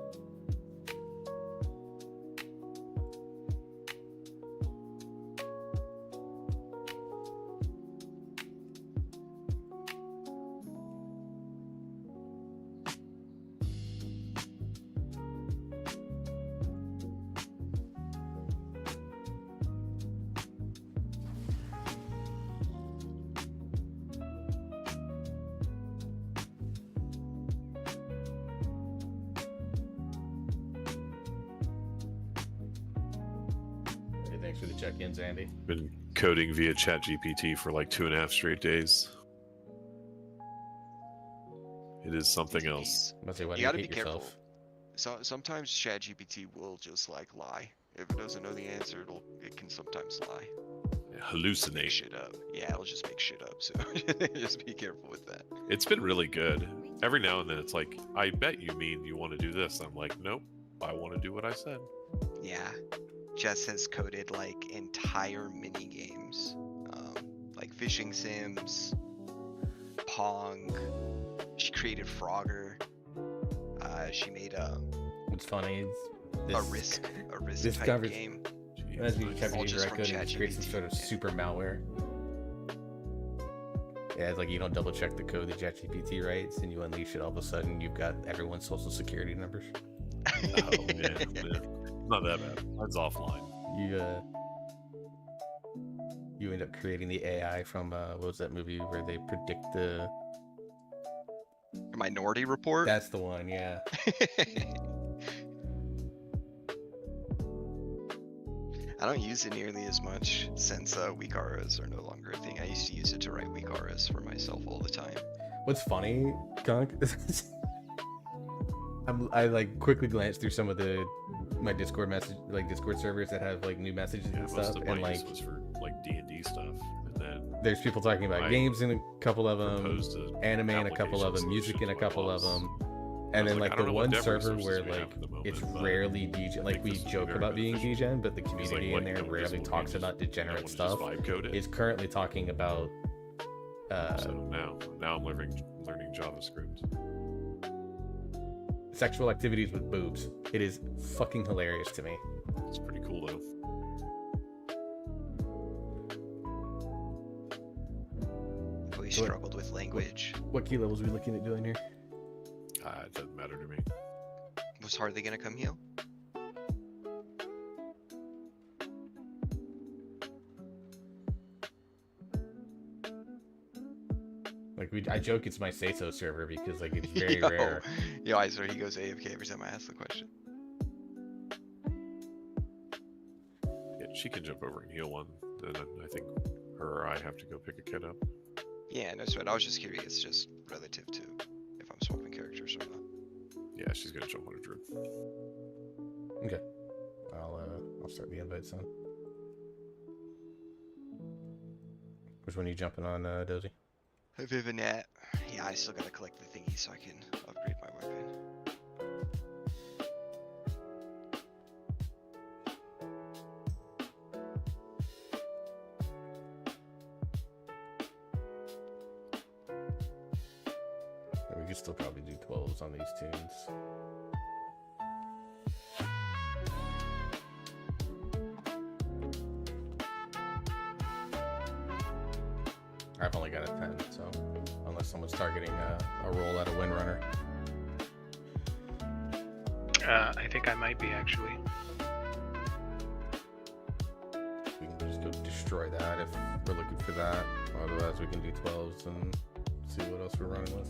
Hey, thanks for the check-ins, Andy. Been coding via ChatGPT for like 2.5 straight days. It is something else. GPTs. Must say, why do You you gotta hate be yourself? careful. So sometimes ChatGPT will just like lie. If it doesn't know the answer, it can sometimes lie. Make Hallucinate. shit up. Yeah, it'll just make shit up. So just be careful with that. It's been really good. Every now and then it's like, I bet you mean you want to do this. I'm like, nope, I want to do what I said. Yeah, Jess has coded like entire mini games, like fishing sims, Pong. She created Frogger. She made What's funny is a risk this type covers- game. Jeez, As we nice. kept All using just direct from code and create some ChatGPT, sort of yeah. super malware. Yeah, it's like you don't double check the code that ChatGPT writes, and you unleash it. All of a sudden, you've got everyone's social security numbers. Oh, yeah. Not that bad. That's offline. You end up creating the AI from what was that movie where they predict the? Minority Report. That's the one. Yeah. I don't use it nearly as much since weak auras are no longer a thing. I used to use it to write weak auras for myself all the time. What's funny, Gunk? I like quickly glanced through some of my Discord Discord servers that have like new messages Yeah, and most stuff, of my and use like was for like D&D stuff, and then there's people talking about I games in a couple of them, proposed to anime in a couple of applications them, music in a solutions to my couple of boss. them, I and was then like, like I don't the know what one dev server resources where we have like at the moment, it's but rarely DJ, like think we this would be joke very about being beneficial. DGen, but the He's like, community what, in you there don't rarely just talks wanna about just- you don't degenerate wanna just stuff. vibe code it? Is currently talking about So now I'm learning JavaScript. sexual activities with boobs. It is fucking hilarious to me. It's pretty cool though. I've always struggled with language. What key levels are we looking at doing here? It doesn't matter to me. Was Harley gonna come heal? Like I joke it's my say-so server because like it's very Yo, rare. Yo, I swear he goes AFK every time I ask the question. Yeah, she can jump over and heal one. Then I think her or I have to go pick a kid up. Yeah, no sweat. I was just curious, just relative to if I'm swapping characters or not. Yeah, she's gonna jump on a druid. Okay. I'll start the invite soon. Which one are you jumping on, Dozy? Vivinet. Yeah, I still gotta collect the thingy so I can upgrade my weapon. We could still probably do 12s on these tunes. I've only got a 10, so unless someone's targeting a roll out of Windrunner. I think I might be actually. We can just go destroy that if we're looking for that. Otherwise, we can do 12s and see what else we're running with.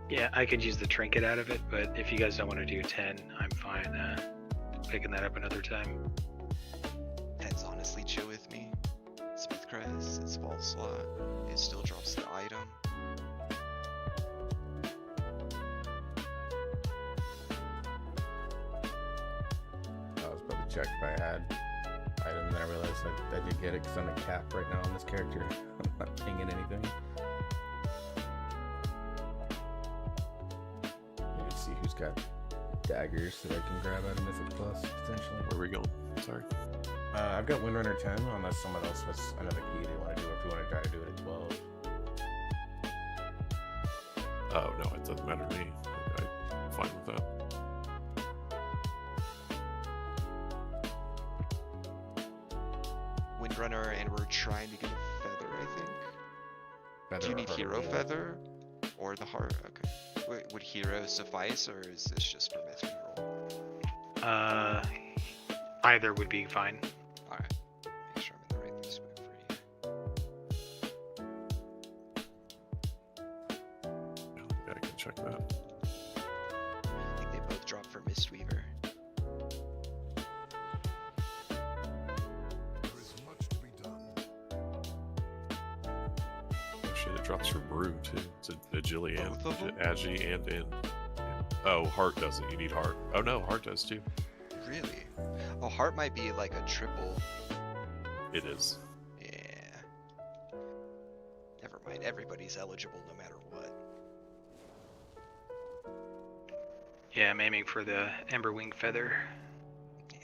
Yeah, I could use the trinket out of it, but if you guys don't want to do 10, I'm fine picking that up another time. 10's honestly chill with me. Smith Crest, it's fall slot. It still drops the item. I was probably checked if I had item, and then I realized I did get it because I'm a cap right now on this character. I'm not pinging anything. Let me see who's got daggers that I can grab out of Mythic Plus, potentially. Where are we going? Sorry. I've got Windrunner 10, unless someone else has another key they want to do, or if you want to try to do it at 12. Oh no, it doesn't matter to me. I'm fine with that. Windrunner, and we're trying to get a feather, I think. Feather Do you or need Heart of hero Gold. feather? Or the heart? Okay. Would hero suffice, or is this just for myth reroll? Either would be fine. Alright. Make sure I'm in the right place for you. Yeah, I can check that. I think they both drop for Mistweaver. There is much to be done. shit, it drops your brew too. It's agility and Both of them? agi and in. Oh, heart doesn't. You need heart. Oh no, heart does too. Really? Oh, heart might be like a triple. It is. Yeah. Never mind. Everybody's eligible no matter what. Yeah, I'm aiming for the Emberwing Feather. Yeah.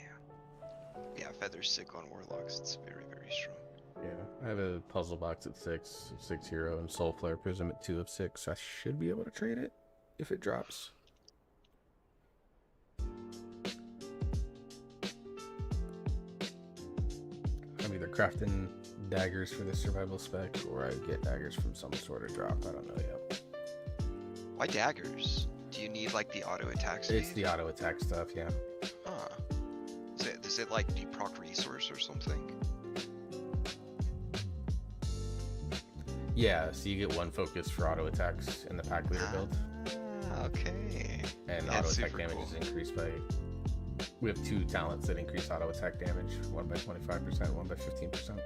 Yeah, Feather's sick on Warlocks. It's very, very strong. Yeah, I have a puzzle box at 6 hero, and Soul Flare Prism at 2 of 6. I should be able to trade it if it drops. I'm either crafting daggers for the survival spec, or I get daggers from some sort of drop. I don't know yet. Why daggers? Do you need like the auto attack speed? It's the auto attack stuff, yeah. Huh. Does it like deproc resource or something? Yeah, so you get 1 focus for auto attacks in the pack leader build, Ah, okay. and Yeah, auto attack super damage cool. is increased by. We have 2 talents that increase auto attack damage, one by 25%, one by 15%.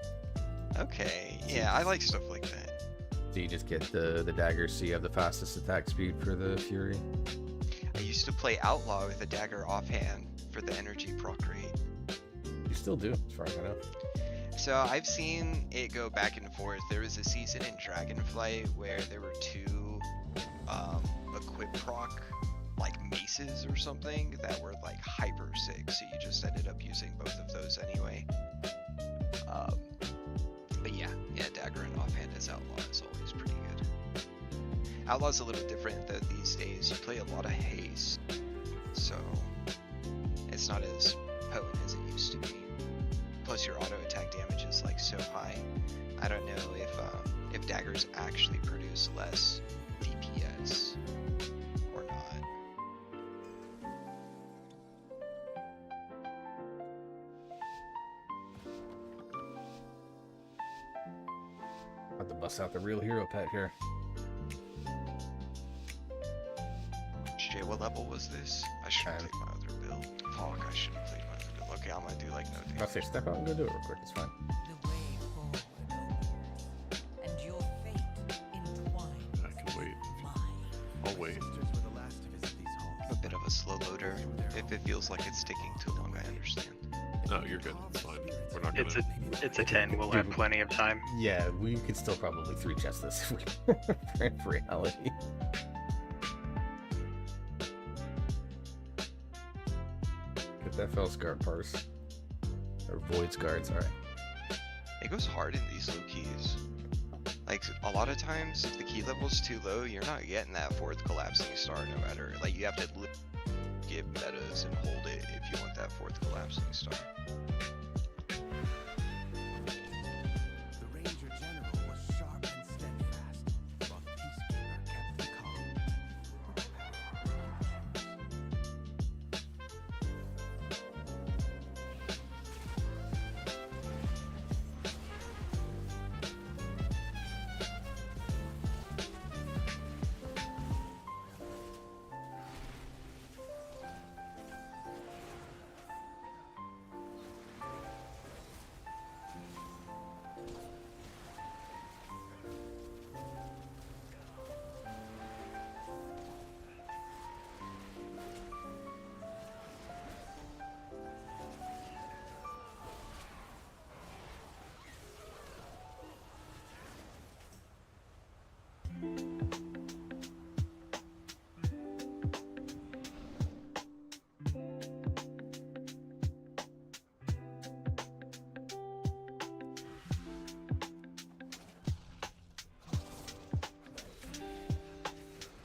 Okay. Yeah, I like stuff like that. So you just get the dagger, so you have the fastest attack speed for the Fury. I used to play Outlaw with a dagger offhand for the energy proc rate. You still do, as far as I know. So I've seen it go back and forth. There was a season in Dragonflight where there were 2 equip proc like maces or something that were like hyper sick, so you just ended up using both of those anyway. But yeah, dagger and offhand as Outlaw is always pretty good. Outlaw's a little different though these days. You play a lot of haste, so it's not as potent as it used to be. Plus your auto attack damage is like so high. I don't know if daggers actually produce less DPS or not. About to bust out the real hero pet here. Jay, what level was this? I should have 10. played my other build. Fuck, I should have played my other build. Okay, I'm gonna do like no I'll damage. say step out and go do it real quick, it's fine. The way forward opens, and your fate entwined I can wait. with mine. I'll wait. Soldiers were the last to visit these I'm a halls. bit of a slow loader. If it feels like it's taking too long, I understand. No, you're good. It's fine. We're not gonna. It's a 10. We'll have plenty of time. Yeah, we could still probably 3 chest this if we in reality. Get that Fellscar parse. Or Void Guard, sorry. It goes hard in these low keys. Like a lot of times, if the key level's too low, you're not getting that 4th collapsing star no matter. Like you have to give metas and hold it if you want that 4th collapsing star. The Ranger General was sharp and steadfast, while the Peacekeeper kept them calm.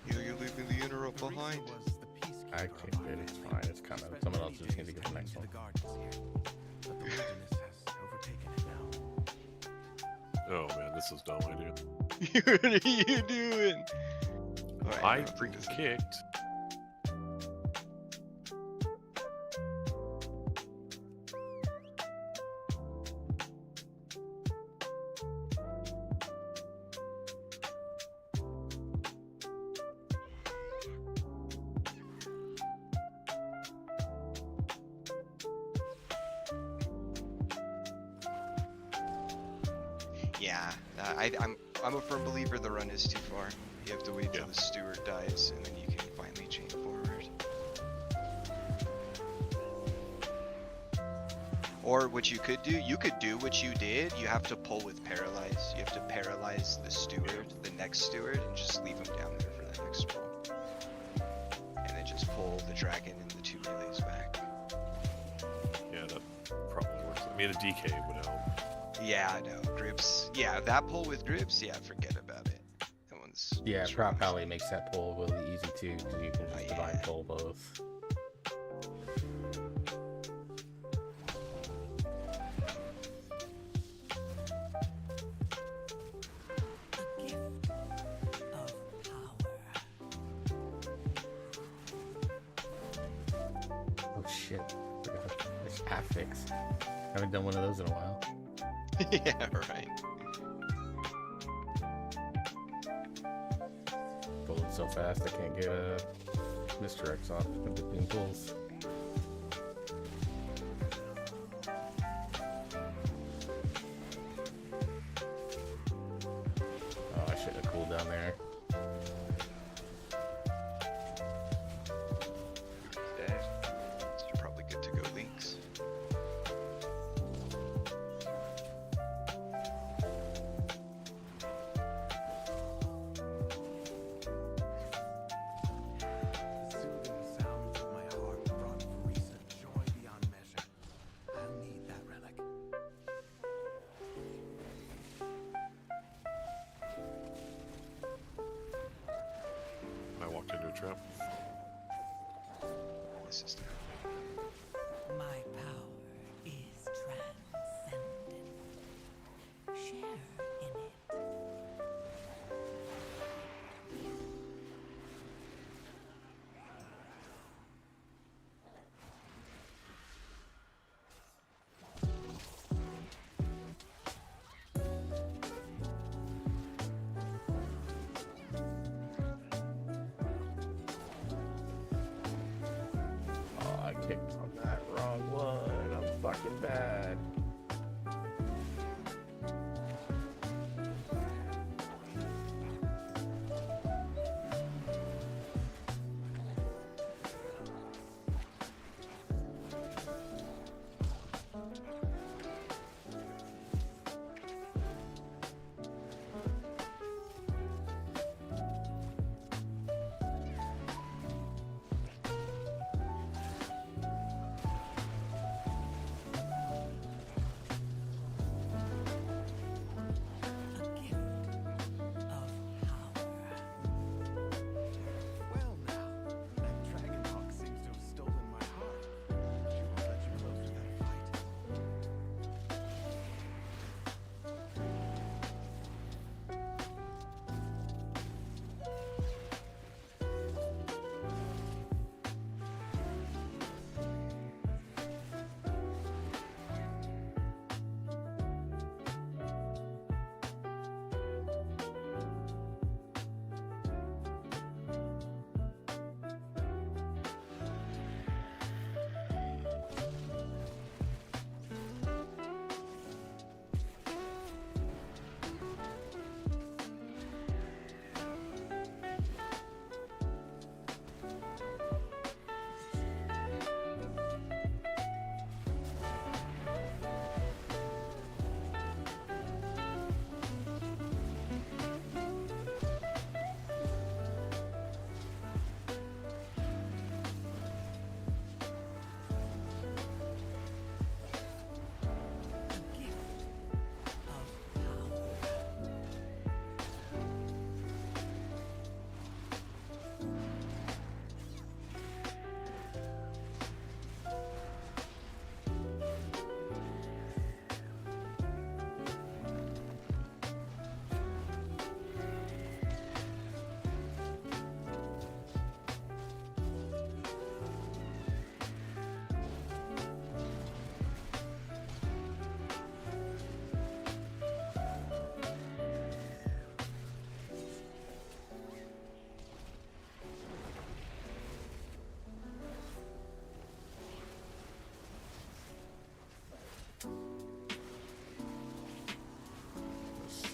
You're leaving the interrupt behind. Was the Peacekeeper I can't get it, it's fine, it's kind of, someone else just need to get the next one. The guards here, but the wilderness has overtaken it now. Oh man, this is dumb idea. What are you doing? Alright, I I'm gonna bring this in. kicked. Yeah, I'm a firm believer the run is too far. You have to wait till the steward dies, and then you can finally chain forward. Or what you could do what you did. You have to pull with paralyze. You have to paralyze the steward, the next steward, and just leave him down there for that next pull. And then just pull the dragon and the 2 relays back. Yeah, that probably works. I mean, a DK would help. Yeah, I know. Grips. Yeah, that pull with grips, yeah, forget about it. That one's. Yeah, it's Prop rough. Pally makes that pull really easy too, because you can just divine pull both. The gift of power. Oh shit. Forgot. It's affix. Haven't done one of those in a while. Yeah, right. Pulling so fast I can't get misdirects off between pulls. Oh, I should have cooled down there. Yeah. So you're probably good to go, Links. The soothing sounds of my heart brought Farisa joy beyond measure. I'll need that relic. I walked into a trap. This is My power is transcendent. Share in it. Oh, I kicked on that wrong one. I'm fucking bad.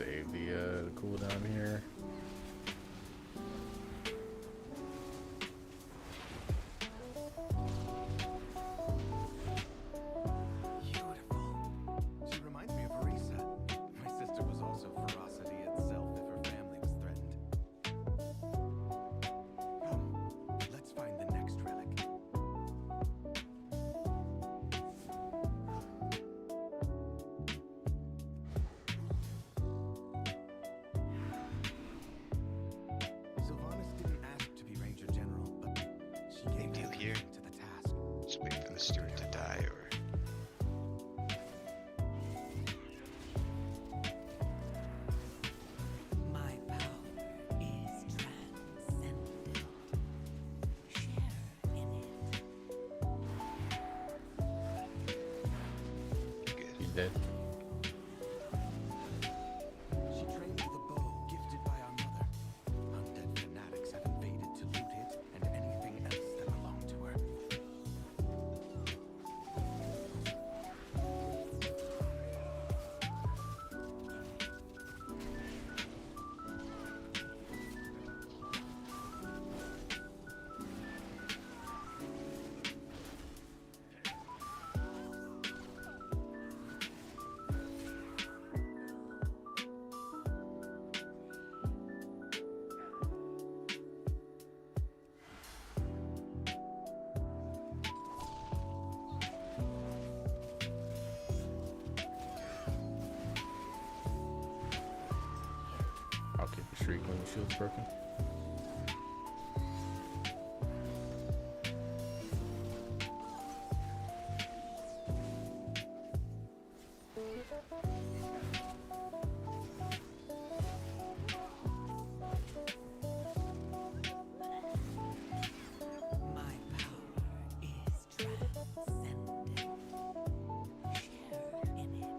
save the cooldown here. Beautiful. She reminds me of Arisa. My sister was also ferocity itself if her family was threatened. Come, let's find the next relic. Sylvanas didn't ask to be Ranger General, but she gave deal here. everything to the task. Just wait for the steward to die, or My power is transcendent. Share in it. good. He's dead. She trained with a bow gifted by our mother. Undead fanatics have invaded to loot it and anything else that belonged to her. I'll keep the shriek when the shield's broken. My power is transcendent. Share in it.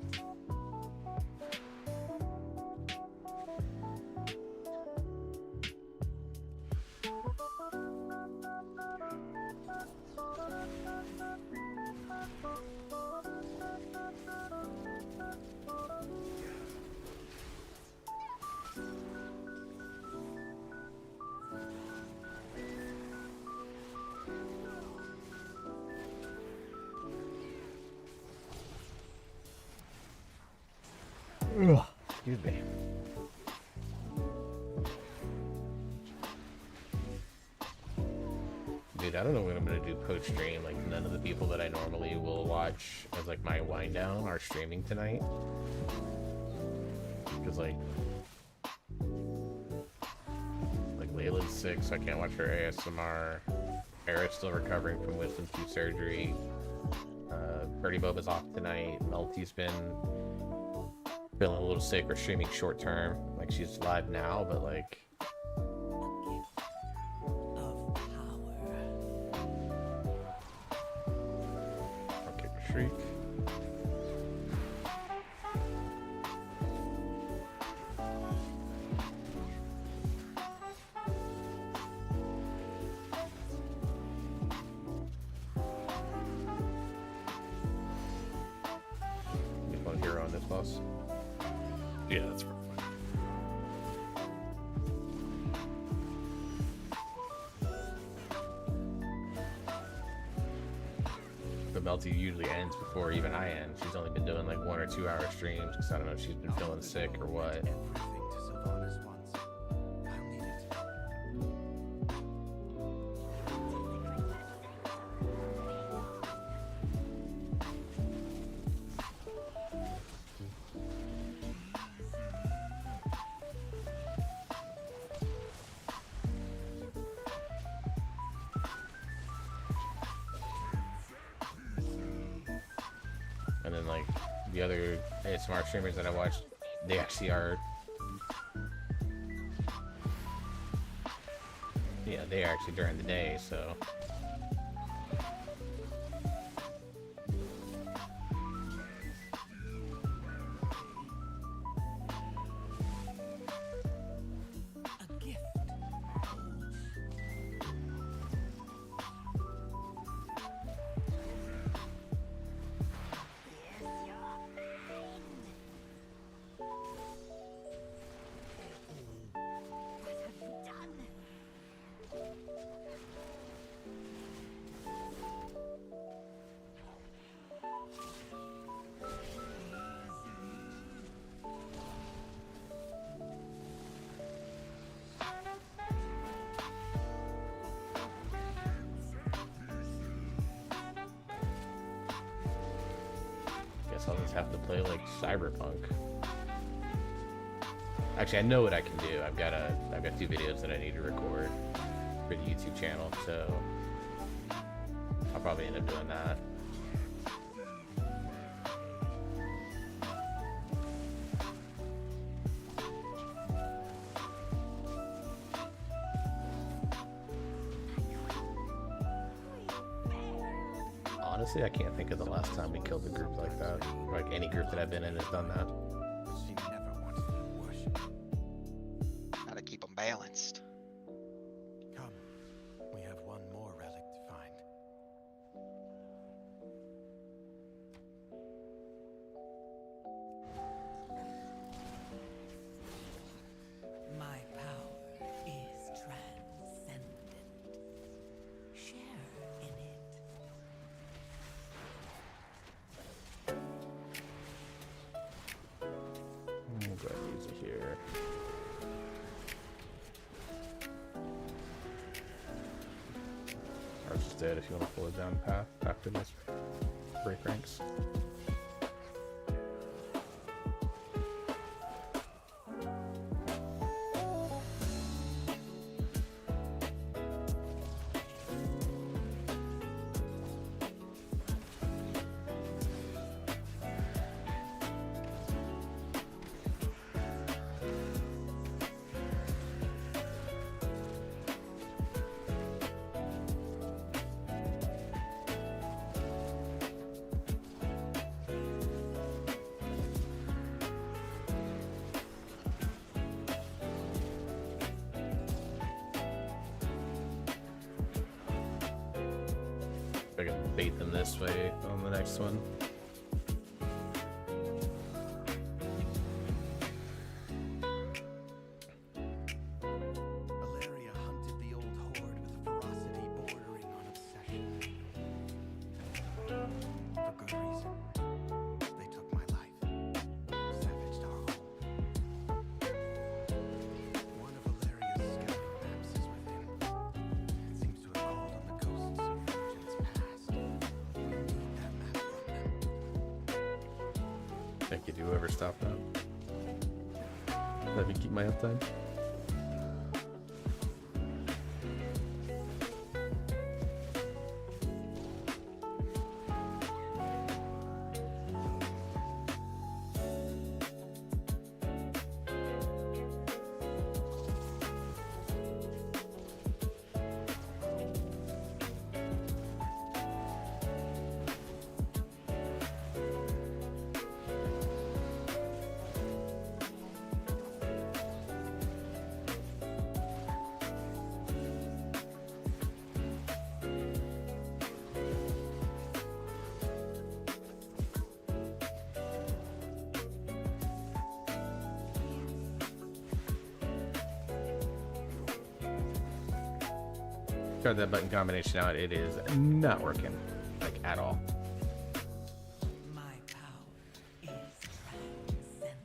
Excuse me. Dude, I don't know what I'm gonna do post stream. Like, none of the people that I normally will watch as like my wind down are streaming tonight. Because like Layla's sick, so I can't watch her ASMR. Era's still recovering from wisdom tooth surgery. Birdie Boba's off tonight. Melty's been feeling a little sick or streaming short term. Like, she's live now, but like Of power. I'll kick a shriek. Just one hero on this boss. Yeah, that's fine. But Melty usually ends before even I end. She's only been doing like 1 or 2 hour streams because I don't know if she's been feeling sick or what. Everything to Sylvanas once. I'll need it. And then like the other ASMR streamers that I watch, they actually are, yeah, they are actually during the day, so. A gift. just have to play like Cyberpunk. Actually, I know what I can do. I've got 2 videos that I need to record for the YouTube channel, so I'll probably end up doing that. Honestly, I can't think of the last time we killed a group like that. Like any group that I've been in has done that. She never wanted to worship. Gotta keep them balanced. Come, we have one more relic to find. My power is transcendent. Share in it. Go ahead and use it here. Or just dead if you want to pull it down path after this break ranks. I can bait them this way on the next one. Valeria hunted the old horde with a ferocity bordering on obsession. For good reason. They took my life. Savaged our home. One of Valeria's scouting maps is within. It seems to have called on the ghosts of regions past. We need that map from them. Thank you. Do you ever stop that? Let me keep my uptime. Tried that button combination out. It is not working, like at all. My power is transcendent.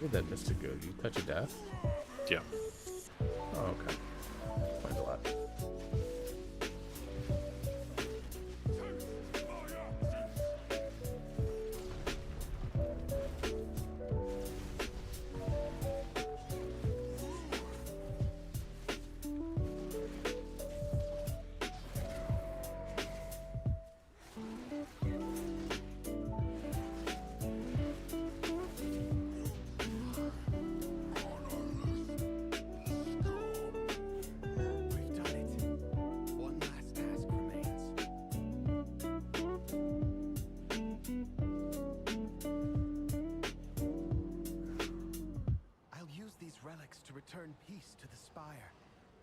Where'd that Mystic go? Did you touch a death? Yeah. Oh, okay. Explains a lot. We've done it. One last task remains. I'll use these relics to return peace to the spire.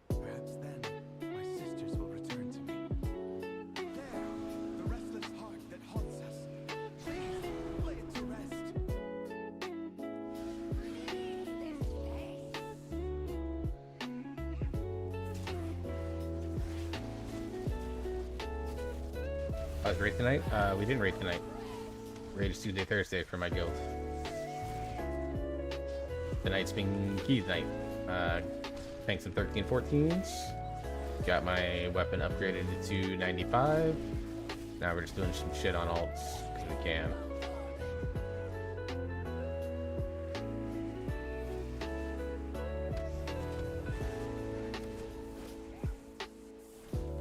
Perhaps then my sisters will return to me. There, the restless heart that haunts us. Please lay it to rest. Raid tonight? We didn't raid tonight. Raid is Tuesday, Thursday for my guild. Tonight's being Keys night. Playing some 13-14s. Got my weapon upgraded to 295. Now we're just doing some shit on alts because we can.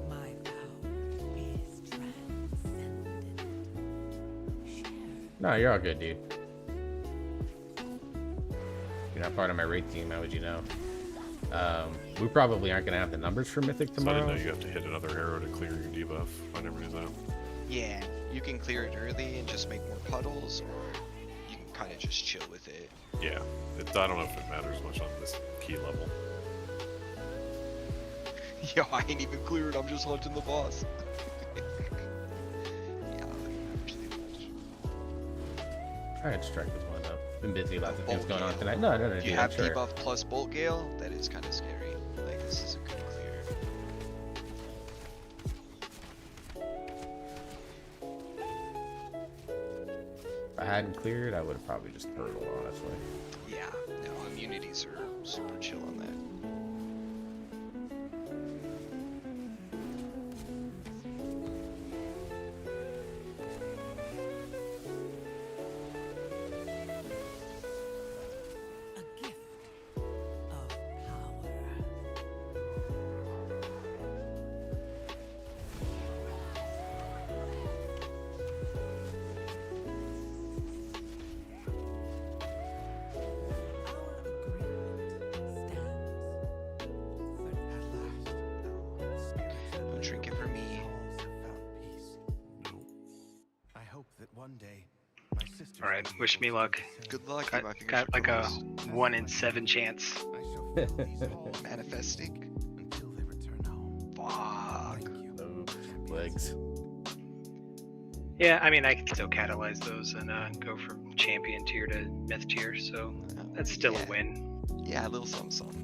My power is transcendent. No, you're all good, dude. You're not part of my raid team, how would you know? We probably aren't gonna have the numbers for Mythic So I tomorrow. didn't know you have to hit another arrow to clear your debuff. I never knew that. Yeah, you can clear it early and just make more puddles, or you can kind of just chill with it. Yeah. I don't know if it matters much on this key level. Yo, I ain't even cleared. I'm just hunting the boss. Yeah, that matters too much. I had to strike this one up. Been busy, lots of things Bolt going on Gale. tonight. No, If dude, you I'm have sure. debuff plus Bolt Gale, that is kind of scary. Like, this is a good clear. If I hadn't cleared, I would have probably just hurdled, honestly. Yeah, no, immunities are super chill on that. A gift of power. Our agreement stands. At last, the spirits of No trinket for me. halls have found peace. No. I hope that one day my sisters. All right, will be wish able me to luck. do the same. Good luck. Got, my fingers got are like a crossed. 1 in 7 chance. I shall fill these halls Manifesting. until they return home. Fuck. Thank you. No champions. legs. Yeah, I mean, I can still catalyze those and go from champion tier to myth tier, so that's still Yeah. a win. Yeah, a little something, something.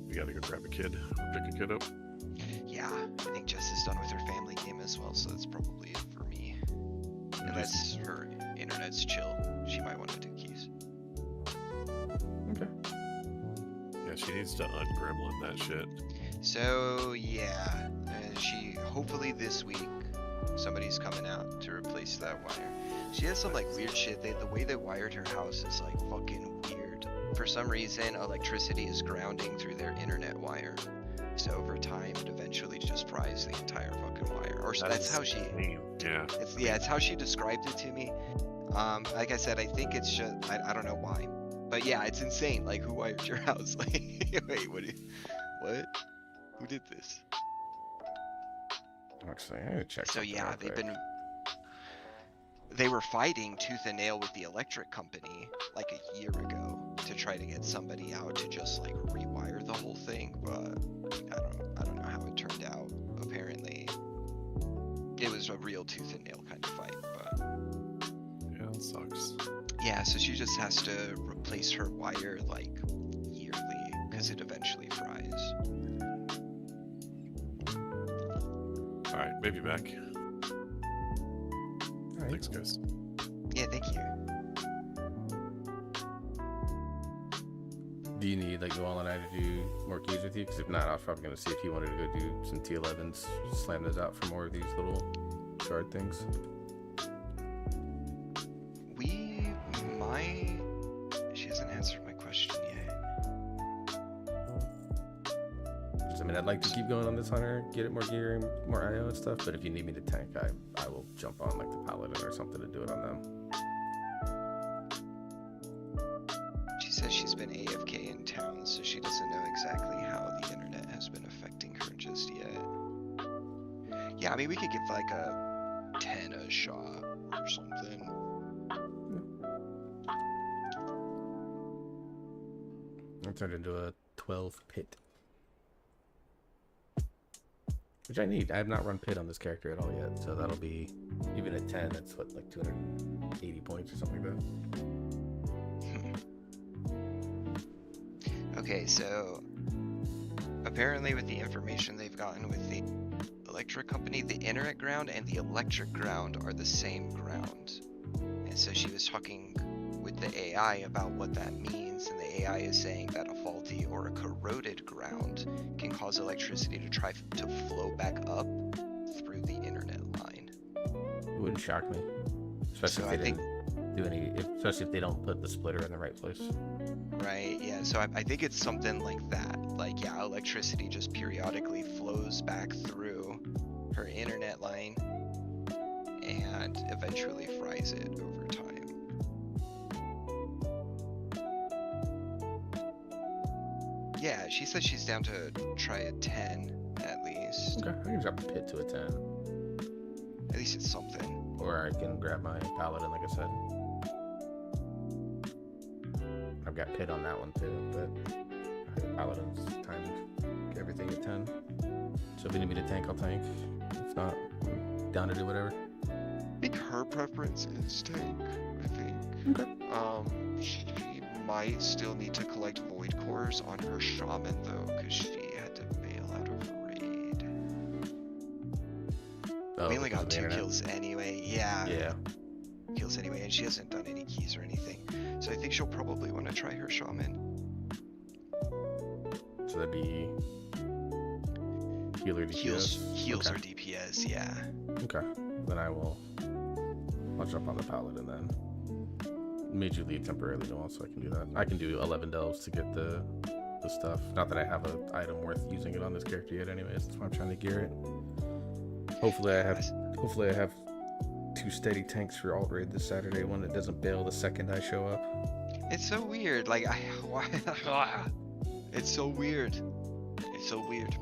You gotta go grab a kid or pick a kid up. Yeah, I think Jess is done with her family game as well, so that's probably it for me. Unless her internet's chill, she might want to do keys. Okay. Yeah, she needs to ungremlin that shit. So yeah, she hopefully this week somebody's coming out to replace that wire. She has some like weird shit. The way they wired her house is like fucking weird. For some reason, electricity is grounding through their internet wire. So over time, it eventually just fries the entire fucking wire. Or so that's how she. insane. Yeah. It's how she described it to me. Like I said, I think it's just I don't know why, but yeah, it's insane. Like, who wired your house? Like, wait, what? Who did this? Actually, I gotta check. So something yeah, real quick. they were fighting tooth and nail with the electric company like a year ago to try to get somebody out to just like rewire the whole thing, but I don't know how it turned out. Apparently, it was a real tooth and nail kind of fight, but. Yeah, that sucks. Yeah, so she just has to replace her wire like yearly because it eventually fries. Alright, maybe back. Alright. Thanks, guys. Yeah, thank you. Do you need like Noel and I to do more keys with you? Because if not, I was probably gonna see if you wanted to go do some T11s, slam those out for more of these little shard things. We might. She hasn't answered my question yet. 'Cause, I mean, I'd like to keep going on this hunter, get it more gear and more IO and stuff. But if you need me to tank, I will jump on like the paladin or something to do it on them. She says she's been AFK in town, so she doesn't know exactly how the internet has been affecting her just yet. Yeah, I mean, we could give like a 10 a shot or something. I turned into a 12 pit. Which I need. I have not run pit on this character at all yet, so that'll be, even at 10, that's what, like 280 points or something like that. Okay, so apparently with the information they've gotten with the electric company, the internet ground and the electric ground are the same ground. And so she was talking with the AI about what that means, and the AI is saying that a faulty or a corroded ground can cause electricity to try to flow back up through the internet line. It wouldn't shock me. Especially So if I they think- didn't do any, especially if they don't put the splitter in the right place. Right, yeah, so I think it's something like that. Like, yeah, electricity just periodically flows back through her internet line and eventually fries it over time. Yeah, she says she's down to try a 10 at least. Okay, I can drop the pit to a 10. At least it's something. Or I can grab my paladin, like I said. I've got pit on that one too, but I think paladin's timed everything at 10. So if you need me to tank, I'll tank. If not, I'm down to do whatever. I think her preference is tank, I think. Okay. She might still need to collect void cores on her shaman though, because she had to bail out of a raid. Oh, We only because got of the 2 internet. kills anyway, yeah. Yeah. Kills anyway, and she hasn't done any keys or anything. So I think she'll probably want to try her shaman. So that'd be healer DPS. Heals okay. or DPS, yeah. Okay. Then I'll jump on the paladin then. Made you leave temporarily, Noel, so I can do that. I can do 11 delves to get the stuff. Not that I have an item worth using it on this character yet anyways. That's why I'm trying to gear it. Hopefully I have 2 steady tanks for alt raid this Saturday, one that doesn't bail the second I show up. It's so weird, like, why? It's so weird. It's so weird.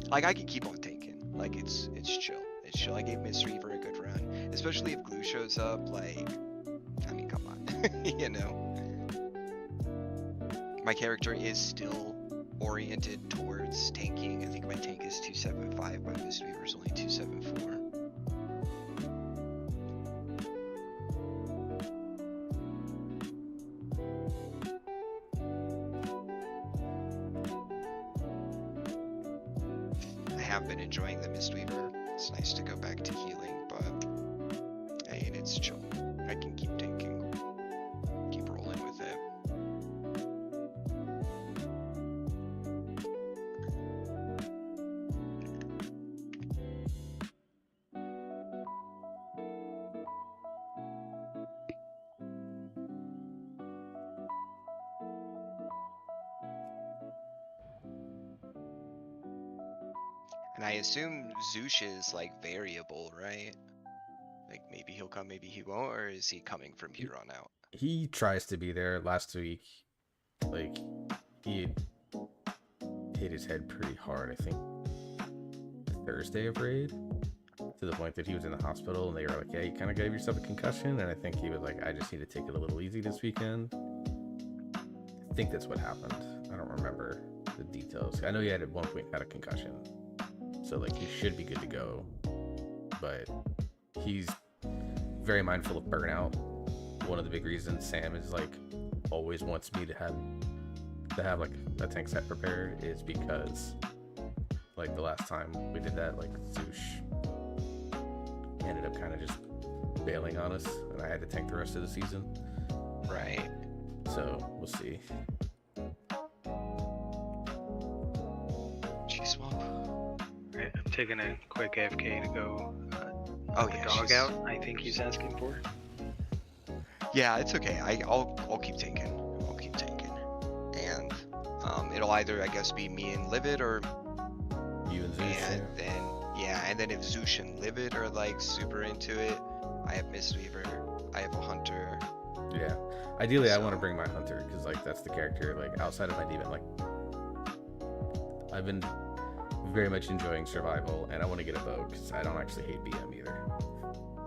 Like, I can keep on tanking. Like, it's chill. It's chill. I gave Miss Reaver a good run. Especially if Glue shows up, like, I mean, come on. You know? My character is still oriented towards tanking. I think my tank is 275, my Miss Reaver is only 274. I have been enjoying the Mistweaver. It's nice to go back to healing, but hey, it's chill. I can keep tanking. Keep rolling with it. And I assume Zoosh is like variable, right? Like maybe he'll come, maybe he won't, or is he coming from here on out? He tries to be there. Last week, like, he had hit his head pretty hard, I think Thursday of raid, to the point that he was in the hospital and they were like, yeah, you kind of gave yourself a concussion, and I think he was like, I just need to take it a little easy this weekend. I think that's what happened. I don't remember the details. I know he had at one point had a concussion, so like he should be good to go, but he's very mindful of burnout. One of the big reasons Sam is like always wants me to have like a tank set prepared is because like the last time we did that, like Zoosh ended up kind of just bailing on us and I had to tank the rest of the season. Right. So we'll see. taking a quick AFK to go Oh the yeah, dog she's. out. I think he's asking for. Yeah, it's okay. I'll keep tanking. I'll keep tanking. And it'll either I guess be me and Livid or You and Zeus. and yeah. then yeah, and then if Zeus and Livid are like super into it, I have Mistweaver, I have a Hunter. Yeah. Ideally, I want to So- bring my hunter because like that's the character like outside of my demon. Like I've been very much enjoying survival, and I want to get a bow because I don't actually hate BM either.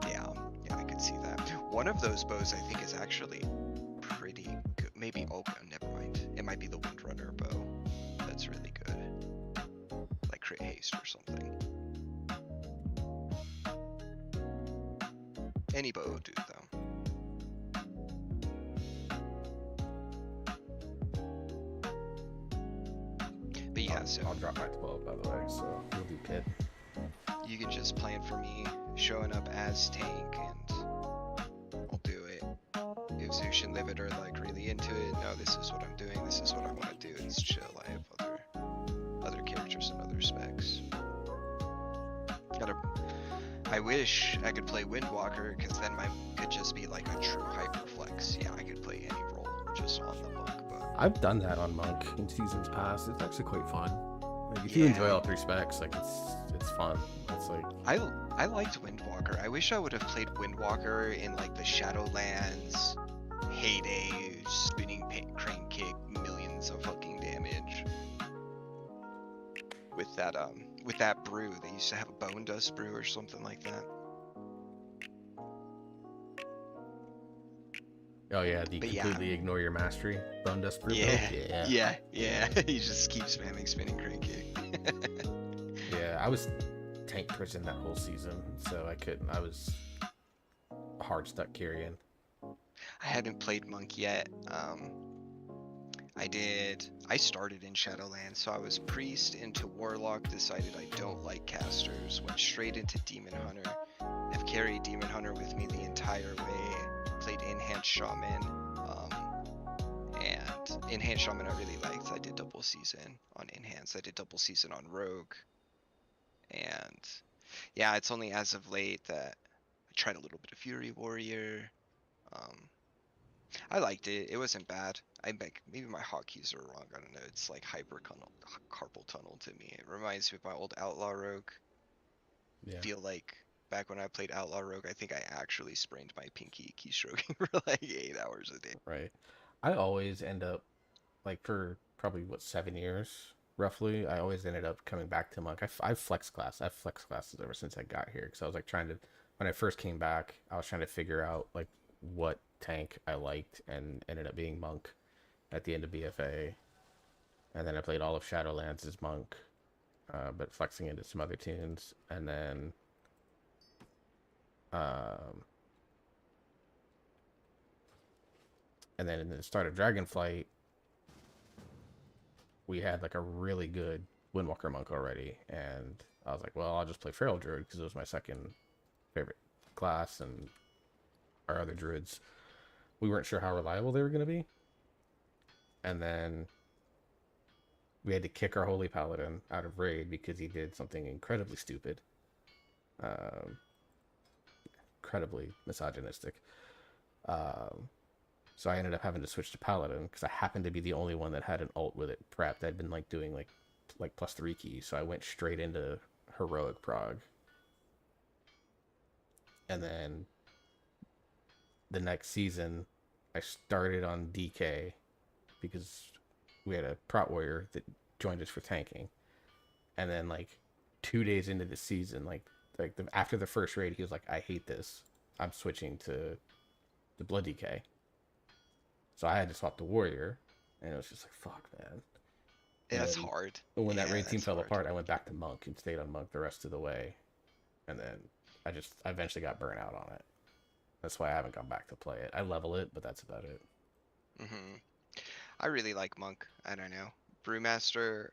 Yeah, I could see that. One of those bows I think is actually pretty good. Maybe never mind. It might be the Windrunner bow. That's really good. Like crit haste or something. Any bow will do though. But yeah, so I'll drop my 12 by the way, so we'll do pit. you can just plan for me showing up as tank and I'll do it. If Zeus and Livid are like really into it, no, this is what I'm doing, this is what I want to do, it's chill. I have other characters and other specs. I wish I could play Windwalker, because then mine could just be like a true hyperflex. Yeah, I could play any role just on the monk, but I've done that on Monk in seasons past. It's actually quite fun. Like if you enjoy Yeah. all three specs, like it's fun. It's like I liked Windwalker. I wish I would have played Windwalker in like the Shadowlands heyday, spinning crane kick, millions of fucking damage. With that brew, they used to have a bone dust brew or something like that. oh yeah, the But yeah. completely ignore your mastery bone dust brew. Yeah, yeah. You just keep spamming spinning crane kick. Yeah, I was tank prison that whole season, so I couldn't. I was hard stuck carrying. I hadn't played monk yet. I started in Shadowlands, so I was priest into warlock, decided I don't like casters, went straight into demon hunter. I've carried demon hunter with me the entire way, played enhanced shaman, and enhanced shaman I really liked. I did double season on enhanced, I did double season on rogue, and yeah, it's only as of late that I tried a little bit of fury warrior. I liked it. It wasn't bad. Maybe my hotkeys are wrong. I don't know. It's like carpal tunnel to me. It reminds me of my old outlaw rogue. Yeah. Feel like back when I played outlaw rogue, I think I actually sprained my pinky keystroking for like 8 hours a day. Right. I always end up like for probably 7 years roughly. I always ended up coming back to monk. I've flex class. I've flex classes ever since I got here because I was like trying to. When I first came back, I was trying to figure out like what tank I liked and ended up being monk at the end of BFA, and then I played all of Shadowlands as monk, but flexing into some other tunes, and then in the start of Dragonflight, we had like a really good Windwalker monk already, and I was like, well, I'll just play Feral Druid because it was my second favorite class, and our other druids, we weren't sure how reliable they were going to be. And then we had to kick our Holy Paladin out of raid because he did something incredibly stupid. Incredibly misogynistic. So I ended up having to switch to Paladin because I happened to be the only one that had an ult with it prepped. I'd been like doing like +3 keys, so I went straight into heroic prog. And then the next season, I started on DK because we had a prot warrior that joined us for tanking. And then like 2 days into the season, after the first raid, he was like, I hate this. I'm switching to the blood DK. So I had to swap to warrior, and it was just like, fuck, man. Yeah, that's And hard. when that Yeah, raid team that's fell hard. apart, I went back to monk and stayed on monk the rest of the way. And then I eventually got burnt out on it. That's why I haven't gone back to play it. I level it, but that's about it. I really like monk. I don't know. Brewmaster,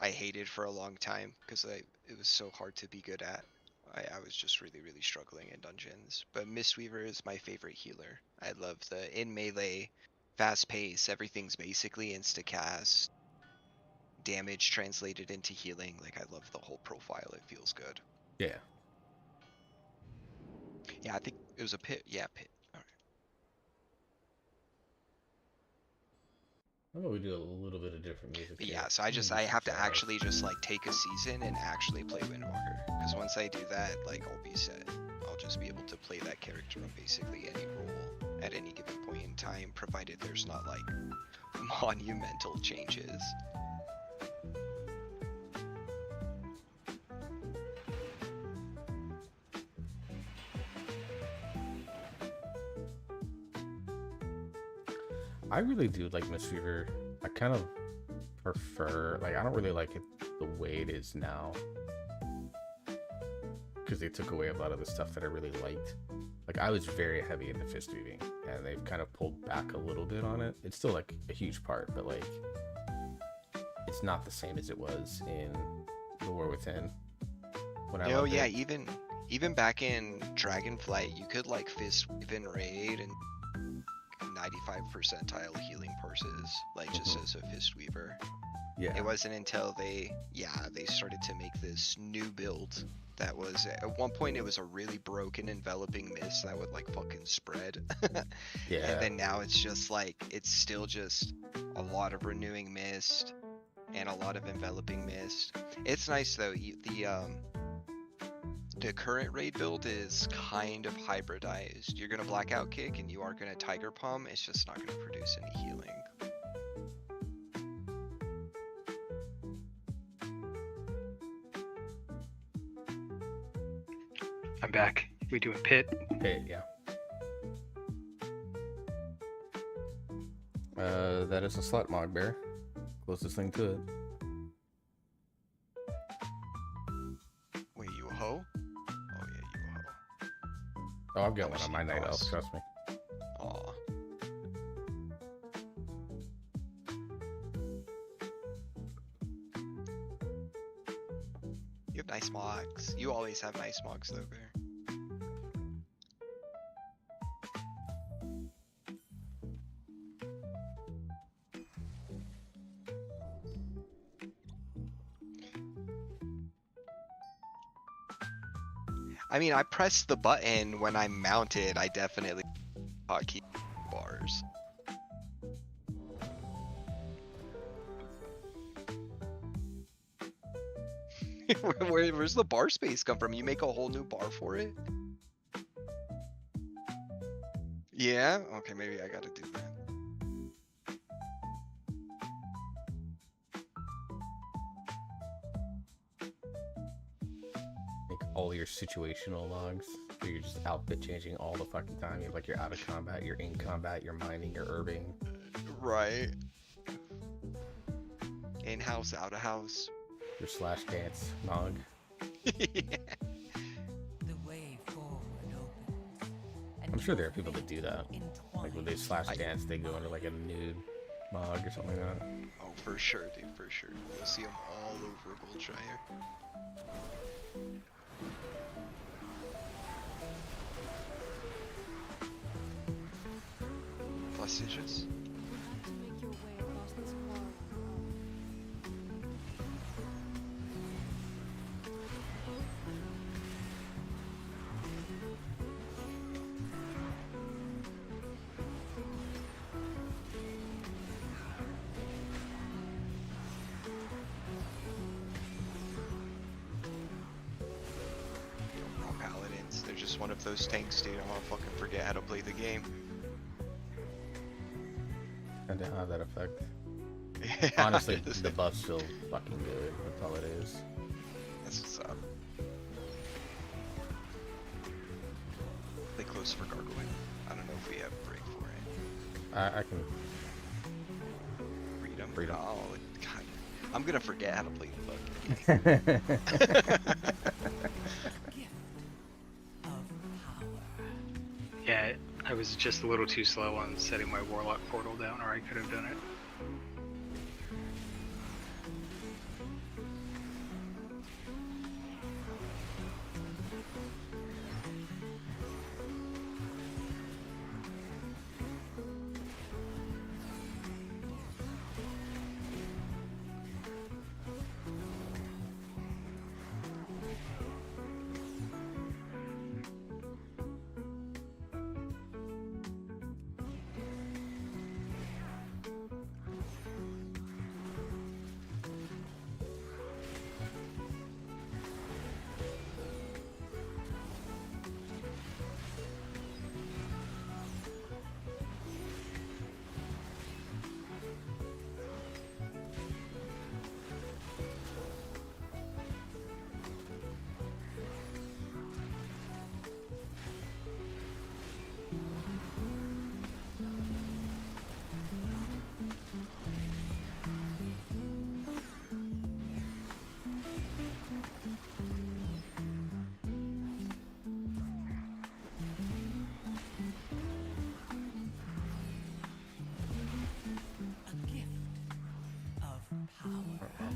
I hated for a long time because it was so hard to be good at. I was just really struggling in dungeons. But Mistweaver is my favorite healer. I love the in melee, fast pace. Everything's basically insta cast. damage translated into healing. Like I love the whole profile. It feels good. Yeah. Yeah, I think it was a pit. Yeah, pit. All right. How about we do a little bit of different music But here? yeah, so I'm gonna do I some have to jazz. actually just like take a season and actually play Windwalker. Because once I do that, like I'll be set. I'll just be able to play that character on basically any role at any given point in time, provided there's not like monumental changes. I really do like Mistweaver. I kind of prefer, like, I don't really like it the way it is now. Because they took away a lot of the stuff that I really liked. Like, I was very heavy into fist weaving, and they've kind of pulled back a little bit on it. It's still, like, a huge part, but, like, it's not the same as it was in The War Within. When I No, loved yeah, it. even back in Dragonflight, you could like fist weave in raid and 95 percentile healing purses, like just as a fist weaver. Yeah. It wasn't until they started to make this new build that was at one point it was a really broken enveloping mist that would like fucking spread. Yeah. And then now it's just like it's still just a lot of renewing mist and a lot of enveloping mist. It's nice though. The current raid build is kind of hybridized. You're gonna blackout kick and you are gonna tiger palm. It's just not gonna produce any healing. I'm back. We doing pit? Hey, yeah. That is a slot mog bear. Closest thing to it. Wait, you a hoe? Oh yeah, you a hoe. Oh, I've got How one much on do my you night elf, cost? trust me. Aw. You have nice mogs. You always have nice mogs though, Bear. I mean, I press the button when I'm mounted. I definitely hotkey bars. Where's the bar space come from? You make a whole new bar for it? Yeah? Okay, maybe I gotta do that. Make all your situational logs. So you're just outfit changing all the fucking time. You have like you're out of combat, you're in combat, you're mining, you're herbing. Right. In-house, out-of-house. Your slash dance nog. Yeah. The way forward opens. I'm sure there are people that do that. Like when they slash dance, they go into like a nude mog or something like that. Oh, for sure, dude, for sure. You'll see them all over Goldshire. Plus stitches. To make your way across this world. Oh, paladins. They're just one of those tanks, dude. I wanna fucking forget how to play the game. And to have that effect. Yeah, Honestly, just- the buff's still fucking good. That's all it is. That's what's up. Play close for Gargoyle. I don't know if we have break for it. I can. Freedom. Freedom. Oh, God. I'm gonna forget how to play the fucking game. Of power. Yeah, I was just a little too slow on setting my warlock portal down, or I could have done it.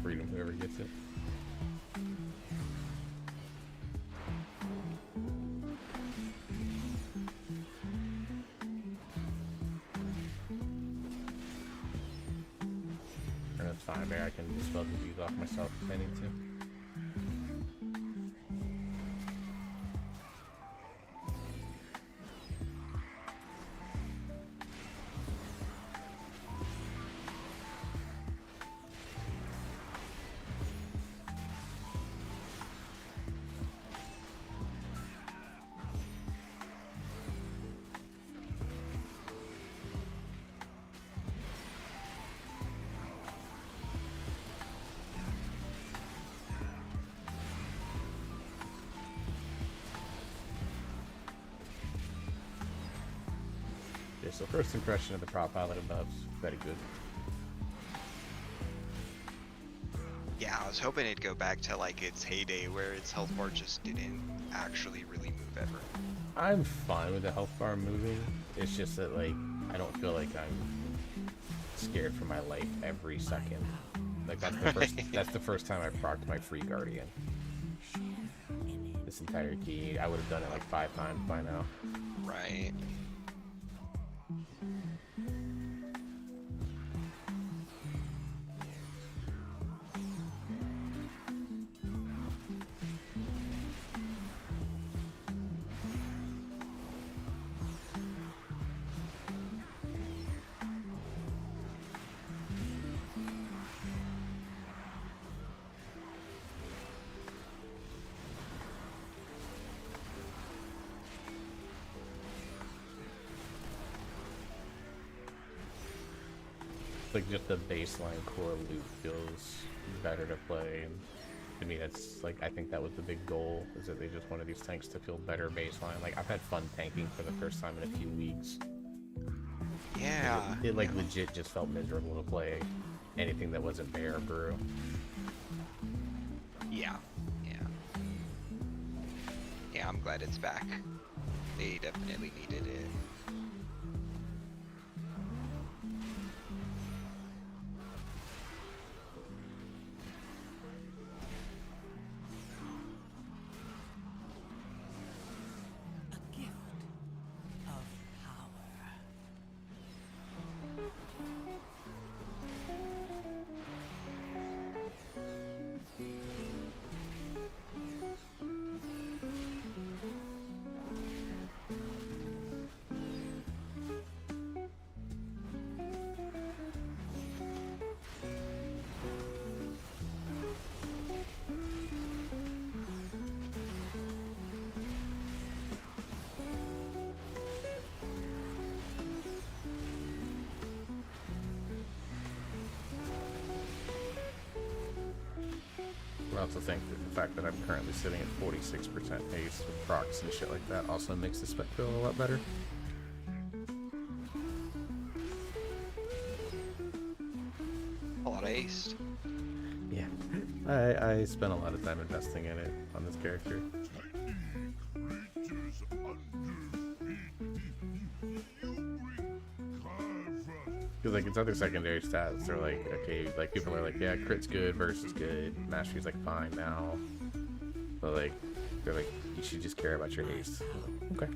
freedom, whoever gets it. And that's fine, man. I can dispel these off myself if I need to. Okay, so first impression of the prop pilot above, very good. Yeah, I was hoping it'd go back to like its heyday where its health bar just didn't actually really move ever. I'm fine with the health bar moving. It's just that, like, I don't feel like I'm scared for my life every second. Like, that's the first, that's the first time I procced my free guardian. This entire key, I would have done it like 5 times by now. Right. Like, just the baseline core loop feels better to play. And to me, that's like, I think that was the big goal, is that they just wanted these tanks to feel better baseline. Like, I've had fun tanking for the first time in a few weeks. Yeah. It like legit just felt miserable to play anything that wasn't bear or brew. Yeah. Yeah. Yeah, I'm glad it's back. They definitely needed it. A gift of power. I also think that the fact that I'm currently sitting at 46% haste with procs and shit like that also makes the spec feel a lot better. A lot of ace. Yeah. I spent a lot of time investing in it on this character. Because like its other secondary stats, they're like, okay, like people are like, yeah, crit's good, verse is good, mastery's like fine now. But like, they're like, you should just care about your haste. Okay.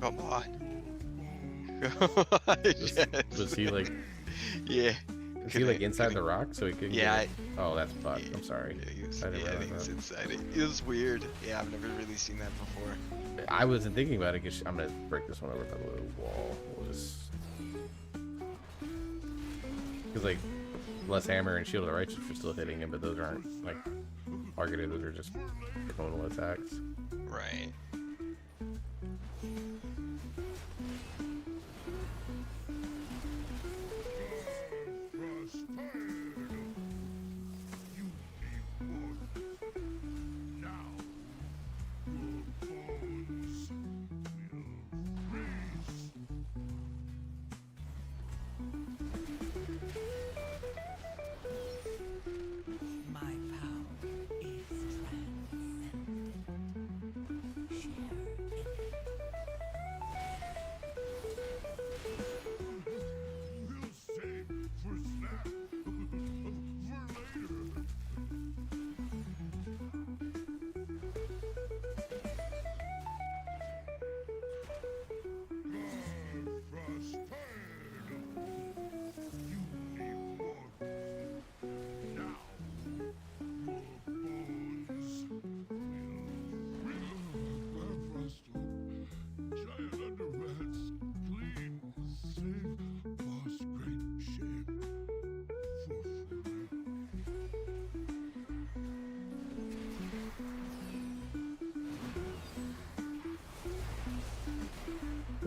Come on. Come on. Was he like, Yeah. is he like inside the rock so he couldn't Yeah. get it? Oh, that's fucked. I'm sorry. Yeah, he was, I didn't I think realize he was that. inside it. It was weird. Yeah, I've never really seen that before. I wasn't thinking about it because I'm gonna break this one over by the little wall. We'll just, because like less hammer and shield of the righteous are still hitting him, but those aren't like targeted. Those are just tonal attacks. Right.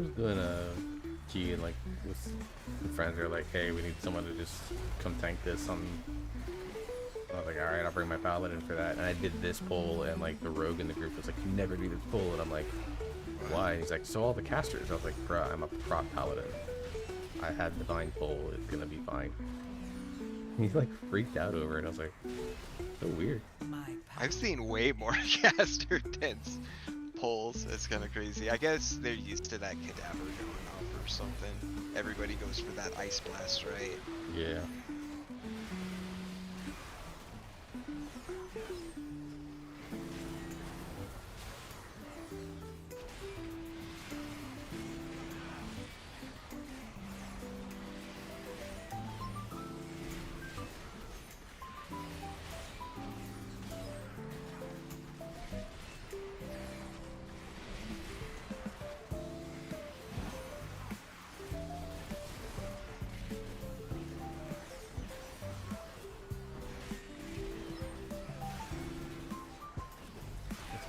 was doing a key and like with some friends are like, hey, we need someone to just come tank this on. I was like, all right, I'll bring my paladin for that. And I did this pull, and like the rogue in the group was like, you never do this pull, and I'm like, why? And he's like, so all the casters. I was like, bruh, I'm a prop paladin. I had divine pull. It's gonna be fine. He like freaked out over it. I was like, so weird. I've seen way more caster dense pulls. It's kind of crazy. I guess they're used to that cadaver going off or something. Everybody goes for that ice blast, right? Yeah.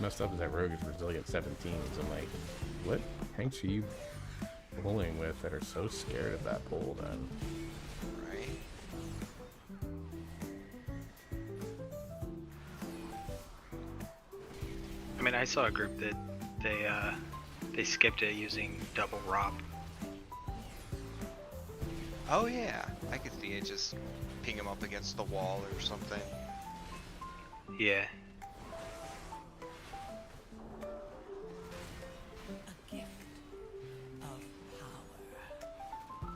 Messed up is that rogue is resilient 17. So I'm like, what tanks are you pulling with that are so scared of that pull then? Right. I mean, I saw a group that they skipped it using double ROP. Oh yeah, I could see it. Just ping him up against the wall or something. Yeah. A gift of power.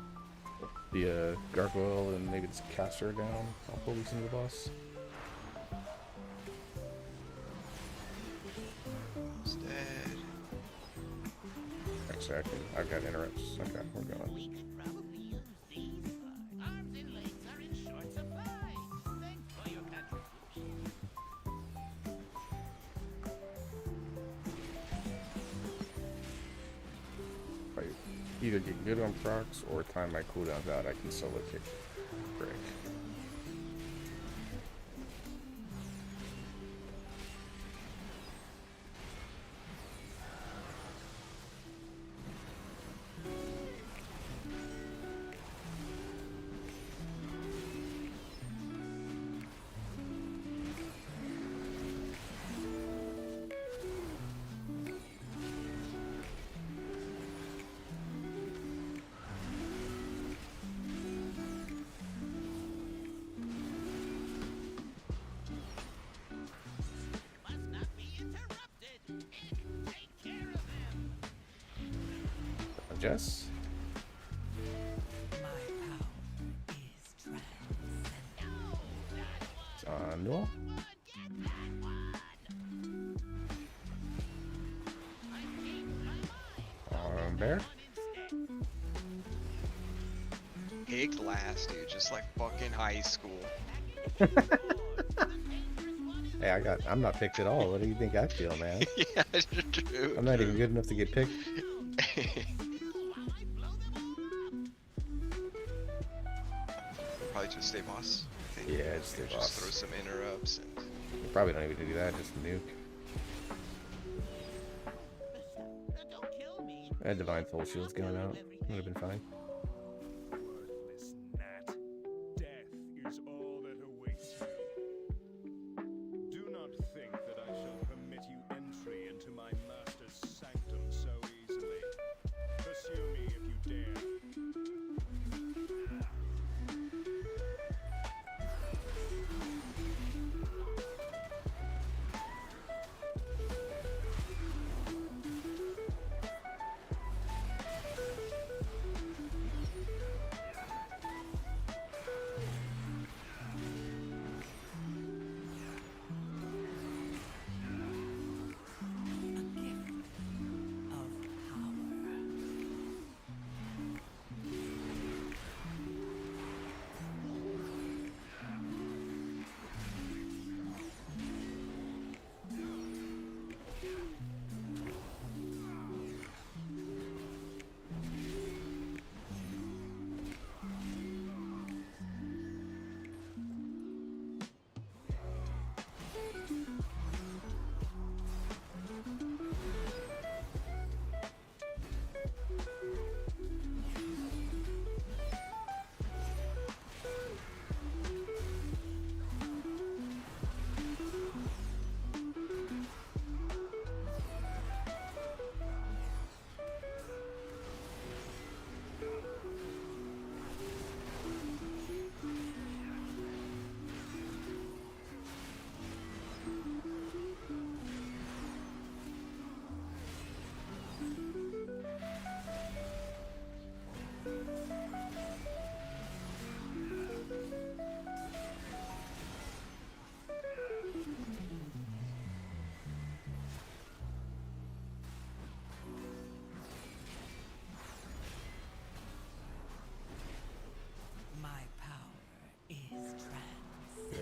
The gargoyle and maybe this caster down. I'll pull these into the boss. Almost dead. Actually, I've got interrupts. Okay, we're going. We could probably use these. Arms and legs are in short supply. Thanks for your contribution. If I either get good on procs or time my cooldowns out, I can solo kick break. Must not be interrupted. Take care of them. Jess? My power is transcendent. Newell? Bear? Picked last, dude. Just like fucking high school. Hey, I'm not picked at all. What do you think I feel, man? Yeah, true. I'm not even good enough to get picked. Probably just stay boss. I think. Yeah, just stay Maybe boss. Just throw some interrupts and You probably don't even do that, just nuke. Don't kill me. I had divine soul shields going out. Would have been fine. Wordless gnat. Death is all that awaits you. Do not think that I shall permit you entry into my master's sanctum so easily. Pursue me if you dare.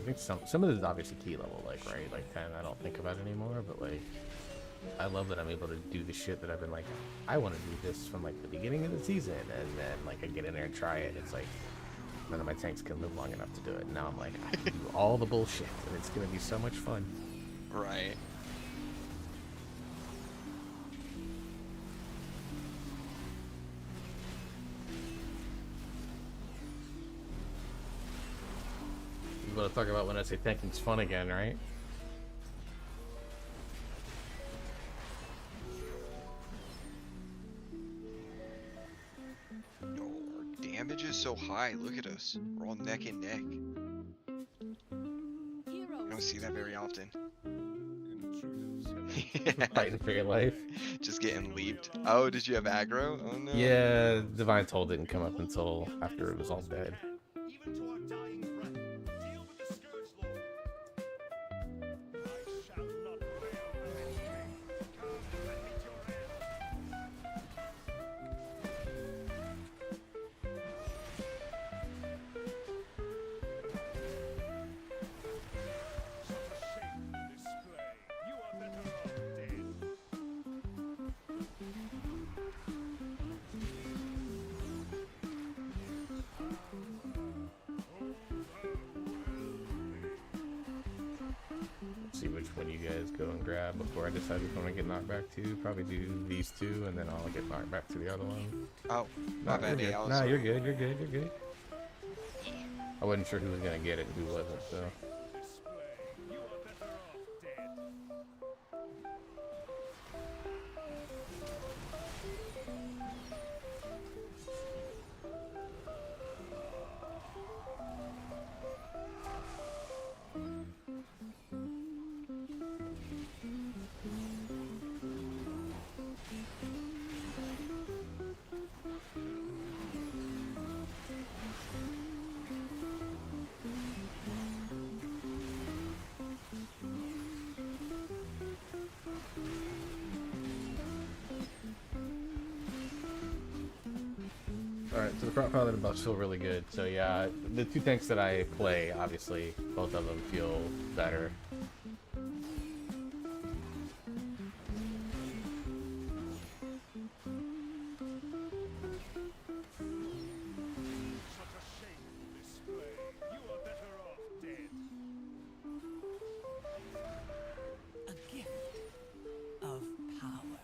think some of it is obviously key level, like, right? Like 10, I don't think about anymore, but like, I love that I'm able to do the shit that I've been like, I want to do this from like the beginning of the season, and then like I get in there and try it. It's like none of my tanks can live long enough to do it. And now I'm like, I can do all the bullshit, and it's gonna be so much fun. Right. You want to talk about when I say tanking's fun again, right? No, our damage is so high. Look at us. We're all neck and neck. You don't see that very often. Fighting for your life. Just getting leaped. Oh, did you have aggro? Oh no. Yeah, Divine Toll didn't come up until after it was all dead. Even to our dying breath, deal with the Scourge Lord. I shall not fail, Majesty. Come and meet your end. Such a shameful display. You are better off dead. Let's see which one you guys go and grab before I decide which one I get knocked back to. Probably do these two, and then I'll get knocked back to the other one. Oh, my bad. You're I good. was- Nah, you're good. You're good. You're good. I wasn't sure who was gonna get it and who wasn't, so. Display. You are better off dead. Alright, so the Prop Paladin buffs feel really good. So yeah, the two tanks that I play, obviously, both of them feel better. Such a shameful display. You are better off dead. A gift of power.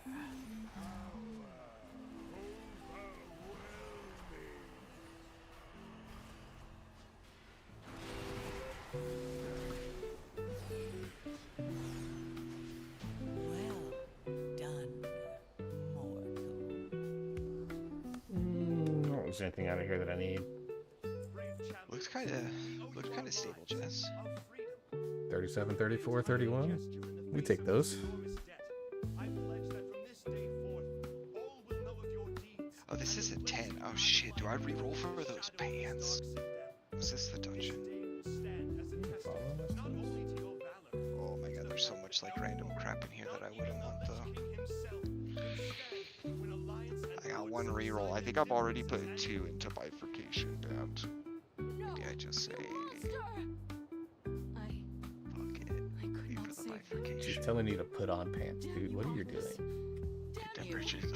Well done, mortal. I don't think there's anything out of here that I need. Looks kind of stable, Jess. 37, 34, 31. We take those. I pledge that from this day forth, all will know of your deeds. Oh, this is a 10. Oh shit, do I reroll for those pants? Was this the dungeon? Oh my god, there's so much like random crap in here that I wouldn't want though. I got one reroll. I think I've already put 2 into bifurcation down. Did I just say fuck it? Leave for the She's bifurcation. telling you to put on pants, dude. What are you doing? Temperatures.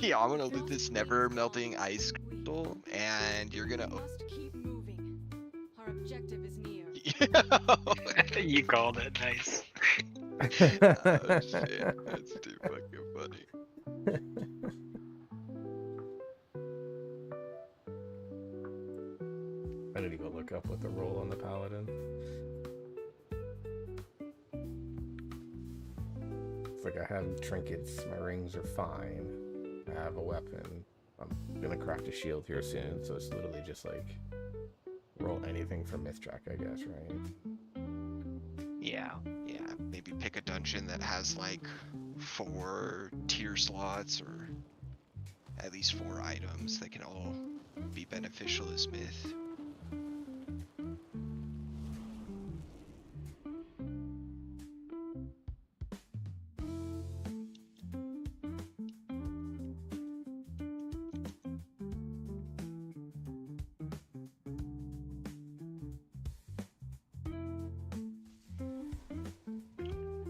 Yeah, I'm gonna loot this never melting ice crystal, and you're gonna. Must keep moving. Our objective is near. You called it. Nice. Oh shit, that's too fucking funny. I need to go look up what the roll on the paladin. It's like I have trinkets, my rings are fine. I have a weapon. I'm gonna craft a shield here soon, so it's literally just like roll anything from myth track, I guess, right? Yeah, maybe pick a dungeon that has like 4 tier slots or at least 4 items that can all be beneficial as myth.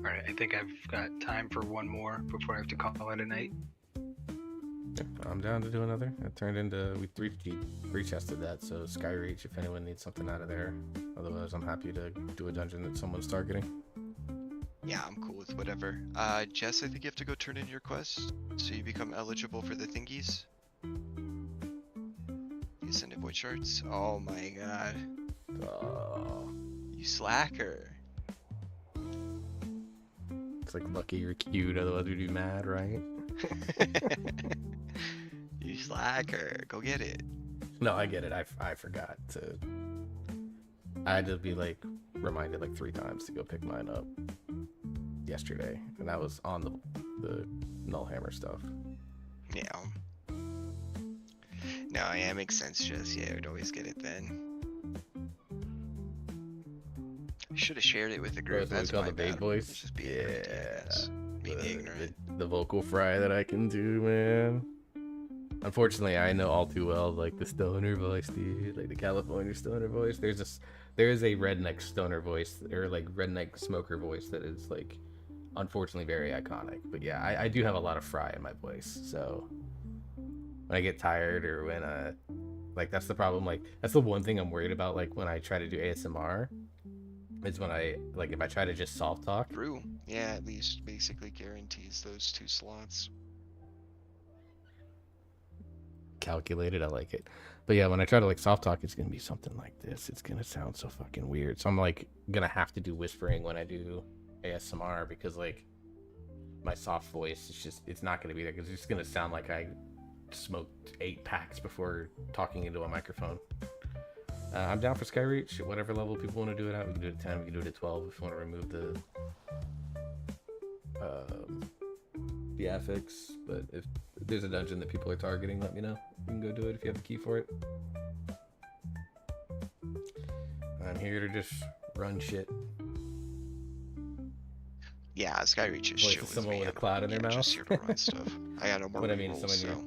Alright, I think I've got time for one more before I have to call it a night. Yeah, I'm down to do another. It turned into we retested that, so Skyreach if anyone needs something out of there. Otherwise, I'm happy to do a dungeon that someone's targeting. Yeah, I'm cool with whatever. Jess, I think you have to go turn in your quest so you become eligible for the thingies. You send void charts. Oh my god, Oh, you slacker. it's like lucky you're cute, otherwise we'd be mad, right? You slacker. Go get it. No, I get it. I forgot to. I had to be like reminded like 3 times to go pick mine up yesterday, and that was on the Nullhammer stuff. Yeah. No, yeah, it makes sense, Jess. Yeah, I would always get it then. I should have shared it with the group. That's That's what my we call the babe bad. voice. It's just being ignorant, yeah, that's being ignorant. The vocal fry that I can do, man. Unfortunately, I know all too well like the stoner voice, dude, like the California stoner voice. There is a redneck stoner voice or like redneck smoker voice that is like unfortunately very iconic. But yeah, I do have a lot of fry in my voice, so when I get tired or when like that's the problem. Like that's the one thing I'm worried about. Like when I try to do ASMR, is when I like if I try to just soft talk. True. Yeah, at least basically guarantees those 2 slots. Calculated, I like it. But yeah, when I try to like soft talk, it's gonna be something like this. It's gonna sound so fucking weird. So I'm like gonna have to do whispering when I do ASMR because like my soft voice is just it's not gonna be there because it's just gonna sound like I smoked 8 packs before talking into a microphone. I'm down for Skyreach at whatever level people want to do it at. We can do it at 10, we can do it at 12 if you want to remove the affix. But if there's a dungeon that people are targeting, let me know. You can go do it if you have the key for it. I'm here to just run shit. Yeah, Skyreach is Voice chill of with someone me. with a cloud in their mouth. Just here to run stuff. I got no more What I mean, rerolls, someone so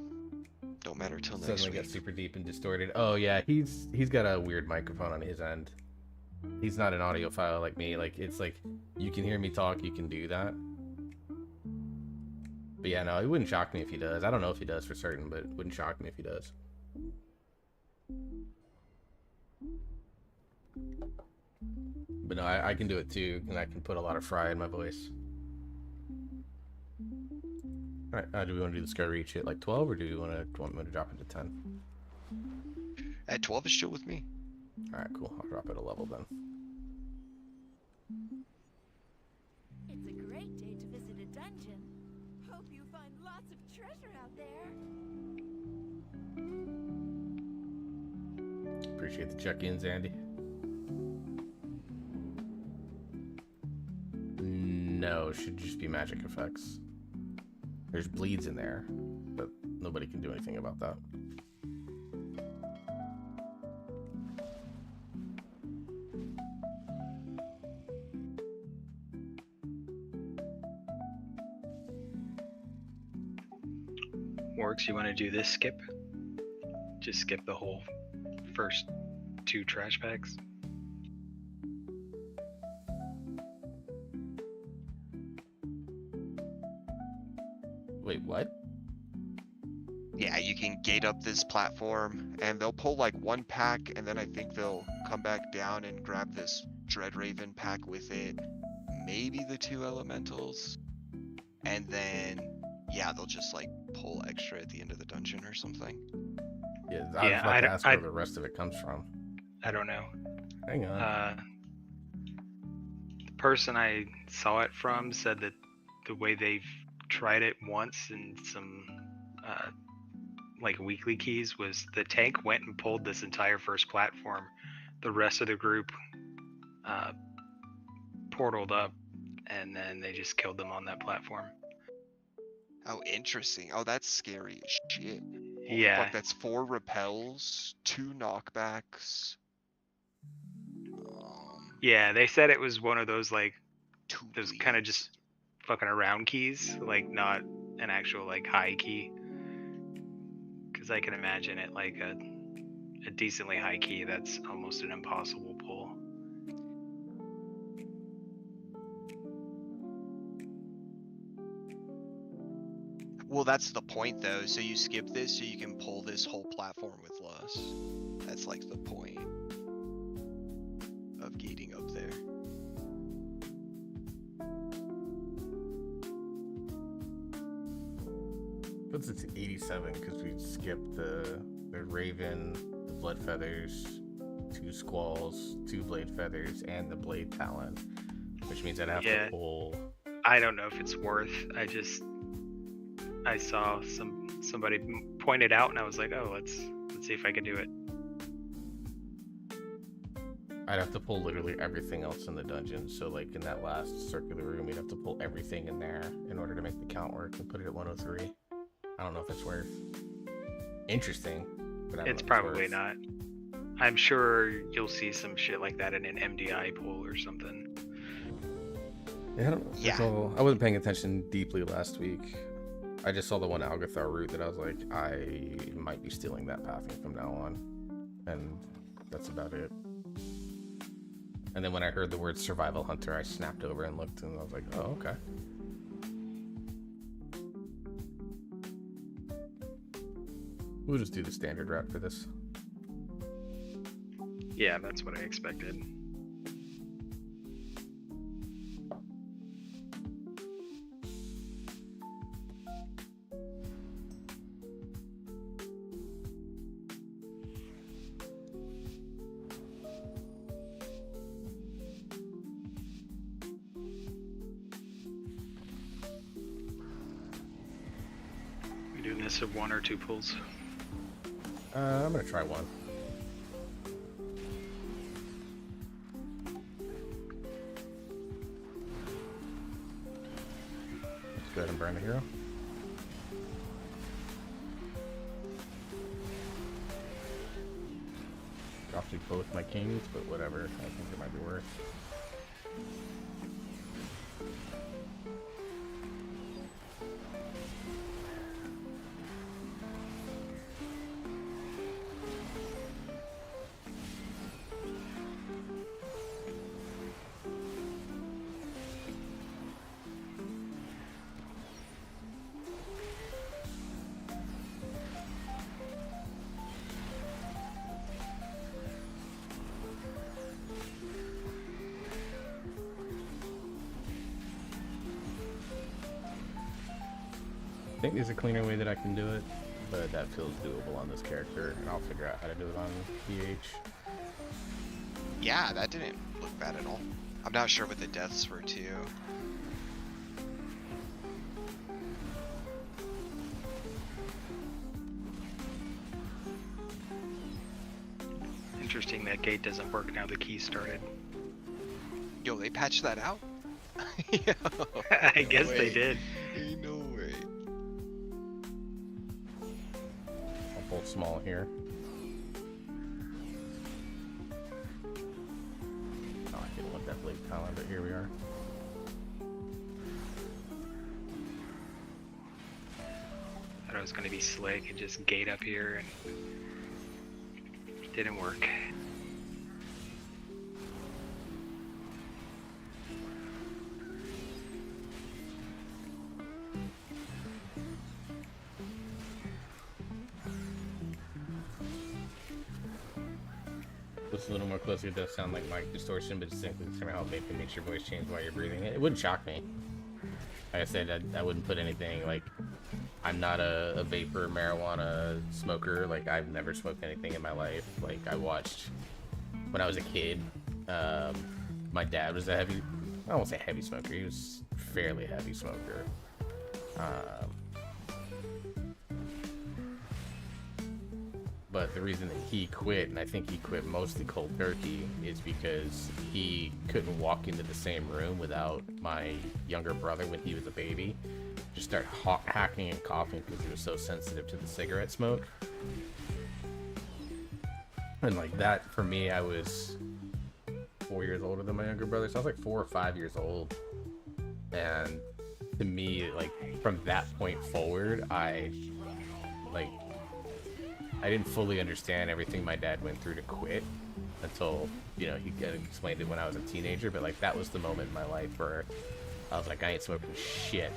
don't matter till next Suddenly week. got super deep and distorted. Oh yeah, he's got a weird microphone on his end. He's not an audiophile like me. Like it's like you can hear me talk, you can do that. But yeah, no, it wouldn't shock me if he does. I don't know if he does for certain, but it wouldn't shock me if he does. But no, I can do it too, and I can put a lot of fry in my voice. Alright, do we want to do the Skyreach at like 12, or do you want me to drop it to 10? At 12 is chill with me. Alright, cool. I'll drop it a level then. It's a great day to visit a dungeon. Hope you find lots of treasure out there. Appreciate the check-ins, Andy. No, it should just be magic effects. There's bleeds in there, but nobody can do anything about that. Works, you want to do this skip? Just skip the whole first 2 trash packs. Wait, what? Yeah, you can gate up this platform, and they'll pull like 1 pack, and then I think they'll come back down and grab this Dreadraven pack with it. Maybe the 2 elementals. And then, yeah, they'll just like pull extra at the end of the dungeon or something. Yeah, I was about to ask where the rest of it comes from. I don't know. Hang on. The person I saw it from said that the way they've tried it once in some like weekly keys was the tank went and pulled this entire first platform. The rest of the group portaled up, and then they just killed them on that platform. Oh, interesting. Oh, that's scary as shit. Yeah. Fuck, that's 4 repels, 2 knockbacks. Yeah, they said it was one of those like 2 those kind of just fucking around keys, like not an actual like high key. Because I can imagine it like a decently high key that's almost an impossible pull. Well, that's the point though. So you skip this so you can pull this whole platform with Lust. That's like the point of gating up there. Puts it to 87 because we skipped the Raven, the Blood Feathers, 2 Squalls, 2 Blade Feathers, and the Blade Talon. Which means I'd have Yeah. to pull. I don't know if it's worth. I saw somebody point it out, and I was like, oh, let's see if I can do it. I'd have to pull literally everything else in the dungeon. So, like in that last circular room, we'd have to pull everything in there in order to make the count work and put it at 103. I don't know if it's worth. Interesting, but I don't It's know if probably worth. not. I'm sure you'll see some shit like that in an MDI pool or something. Yeah, I don't know. Yeah. I wasn't paying attention deeply last week. I just saw the one Algathar route that I was like, I might be stealing that pathing from now on, and that's about it. And then when I heard the word survival hunter, I snapped over and looked, and I was like, oh, okay. We'll just do the standard route for this. Yeah, that's what I expected. We doing this of 1 or 2 pulls? I'm gonna try one. Let's go ahead and burn the hero. Dropped both my kings, but whatever. I think it might be worth. I think there's a cleaner way that I can do it, but that feels doable on this character, and I'll figure out how to do it on PH. Yeah, that didn't look bad at all. I'm not sure what the deaths were too. Interesting that gate doesn't work now the key started. Yo, they patched that out? Yo, I no guess they way. did. Ain't no way. I'll pull small here. Oh, I didn't want that blade talon, but here we are. Thought I was gonna be slick and just gate up here, and didn't work. Listen a little more closely, it does sound like mic distortion, but simply somehow maybe makes your voice change while you're breathing. It wouldn't shock me. Like I said, I wouldn't put anything, like, I'm not a vapor marijuana smoker. Like, I've never smoked anything in my life. Like, I watched, when I was a kid, my dad was a heavy, I won't say heavy smoker, he was fairly heavy smoker. But the reason that he quit, and I think he quit mostly cold turkey, is because he couldn't walk into the same room without my younger brother when he was a baby. Just start hacking and coughing because he was so sensitive to the cigarette smoke. And like that, for me, I was 4 years older than my younger brother, so I was like 4 or 5 years old. And to me, like from that point forward, I didn't fully understand everything my dad went through to quit until, you know, he explained it when I was a teenager. But like that was the moment in my life where I was like, I ain't smoking shit.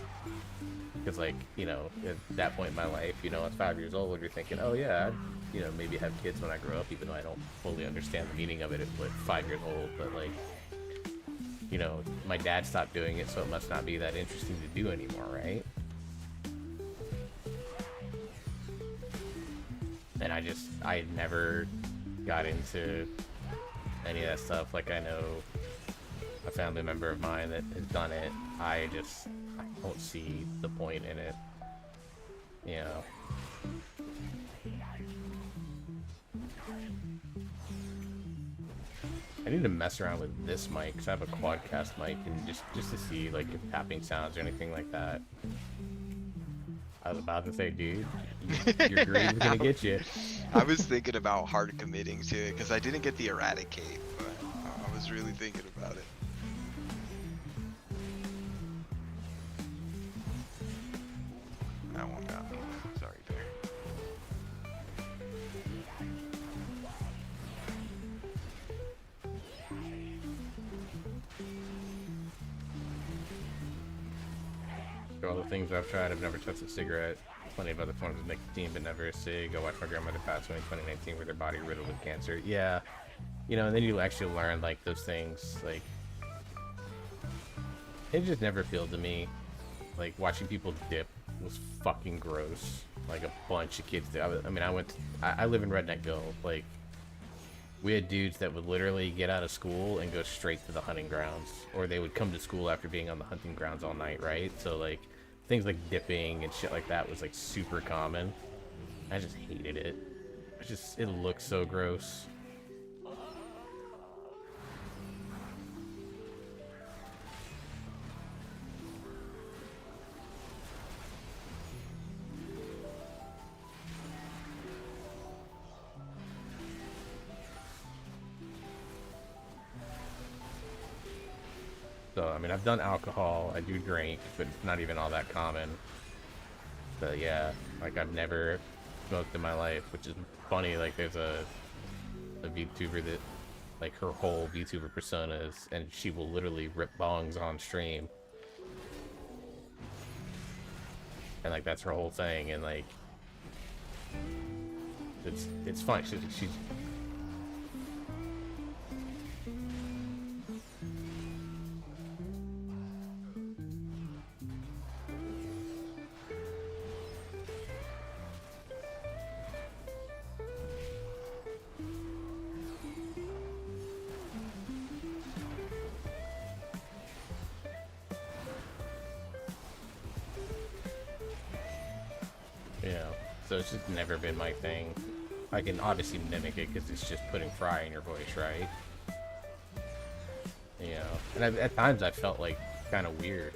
Because, like, you know, at that point in my life, you know, at 5 years old, you're thinking, oh yeah, I'd, you know, maybe have kids when I grow up, even though I don't fully understand the meaning of it at like 5 years old. But like, you know, my dad stopped doing it, so it must not be that interesting to do anymore, right? And I never got into any of that stuff. Like, I know a family member of mine that has done it. I don't see the point in it, you know. I need to mess around with this mic because I have a quadcast mic, and just to see like if tapping sounds or anything like that. I was about to say, dude, your greed's gonna get you. I was thinking about hard committing to it because I didn't get the eradicate, but I was really thinking about it. That one got me. Sorry, Bear. For all the things I've tried, I've never touched a cigarette. Plenty of other forms of nicotine, but never a cig. I watched my grandmother pass away in 2019 with her body riddled with cancer. Yeah, you know, and then you actually learn like those things. Like, it just never appealed to me. Like, watching people dip was fucking gross. Like, a bunch of kids did. I mean, I live in Redneckville. Like, we had dudes that would literally get out of school and go straight to the hunting grounds, or they would come to school after being on the hunting grounds all night, right? So like things like dipping and shit like that was like super common. I just hated it. It looked so gross. So, I mean, I've done alcohol, I do drink, but it's not even all that common. But yeah, like, I've never smoked in my life, which is funny. Like, there's a VTuber that, like, her whole VTuber persona is, and she will literally rip bongs on stream. And, like, that's her whole thing, and, like, it's fun. She's so it's just never been my thing. I can obviously mimic it because it's just putting fry in your voice, right? You know, and at times I felt like kind of weird.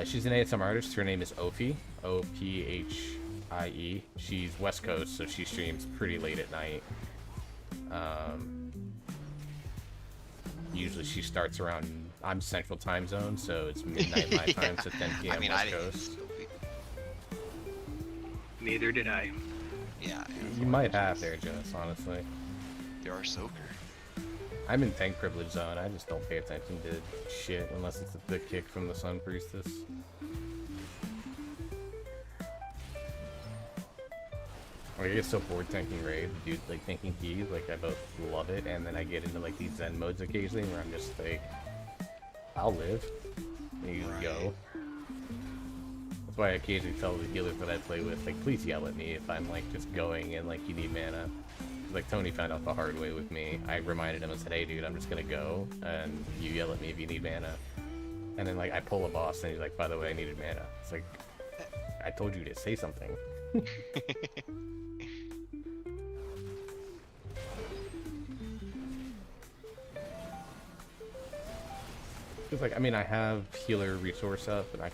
She's an ASMR artist. Her name is Ophie, Ophie. She's West Coast, so she streams pretty late at night. Usually she starts around, I'm Central Time Zone, so it's midnight my time, so 10 p.m. I mean, West I didn't Coast. Neither did I. Yeah. You might have there, Jess, honestly. There are soaker. I'm in tank privilege zone. I just don't pay attention to shit unless it's a good kick from the Sun Priestess. Like, I get so bored tanking raid, dude, like tanking keys, like I both love it, and then I get into like these Zen modes occasionally where I'm just like, I'll live. And you just go. That's why I occasionally tell the healers that I play with, like, please yell at me if I'm like just going and like you need mana. Like Tony found out the hard way with me. I reminded him and said, hey dude, I'm just gonna go, and you yell at me if you need mana. And then like I pull a boss and he's like, by the way, I needed mana. It's like, I told you to say something. It's like, I mean, I have healer resource up, and I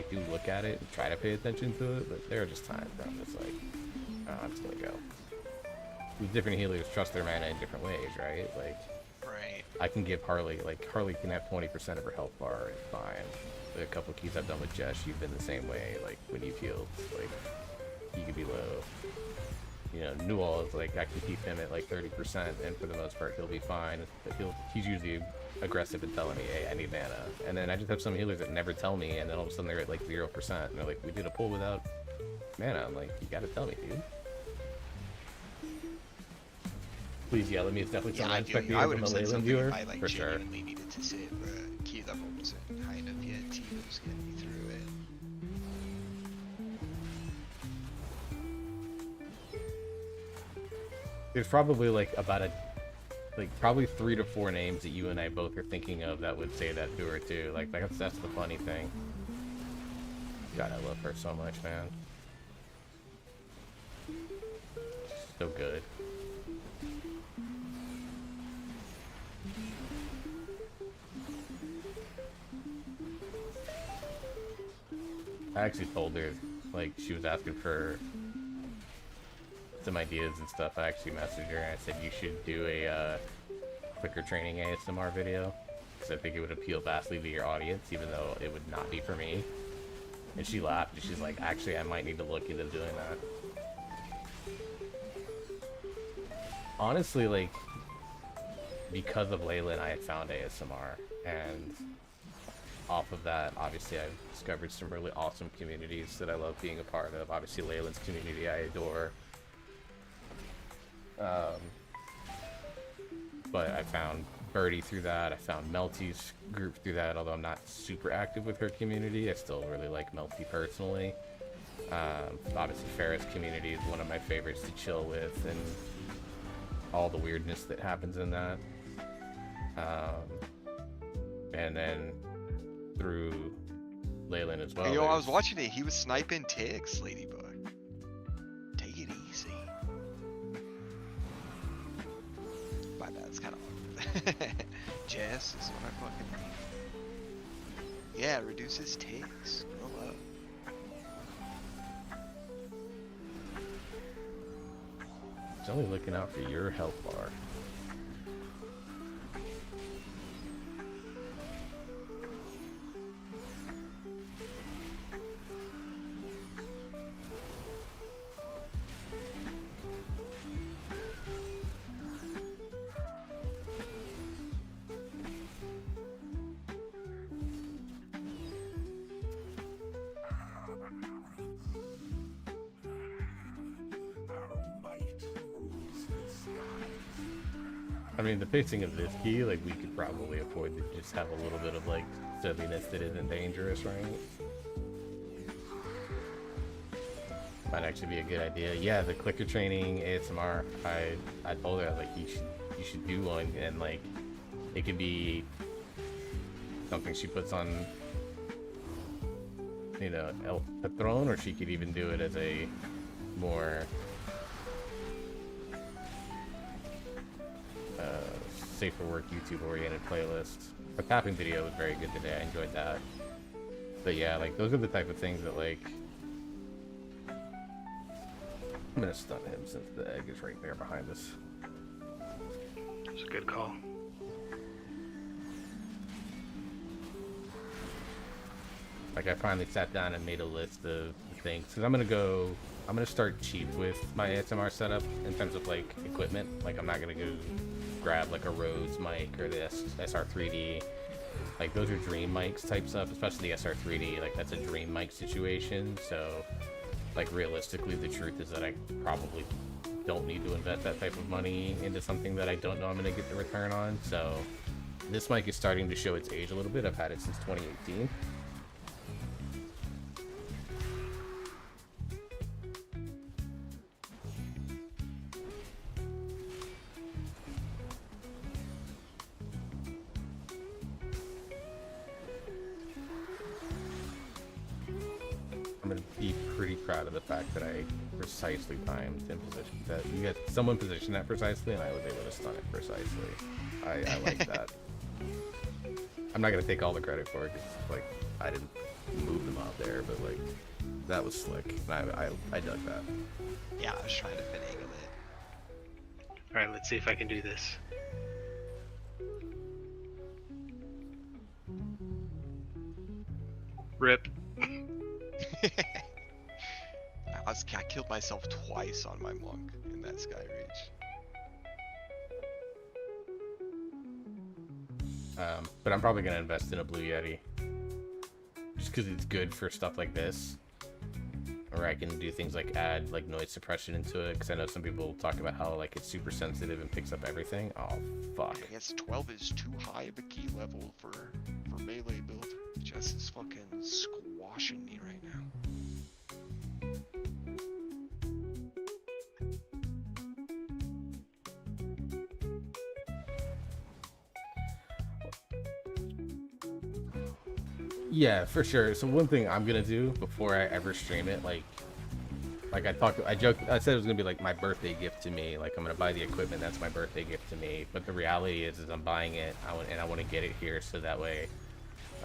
do look at it and try to pay attention to it, but there are just times where I'm just like, oh, I'm just gonna go. These different healers trust their mana in different ways, right? Like, Right. I can give Harley, like, Harley can have 20% of her health bar, it's fine. The couple keys I've done with Jess, you've been the same way, like, when you've healed, like, you could be low. You know, Newell is like I can keep him at like 30%, and for the most part he'll be fine. But he's usually aggressive and telling me, hey, I need mana. And then I just have some healers that never tell me, and then all of a sudden they're at like 0%, and they're like, we did a pull without mana. I'm like, you gotta tell me, dude. Please yell at me. It's definitely Yeah, something I I expect feel to you. I hear would from have a said Leyland something viewer, if I like for sure. genuinely needed to sit, but key level wasn't high enough yet. Tivo's getting me through it. There's probably like probably 3 to 4 names that you and I both are thinking of that would say that to her too. Like that's the funny thing. God, I love her so much, man. So good. I actually told her, like, she was asking for some ideas and stuff. I actually messaged her and I said you should do a clicker training ASMR video, because I think it would appeal vastly to your audience, even though it would not be for me. And she laughed and she's like, actually, I might need to look into doing that. Honestly, like, because of Leyland, I had found ASMR, and off of that, obviously, I've discovered some really awesome communities that I love being a part of. Obviously, Leyland's community I adore. But I found Birdie through that. I found Melty's group through that, although I'm not super active with her community. I still really like Melty personally. Obviously, Farrah's community is one of my favorites to chill with, and all the weirdness that happens in that. And then through Leyland as well. Hey, yo, I was watching it. He was sniping ticks, Ladybug. Take it easy. My bad, it's kind of Jess is what I fucking mean. Yeah, reduces ticks. Grow up. It's only looking out for your health bar. I mean, the pacing of this key, like, we could probably afford to just have a little bit of, like, silliness that isn't dangerous, right? Might actually be a good idea. Yeah, the clicker training ASMR, I told her, like, you should do one, and, like, it could be something she puts on, you know, El Patron, or she could even do it as a more safer work YouTube oriented playlist. Her tapping video was very good today. I enjoyed that. But yeah, like, those are the type of things that, like, I'm gonna stun him since the egg is right there behind us. It's a good call. Like, I finally sat down and made a list of things, because I'm gonna start cheap with my ASMR setup in terms of, like, equipment. Like, I'm not gonna go grab like a Rhodes mic or the SR3D. Like, those are dream mics type stuff, especially the SR3D. Like, that's a dream mic situation. So, like, realistically, the truth is that I probably don't need to invest that type of money into something that I don't know I'm gonna get the return on. So, this mic is starting to show its age a little bit. I've had it since 2018. I'm gonna be pretty proud of the fact that I precisely timed and positioned that. You got someone positioned that precisely, and I was able to stun it precisely. I like that. I'm not gonna take all the credit for it, because, like, I didn't move them out there, but, like, that was slick. And I dug that. Yeah, I was trying to finagle it. Alright, let's see if I can do this. Rip. I killed myself twice on my monk in that Sky Reach. But I'm probably gonna invest in a Blue Yeti. Just because it's good for stuff like this. Or I can do things like add like noise suppression into it, because I know some people talk about how like it's super sensitive and picks up everything. Oh fuck. I guess 12 is too high of a key level for melee build. Jess is fucking squashing me right now. Yeah, for sure. So one thing I'm gonna do before I ever stream it, like I joked, I said it was gonna be like my birthday gift to me. Like I'm gonna buy the equipment, that's my birthday gift to me. But the reality is I'm buying it, and I want to get it here so that way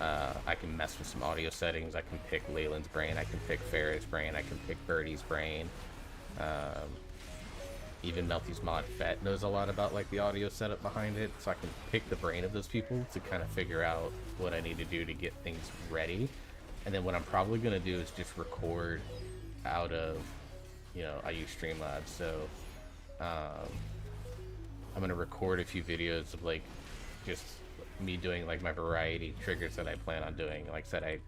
I can mess with some audio settings. I can pick Leyland's brain, I can pick Farah's brain, I can pick Birdie's brain. Even Melty's mod Fett knows a lot about like the audio setup behind it, so I can pick the brain of those people to kind of figure out what I need to do to get things ready. And then what I'm probably gonna do is just record out of, you know, I use Streamlabs, so I'm gonna record a few videos of like just me doing like my variety triggers that I plan on doing. Like I said,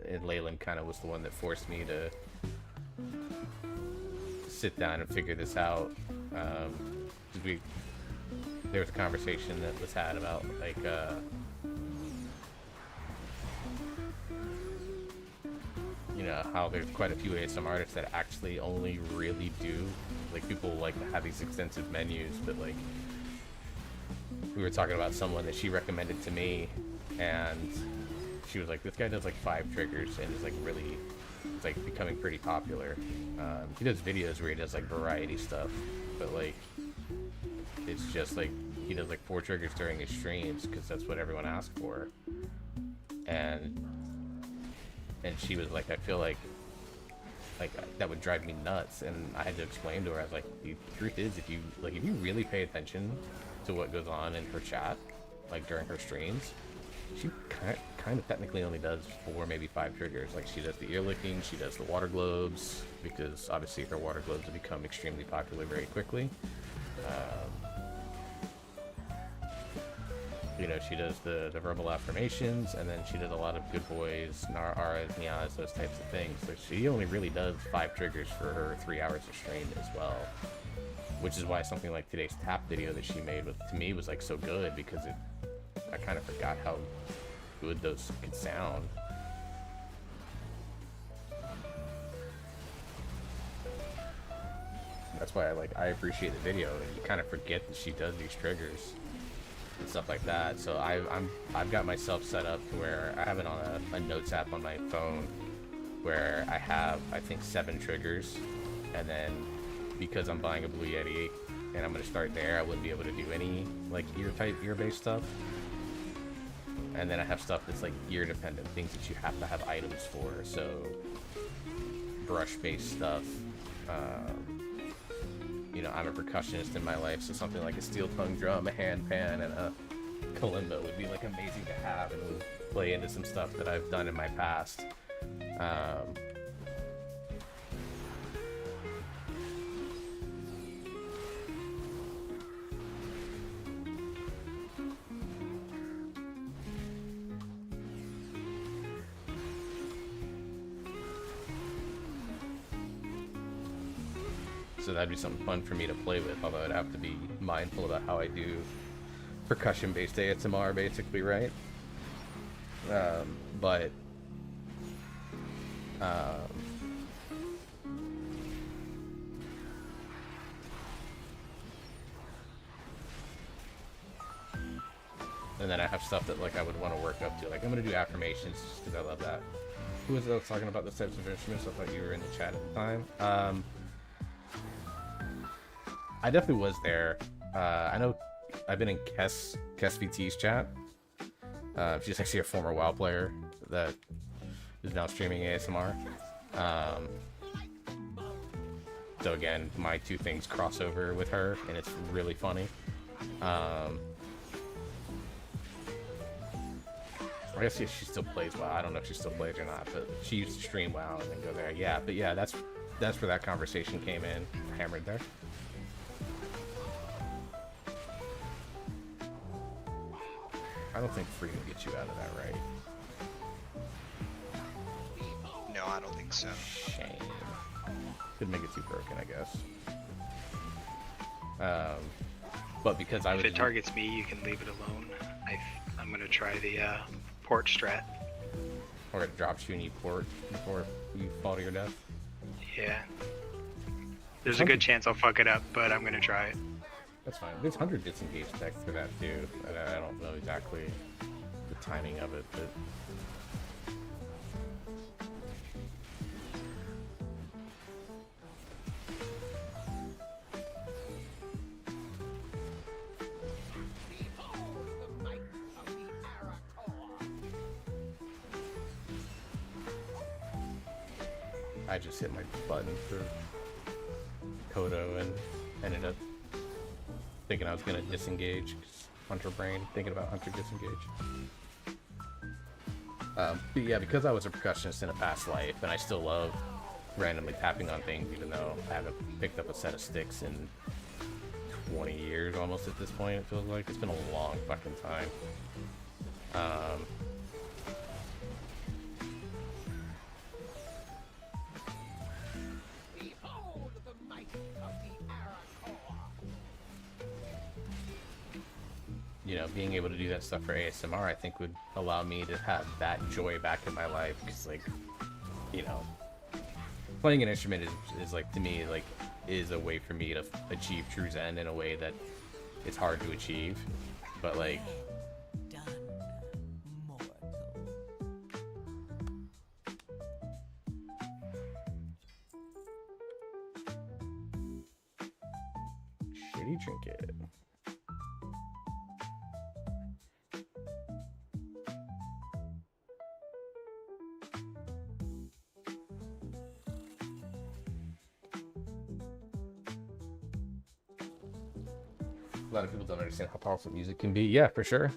and Leyland kind of was the one that forced me to sit down and figure this out. There was a conversation that was had about like you know, how there's quite a few ASM artists that actually only really do, like, people like to have these extensive menus, but like we were talking about someone that she recommended to me, and she was like, this guy does like 5 triggers and is like really, it's like becoming pretty popular. He does videos where he does like variety stuff, but like it's just like he does like 4 triggers during his streams because that's what everyone asked for. And she was like, I feel like that would drive me nuts. And I had to explain to her, I was like, the truth is, if you really pay attention to what goes on in her chat, like during her streams, she kind of technically only does 4, maybe 5 triggers. Like she does the ear licking, she does the water globes, because obviously her water globes have become extremely popular very quickly. You know, she does the verbal affirmations, and then she does a lot of good boys, aras, nyas, those types of things. So she only really does 5 triggers for her 3 hours of stream as well. Which is why something like today's tap video that she made to me was like so good, because I kind of forgot how good those could sound. That's why I appreciate the video. You kind of forget that she does these triggers and stuff like that. So I've got myself set up to where I have it on a notes app on my phone, where I have, I think, 7 triggers, and then because I'm buying a Blue Yeti and I'm gonna start there, I wouldn't be able to do any like ear-based stuff. And then I have stuff that's like ear dependent, things that you have to have items for. So brush-based stuff. You know, I'm a percussionist in my life, so something like a steel tongue drum, a hand pan, and a kalimba would be like amazing to have, and would play into some stuff that I've done in my past. So that'd be something fun for me to play with, although I'd have to be mindful about how I do percussion-based ASMR, basically, right? And then I have stuff that like I would want to work up to. Like I'm gonna do affirmations just because I love that. Who was else talking about those types of instruments? I thought you were in the chat at the time. I definitely was there. I know I've been in Kes VT's chat. She's actually a former WoW player that is now streaming ASMR. So again, my 2 things cross over with her, and it's really funny. I guess she still plays WoW. I don't know if she still plays or not, but she used to stream WoW and then go there. Yeah, but yeah, that's that's where that conversation came in. Hammered there. I don't think freedom gets you out of that, right? No, I don't think so. Shame. Could make it too broken, I guess. But because I was If it targets me, you can leave it alone. I'm gonna try the port strat. or it drops you and you port before you fall to your death. Yeah. There's a good chance I'll fuck it up, but I'm gonna try it. That's fine. There's 100 disengage tech for that too. I don't know exactly the timing of it, but I just hit my button for Kodo and ended up thinking I was gonna disengage. Hunter brain, thinking about Hunter disengage. But yeah, because I was a percussionist in a past life, and I still love randomly tapping on things, even though I haven't picked up a set of sticks in 20 years almost at this point. It feels like it's been a long fucking time. You know, being able to do that stuff for ASMR, I think would allow me to have that joy back in my life. Because, like, you know, playing an instrument is like, to me, like, is a way for me to achieve true Zen in a way that it's hard to achieve. But, like, Done, mortal. shitty trinket. A lot of people don't understand how powerful music can be. Yeah, for sure.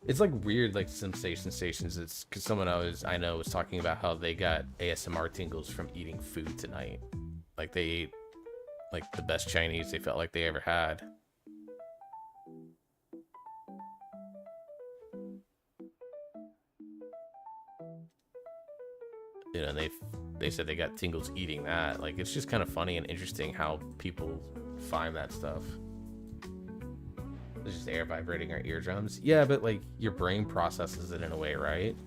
It's like weird, like sensation stations. It's because someone I know was talking about how they got ASMR tingles from eating food tonight. Like they ate like the best Chinese they felt like they ever had. You know, and they said they got tingles eating that. Like it's just kind of funny and interesting how people find that stuff. It's just air vibrating our eardrums. Yeah, but like your brain processes it in a way, right?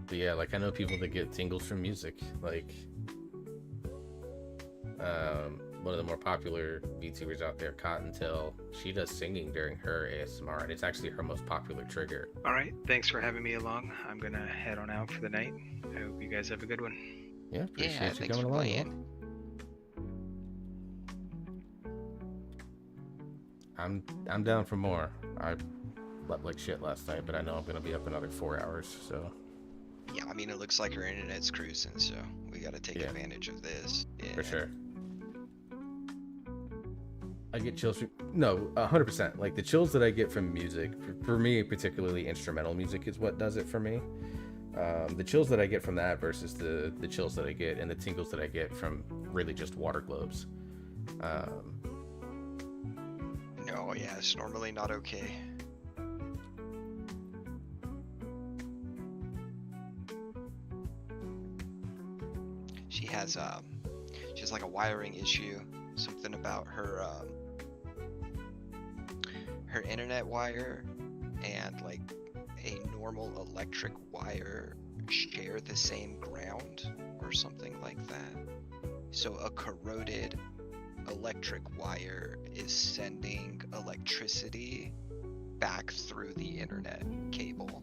But yeah, like I know people that get tingles from music. Like one of the more popular VTubers out there, Cottontail, she does singing during her ASMR, and it's actually her most popular trigger. All right, thanks for having me along. I'm gonna head on out for the night. I hope you guys have a good one. Yeah, appreciate Yeah, you thanks coming for along. playing. Man. I'm down for more. I slept like shit last night, but I know I'm gonna be up another 4 hours, so Yeah, I mean, it looks like our internet's cruising, so we gotta take Yeah. advantage of this. Yeah. for sure. I get chills from 100%. Like the chills that I get from music, for me particularly, instrumental music is what does it for me. The chills that I get from that versus the chills that I get and the tingles that I get from really just water globes. No, yeah, it's normally not okay. She has like a wiring issue, something about her her internet wire and like a normal electric wire share the same ground or something like that. So a corroded electric wire is sending electricity back through the internet cable,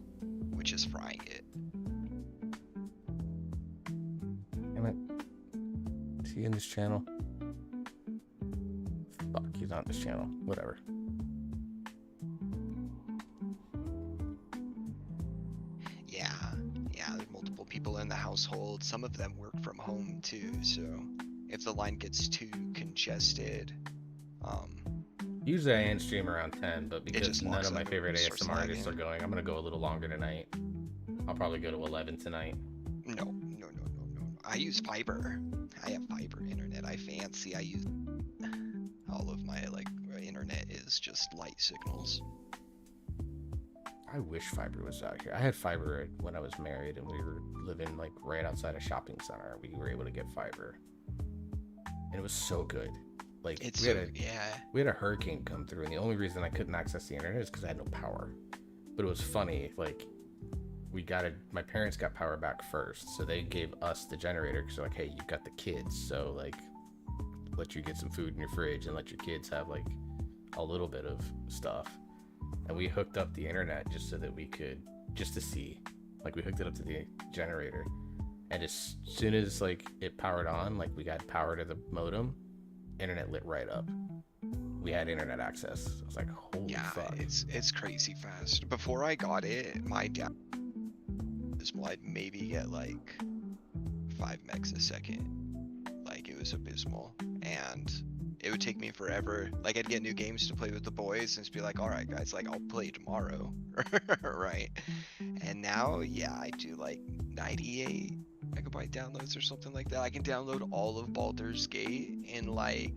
which is frying it. Damn it. Is he in this channel? Fuck, he's not in this channel. Whatever. people in the household. Some of them work from home too, so if the line gets too congested, Usually I end stream around 10, but because just none locks of my up and favorite starts ASMR artists are lagging. going, I'm gonna go a little longer tonight. I'll probably go to 11 tonight. no. I use fiber. I have fiber internet. I fancy. I use all of my like internet is just light signals. I wish fiber was out here. I had fiber when I was married, and we were living like right outside a shopping center. We were able to get fiber, and it was so good. Like It's we had yeah. we had a hurricane come through, and the only reason I couldn't access the internet is because I had no power. But it was funny, like my parents got power back first, so they gave us the generator because they're like, hey, you've got the kids, so like let you get some food in your fridge and let your kids have like a little bit of stuff. And we hooked up the internet just so that we could just to see, like we hooked it up to the generator, and as soon as like it powered on, like we got power to the modem, internet lit right up. We had internet access. I was like, holy Yeah, fuck. it's crazy fast. Before I got it, my dad I'd maybe get like 5 megs a second. Like it was abysmal, and it would take me forever. Like I'd get new games to play with the boys and just be like, all right guys, like I'll play tomorrow. Right? And now, yeah, I do like 98 megabyte downloads or something like that. I can download all of Baldur's Gate in like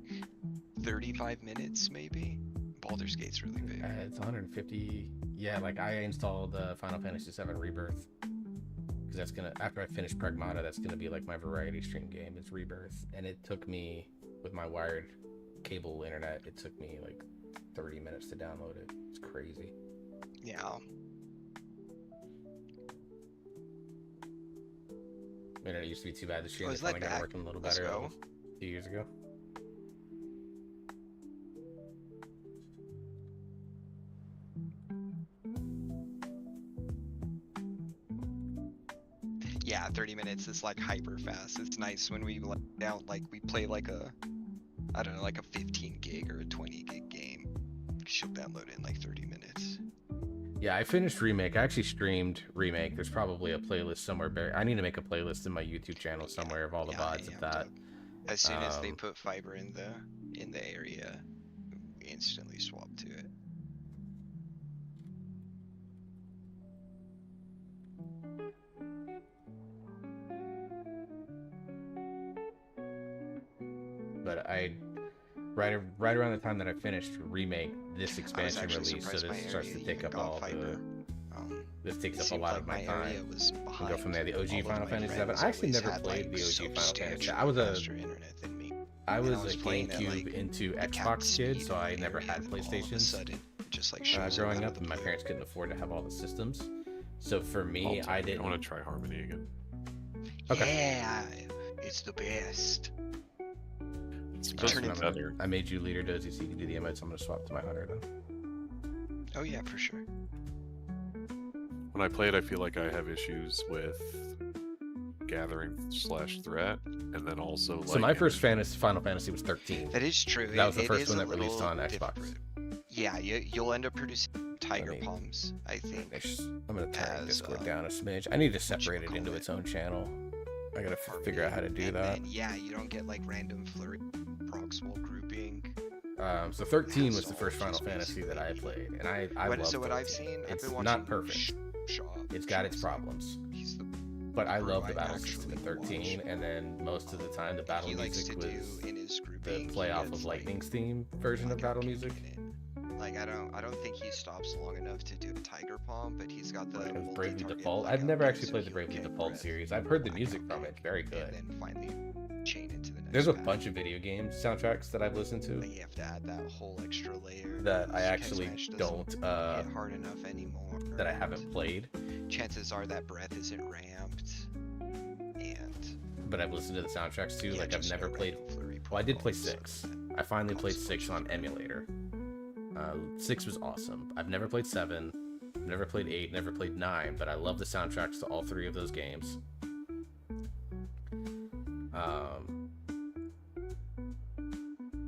35 minutes maybe. Baldur's Gate's really big. It's 150. Yeah, like I installed Final Fantasy VII Rebirth because that's gonna, after I finish Pragmata, that's gonna be like my variety stream game. It's Rebirth, and it took me, with my wired cable internet, it took me like 30 minutes to download it. It's crazy. Yeah. Internet used to be too bad this year. Oh, They is that finally got it back? working a little Let's better go. a few years ago. Yeah, 30 minutes is like hyper fast. It's nice when we we play like a, I don't know, like a 15 gig or a 20 gig game. She'll download it in like 30 minutes. Yeah, I finished Remake. I actually streamed Remake. There's probably a playlist somewhere buried. I need to make a playlist in my YouTube channel somewhere of all the VODs of that. As soon as they Um, put fiber in the area, we instantly swap to it. But right around the time that I finished Remake, this expansion actually released, so surprised my this starts to area take even up got all fiber. this takes It up a seemed lot like of my area time. was We go from there. The behind. OG All of Final my Fantasy VII. friends I actually always never had, played like, the OG Final Fantasy. substantially I was a faster internet than me. I And was a playing at, GameCube like, into the cap Xbox kid, speed so in I the never area, had and all of a PlayStations. sudden, it just like shows Growing out up, of and the my blue. parents couldn't afford to have all the systems. So for me, I I didn't. want to try Harmony again. Okay. Yeah, it's the best. It's Alright, supposed Turn to it be I'm better. gonna- I made you leader dozy so you can do the emotes. I'm gonna swap to my hunter then. Oh yeah, for sure. When I play it, I feel like I have issues with gathering/threat, and then also like. So my first Final Fantasy was 13. That is true. That was the It first is one a that released little on Xbox. different. Yeah, you'll end up producing tiger me palms, I think. I'm gonna turn as, Discord down a smidge. I need to separate it into whatchamacallit. its own channel. I gotta figure out how to do and that. Then, yeah, you don't get like random flurry proximal grouping. So 13 was the Asshole, first Final just Fantasy that I played, and I What- love so what I've 13. seen, I've It's been watching not perfect. It's got its Shaw's- problems, He's the but I Bro, love the I battle system in actually 13, and then most of the time the battle he likes music to was do in his the grouping. play he off of gets, Lightning's theme version of like, battle a music. minute. Like I don't think he stops long enough to do a tiger palm, but he's got the Like, it was multi-target, Bravely Default. like, I've never up actually so played the he'll Bravely get Default breath, series. I've heard the whack music him from back, it. Very good. And then finally chain into the next. There's a pack. bunch of video game soundtracks that I've listened to But you have to add that whole extra layer that I because actually Smash doesn't don't hit hard enough anymore. that I haven't played, Chances are that breath isn't ramped, and but I've listened to the soundtracks too. yeah, Like I've just never no played. random flurry Well, I did play protocols, so 6. that I finally played costs 6 so on much. emulator. 6 was awesome. I've never played 7. I've never played 8. Never played 9. But I love the soundtracks to all 3 of those games.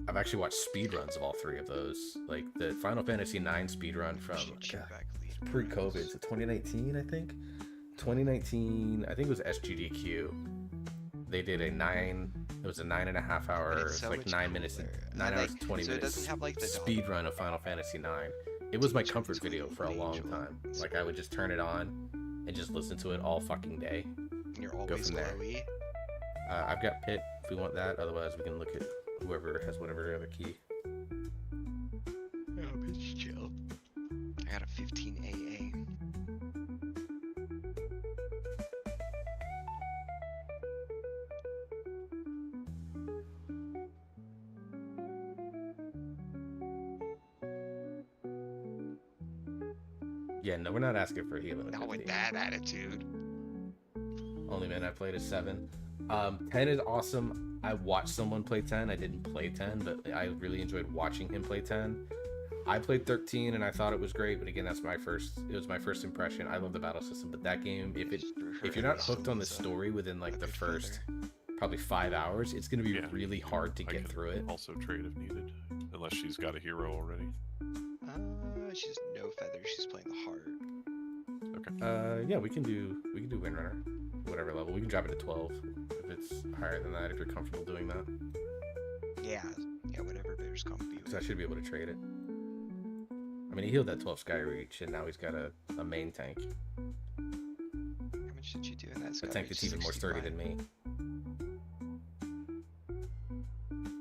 I've actually watched speedruns of all 3 of those. Like the Final Fantasy 9 speedrun from Shoot you God, back, lead. pre-COVID, so 2019, I think. 2019, I think it was SGDQ. They did it was a 9.5 hour, And it it's was so like much 9 minutes, cooler. 9 I hours, like- 20 so it minutes doesn't have, like, the dog. speed run of Final Fantasy 9. It was my comfort It's video for a Guardian long Angel. time. Like, I would just turn it on and just listen to it all fucking day. And you're Go always from there. glowy. I've got Pit if we want that. Otherwise, we can look at whoever has whatever other key. Oh, bitch, chill. I got a 15 AA. Yeah, no, we're not asking for healing. Not with that attitude. Only man I played is 7. 10 is awesome. I watched someone play 10. I didn't play 10, but I really enjoyed watching him play 10. I played 13 and I thought it was great, but again, it was my first impression. I love the battle system, but that game, if you're not hooked on the story within like the first probably 5 hours, it's going to be Yeah. really hard to I get can through it. Also trade if needed, unless she's got a hero already. She's no feather. She's playing the heart. Yeah, we can do Windrunner, whatever level. We can drop it to 12 if it's higher than that. If you're comfortable doing that, Yeah, whatever bears comfy because with. I should be able to trade it. I mean, he healed that 12 Sky Reach, and now he's got a main tank, How much did you do in that? a Sky tank Reach? that's even more sturdy 65. than me.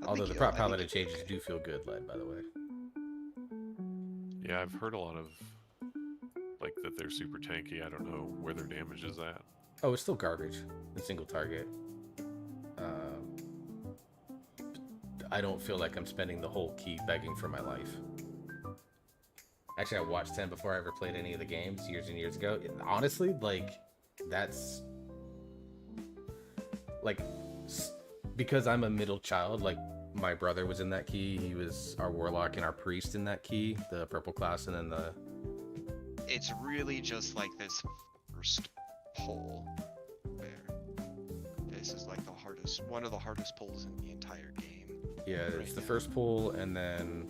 I Although think the you- prop I paladin think- changes do feel good, led by the way. Yeah, I've heard a lot of like that they're super tanky. I don't know where their damage is at. Oh, it's still garbage in single target. I don't feel like I'm spending the whole key begging for my life. Actually, I watched 10 before I ever played any of the games years and years ago. And honestly, like, that's like because I'm a middle child. Like, my brother was in that key. He was our warlock and our priest in that key, the purple class, and then the It's really just like this first pull. Where this is like the hardest, one of the hardest pulls in the entire game. yeah, it's right the now. first pull, and then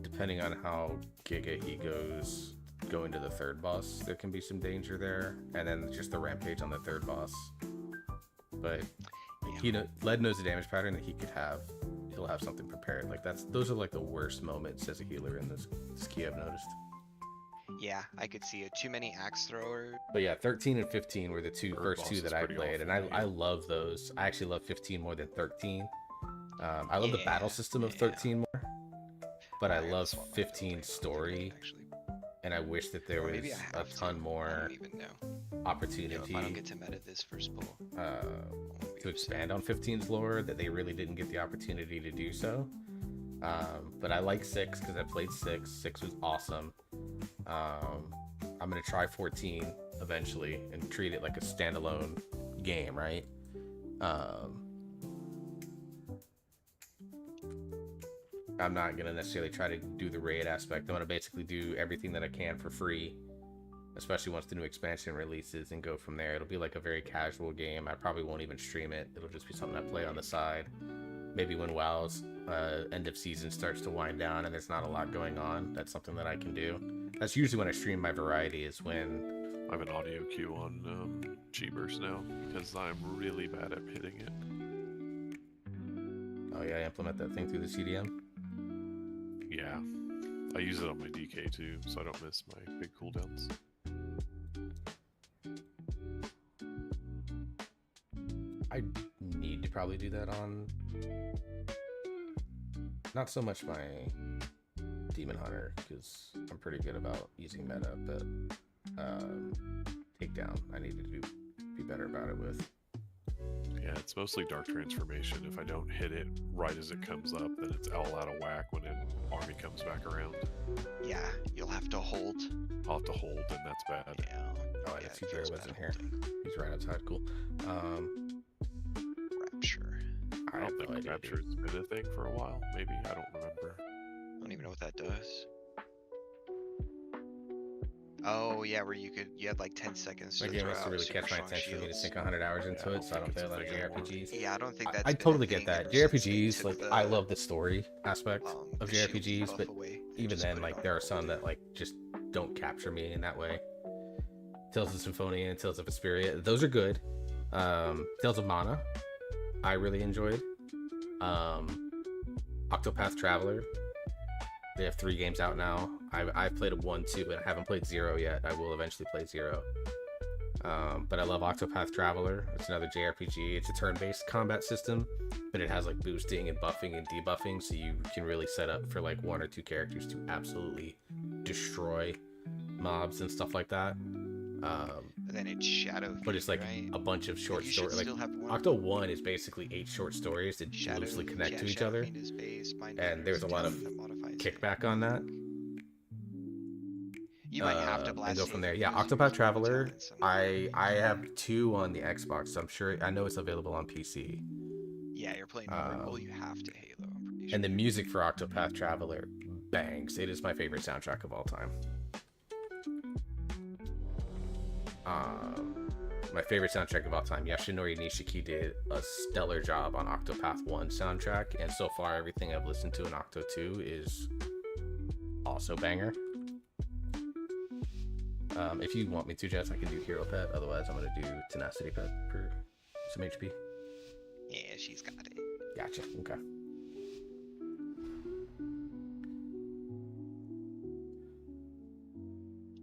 depending on how giga he goes, going to the third boss, there can be some danger there, and then just the rampage on the third boss. But Yeah. Led knows the damage pattern that he could have. He'll have something prepared. Like those are like the worst moments as a healer in this key I've noticed. Yeah, I could see it. Too many axe throwers. But yeah, 13 and 15 were the Third first boss two is that I pretty played, and awful, I yeah. love those. I actually love 15 more than 13. I love the Yeah, battle system of yeah. 13 more, but I gotta love swap my 15 story, Actually, and I wish that there or was maybe I a have to. ton I more don't even know. If opportunity I don't get to meta this first pull, to expand on 15's lore, that they really didn't get the opportunity to do so. But I like 6 because I played 6. 6 was awesome. I'm gonna try 14 eventually and treat it like a standalone game, right? I'm not gonna necessarily try to do the raid aspect. I'm gonna basically do everything that I can for free, especially once the new expansion releases, and go from there. It'll be like a very casual game. I probably won't even stream it. It'll just be something I play on the side. Maybe when WoW's end of season starts to wind down and there's not a lot going on, that's something that I can do. That's usually when I stream my variety, is when I have an audio cue on G-Burst now because I'm really bad at hitting it. oh yeah, I implement that thing through the CDM. Yeah, I use it on my DK too, so I don't miss my big cooldowns. I need to probably do that on not so much my Demon Hunter, because I'm pretty good about using meta, but Takedown I need to be better about it with. Yeah, it's mostly Dark Transformation. If I don't hit it right as it comes up, then it's all out of whack when an army comes back around. yeah, you'll have to hold. I'll have to hold, and that's bad. Yeah. Oh, I yeah, didn't see it Barry feels wasn't bad here. holding. He's right outside. Cool. Rapture. I I have don't no think idea. Rapture's been a thing for a while. Maybe, I don't remember. I don't even know what that does. Oh yeah, where you had like 10 seconds My to game throw has to out really super catch my strong attention for me to shields. sink 100 hours into Yeah, I it, so I don't don't think play a it's lot a of thing anymore. JRPGs. Yeah, I don't think that's I been a totally get thing that. ever since they JRPGs, took like, the, I love the story aspect the of shield JRPGs, buff but away and even just then, put it like, on there are hold. some that, like, just don't capture me in that way. Tales of Symphonia and Tales of Vesperia. Those are good. Tales of Mana, I really enjoyed. Octopath Traveler. They have 3 games out now. I've played 1, 2, but I haven't played 0 yet. I will eventually play 0. But I love Octopath Traveler. It's another JRPG. It's a turn-based combat system, but it has like boosting and buffing and debuffing, so you can really set up for like 1 or 2 characters to absolutely destroy mobs and stuff like that. And then it's Shadow. But it's like right? a bunch of short You should stories. Like still have one. Octo 1 is basically 8 short stories that Shadow, loosely connect to each Shadow other, Fiend is base, Bind and there's a lot of that modifies it. kickback on that. You might have to blast and go from it there. Yeah, because Octopath there's Traveler. talent some- I have 2 on the Xbox, so I know it's available on PC. Yeah, you're playing normal. You have to Halo. I'm pretty sure. And the music for Octopath Traveler bangs. It is my favorite soundtrack of all time. My favorite soundtrack of all time. Yashinori Nishiki did a stellar job on Octopath 1 soundtrack, and so far everything I've listened to in Octo 2 is also banger. If you want me to, Jess, I can do Hero Pet. Otherwise, I'm gonna do Tenacity Pet for some HP. Yeah, she's got it. Gotcha. Okay.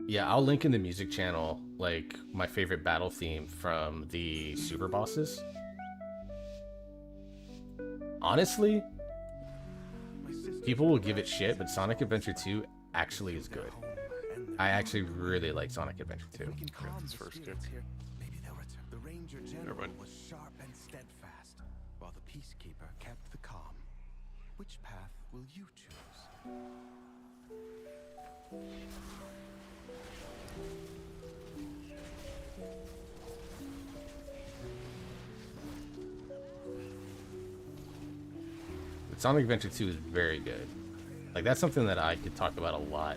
Yeah, I'll link in the music channel like my favorite battle theme from the Super Bosses. Honestly, people will give it shit, but Sonic Adventure 2 actually is good. I actually really like Sonic Adventure 2. We can calm this the first spirits here. Maybe they'll return. The Ranger General mind. was sharp and steadfast, while the Peacekeeper kept the calm. Which path will you choose? Sonic Adventure 2 is very good. Like, that's something that I could talk about a lot,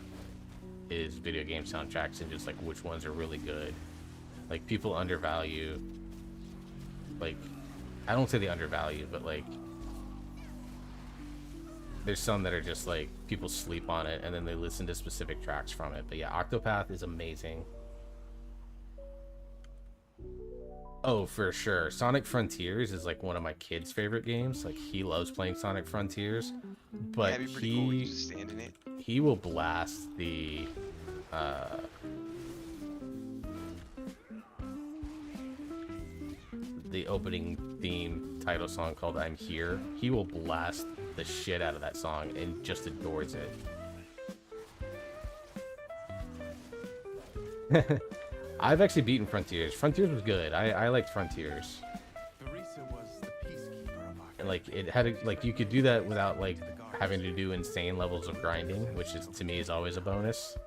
is video game soundtracks and just like which ones are really good. Like, people undervalue, like, I don't say they undervalue, but like there's some that are just like people sleep on it and then they listen to specific tracks from it. But yeah, Octopath is amazing. Oh, for sure. Sonic Frontiers is like one of my kids' favorite games. Like, he loves playing Sonic Frontiers, but That'd be pretty cool. You just stand in it. he will blast the opening theme title song called I'm Here. He will blast the shit out of that song and just adores it. I've actually beaten Frontiers. Frontiers was good. I liked Frontiers. Barisa was the Peacekeeper of our And like, it had like, you could do that without like having to do insane levels of grinding, which is, to me, is always a bonus.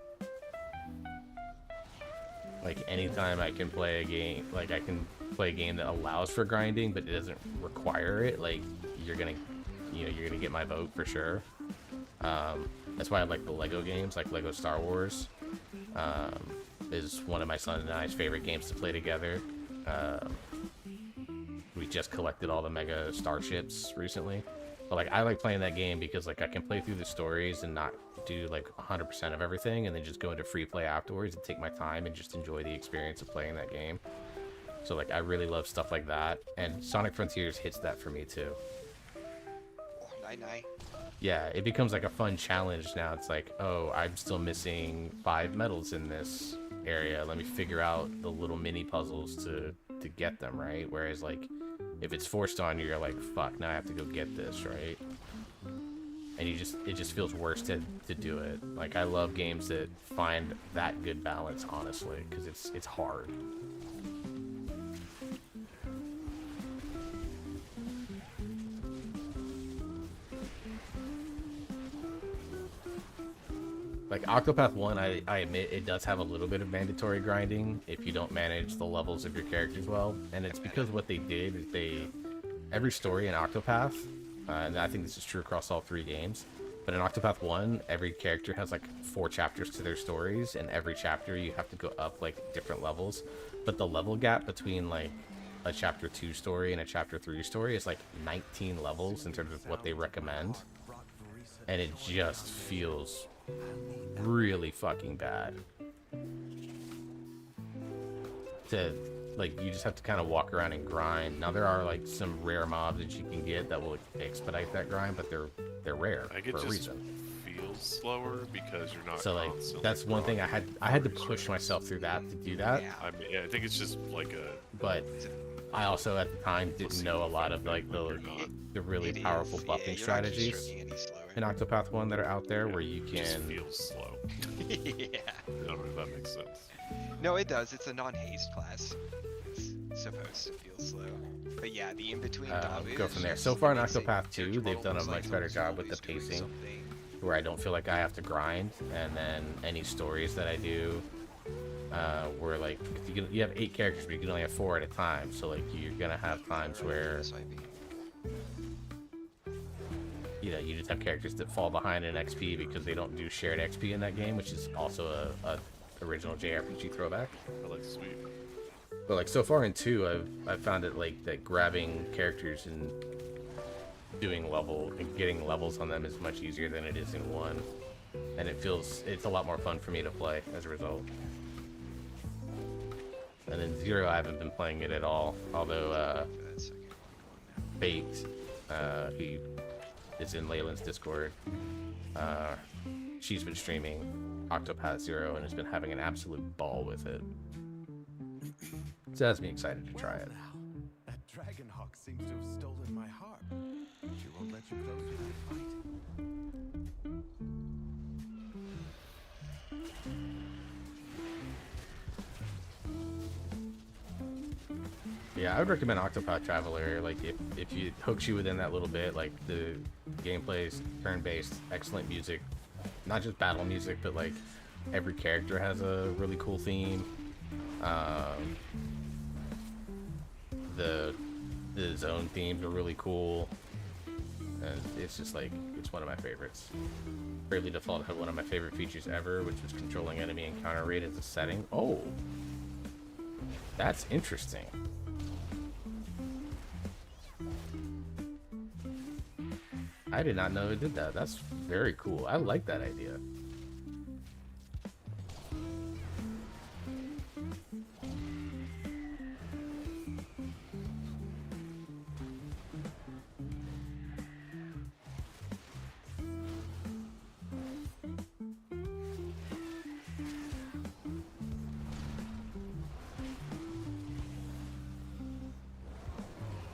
Like, anytime I can play a game, like I can play a game that allows for grinding but it doesn't require it, like, you're gonna get my vote for sure. That's why I like the Lego games, like Lego Star Wars. Is one of my son and I's favorite games to play together. We just collected all the Mega Starships recently. But like, I like playing that game because like I can play through the stories and not do like 100% of everything, and then just go into free play afterwards and take my time and just enjoy the experience of playing that game. So like, I really love stuff like that, and Sonic Frontiers hits that for me too. Oh, night. Yeah, it becomes like a fun challenge now. It's like, oh, I'm still missing 5 medals in this area. Let me figure out the little mini puzzles to get them, right? Whereas like, if it's forced on you, you're like, fuck, now I have to go get this, right? And it just feels worse to do it. Like, I love games that find that good balance, honestly, because it's hard. Like, Octopath 1, I admit it does have a little bit of mandatory grinding if you don't manage the levels of your characters well. And it's because what they did is every story in Octopath, and I think this is true across all 3 games, but in Octopath 1, every character has like 4 chapters to their stories, and every chapter you have to go up like different levels. But the level gap between like a chapter 2 story and a chapter 3 story is like 19 levels in terms of what they recommend. And it just feels really fucking bad. to like you just have to kind of walk around and grind. Now there are like some rare mobs that you can get that will expedite that grind, but they're rare Like it for a just reason. feels slower because you're not. So like constantly that's one thing I had to push progressing. myself through that to do that. Yeah. I mean, yeah, I think it's just like a. But I also at the time didn't placebo know a lot of effect, like you're not. the really It powerful is, buffing yeah, you're not strategies keystroking any slower. in Octopath 1 that are out there where you It just can. feels slow. Yeah. I don't know if that makes sense. No, it does. It's a non-haste class. It's supposed to feel slow. But yeah, the in-between Go from there. So far in Octopath 2, they've done a much better job with the pacing, where I don't feel like I have to grind, and then any stories that I do, where like you have 8 characters, but you can only have 4 at a time. So like you're gonna have times where you just have characters that fall behind in XP because they don't do shared XP in that game, which is also a original JRPG throwback. But like sweet. But like so far in 2, I've found it like that grabbing characters and doing getting levels on them is much easier than it is in 1, and it's a lot more fun for me to play as a result. And in 0, I haven't been playing it at all, although Baked, who is in Leyland's Discord, she's been streaming Octopath 0 and has been having an absolute ball with it. So that's me excited to try it. Now, that dragon hawk seems to have stolen my heart. She won't let you close without fight. Yeah, I would recommend Octopath Traveler. Like if you hooks you within that little bit, like the gameplay is turn-based, excellent music, not just battle music, but like every character has a really cool theme. The zone themes are really cool, and it's just like it's one of my favorites. Bravely Default had one of my favorite features ever, which was controlling enemy encounter rate as a setting. Oh, that's interesting. I did not know it did that. That's very cool. I like that idea.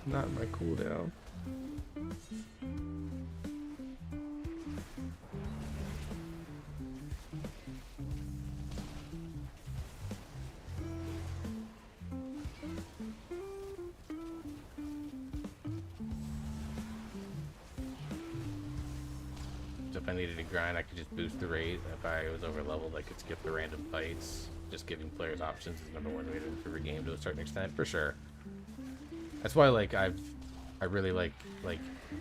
Not my cooldown. If I needed to grind, I could just boost the rate. If I was over leveled, I could skip the random fights. Just giving players options is number one way to improve a game to a certain extent, for sure. That's why, like, I really like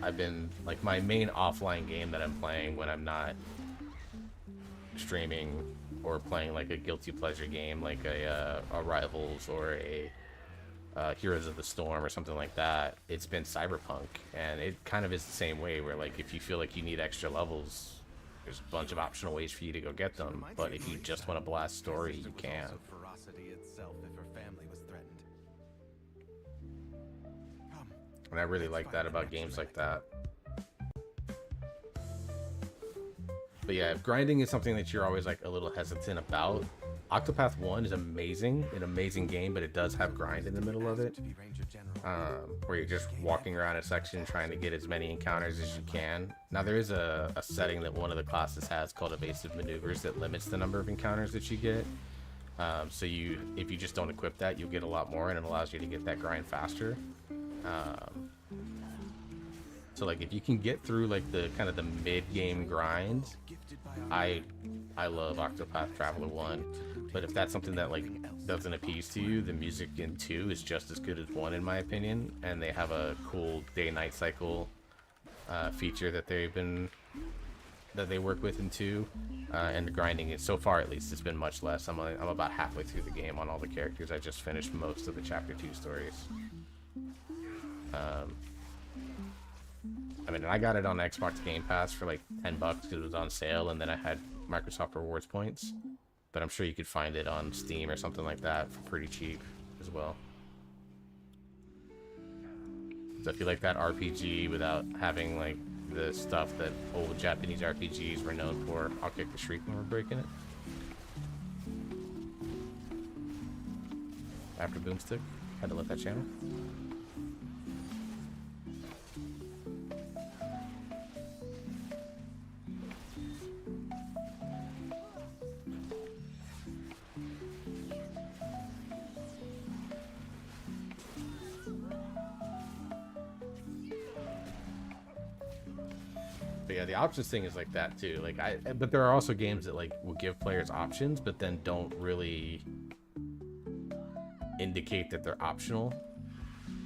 I've been like my main offline game that I'm playing when I'm not streaming or playing like a guilty pleasure game, like a Rivals or a Heroes of the Storm or something like that. It's been Cyberpunk, and it kind of is the same way, where like if you feel like you need extra levels, there's a bunch of optional ways for you to go get them. But if you just want to blast story, you can. Ferocity itself if her family was threatened. Come, And I really like that about games like that. But yeah, if grinding is something that you're always like a little hesitant about, Octopath 1 is amazing, an amazing game, but it does have grind in the middle of it, to be Ranger General. where you're just walking around a section trying to get as many encounters as you can. Now there is a setting that one of the classes has called evasive maneuvers that limits the number of encounters that you get. So if you just don't equip that, you'll get a lot more, and it allows you to get that grind faster. So like if you can get through like the kind of the mid-game grind, I love Octopath Traveler 1. But if that's something that like doesn't appease to you, the music in 2 is just as good as 1 in my opinion, and they have a cool day-night cycle feature that they work with in 2, and the grinding is, so far at least, it's been much less. I'm about halfway through the game on all the characters. I just finished most of the chapter 2 stories. I mean, I got it on Xbox Game Pass for like $10 because it was on sale, and then I had Microsoft Rewards points. But I'm sure you could find it on Steam or something like that for pretty cheap. as well. So if you like that RPG without having like the stuff that old Japanese RPGs were known for, I'll kick the shriek when we're breaking it. After Boomstick, had to let that channel. But yeah, the options thing is like that too. Like but there are also games that like will give players options, but then don't really indicate that they're optional.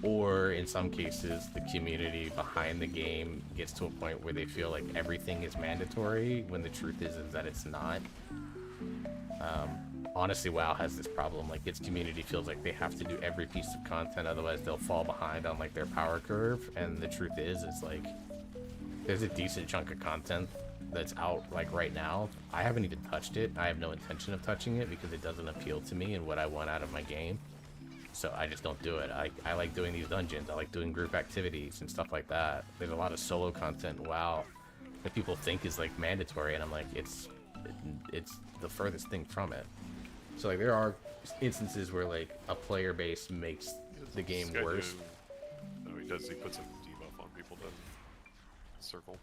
Or in some cases, the community behind the game gets to a point where they feel like everything is mandatory, when the truth is that it's not. Honestly, WoW has this problem. Like, its community feels like they have to do every piece of content, otherwise they'll fall behind on like their power curve. And the truth is like, there's a decent chunk of content that's out like right now. I haven't even touched it. I have no intention of touching it because it doesn't appeal to me and what I want out of my game. So I just don't do it. I like doing these dungeons. I like doing group activities and stuff like that. There's a lot of solo content in WoW that people think is like mandatory, and I'm like, it's the furthest thing from it. So like, there are instances where like a player base makes the game worse. No, he does. He puts a debuff on people to circle.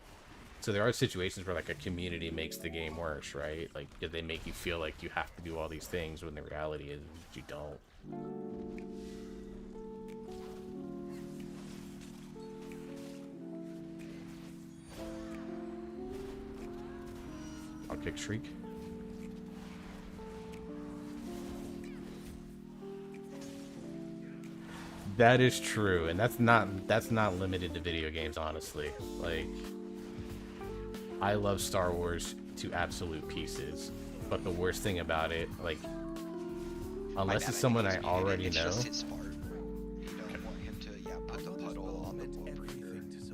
So there are situations where like a community makes the game worse, right? Like, they make you feel like you have to do all these things when the reality is you don't. I'll kick Shriek. That is true, and that's not limited to video games, honestly. Like, I love Star Wars to absolute pieces, but the worst thing about it, like, unless it's someone I already know.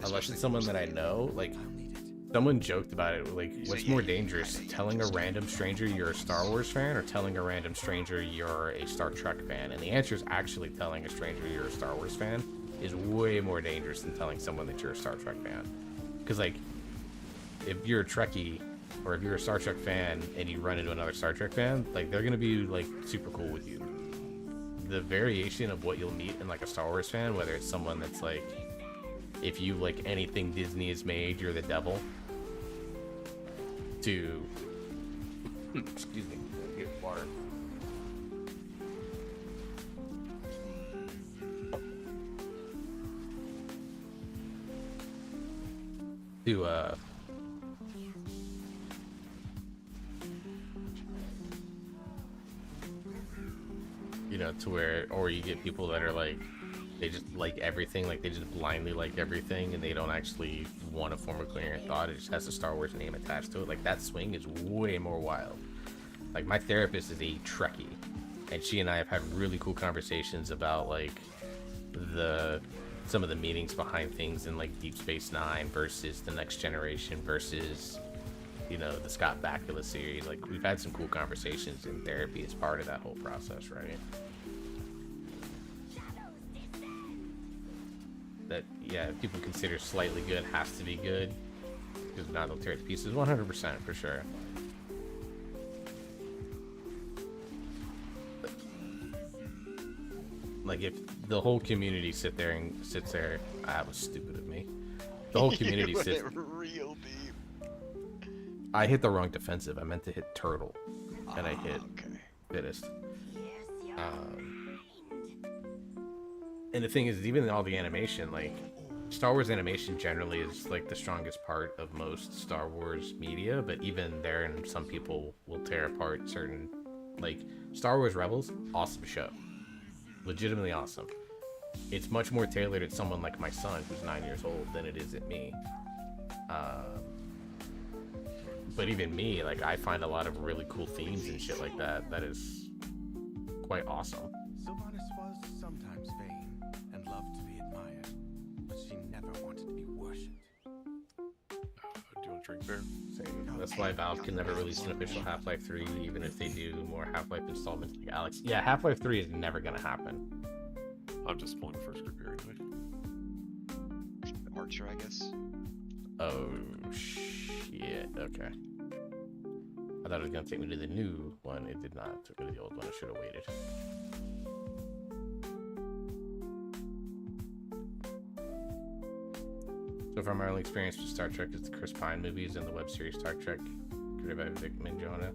Unless it's someone that I know, like, someone joked about it, like, what's more dangerous, telling a random stranger you're a Star Wars fan or telling a random stranger you're a Star Trek fan? And the answer is actually telling a stranger you're a Star Wars fan is way more dangerous than telling someone that you're a Star Trek fan. Because, like, if you're a Trekkie or if you're a Star Trek fan and you run into another Star Trek fan, like, they're gonna be, like, super cool with you. The variation of what you'll meet in, like, a Star Wars fan, whether it's someone that's, like, if you like anything Disney has made, you're the devil, to excuse me, get water. To you know, to where, or you get people that are like, they just like everything, like they just blindly like everything, and they don't actually want to form a coherent thought. It just has a Star Wars name attached to it. Like, that swing is way more wild. Like, my therapist is a Trekkie, and she and I have had really cool conversations about like some of the meanings behind things in like Deep Space Nine versus The Next Generation versus, you know, the Scott Bakula series. Like, we've had some cool conversations in therapy as part of that whole process, right? That, yeah, people consider slightly good has to be good, because not they'll tear it to pieces. 100% for sure. Like, if the whole community sits there, that was stupid of me. The whole community sits real deep. I hit the wrong defensive. I meant to hit turtle, and I hit fittest. And the thing is, even in all the animation, like, Star Wars animation generally is like the strongest part of most Star Wars media, but even there, and some people will tear apart certain, like, Star Wars Rebels, awesome show. Legitimately awesome. It's much more tailored at someone like my son, who's 9 years old, than it is at me. But even me, like, I find a lot of really cool themes and shit like that. That is quite awesome. Sylvanas was sometimes vain and loved to be admired, but she never wanted to be worshipped. Do you want to drink beer? Same. That's why Valve can never release an official Half-Life 3, even if they do more Half-Life installments like Alex. Yeah, Half-Life 3 is never gonna happen. I'm just pulling the first group here anyway. Archer, I guess. Oh shit. Okay. I thought it was gonna take me to the new one. It did not. It took me to the old one. I should have waited. So far, my only experience with Star Trek is the Chris Pine movies and the web series Star Trek, created by Vic Mignogna.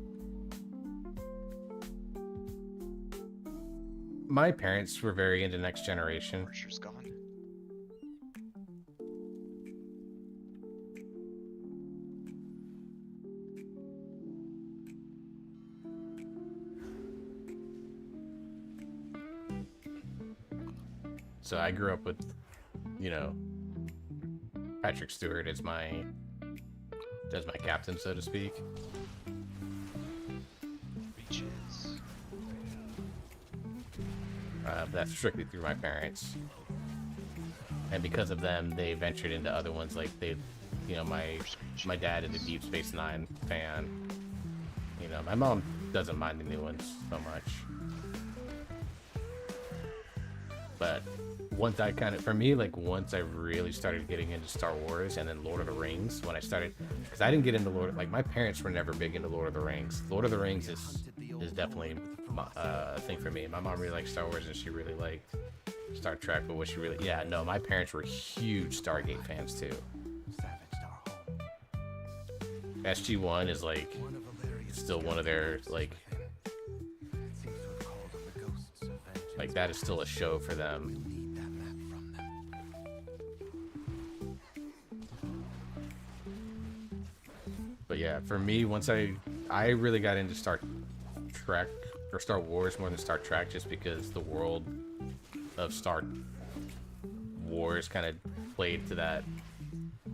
My parents were very into Next Generation. Archer's gone. So I grew up with, you know, Patrick Stewart as my captain, so to speak. Reaches. That's strictly through my parents, and because of them, they ventured into other ones. Like they, you know, my dad is a Deep Space Nine fan. You know, my mom doesn't mind the new ones so much, but once I for me, like once I really started getting into Star Wars and then Lord of the Rings, when I started, because I didn't get into like my parents were never big into Lord of the Rings. Lord of the Rings is definitely a thing for me. My mom really liked Star Wars and she really liked Star Trek, but what she really, yeah, no, my parents were huge Stargate fans too. SG-1 is like still one of their like that is still a show for them. But yeah, for me, once I really got into Star Trek or Star Wars more than Star Trek, just because the world of Star Wars kind of played to that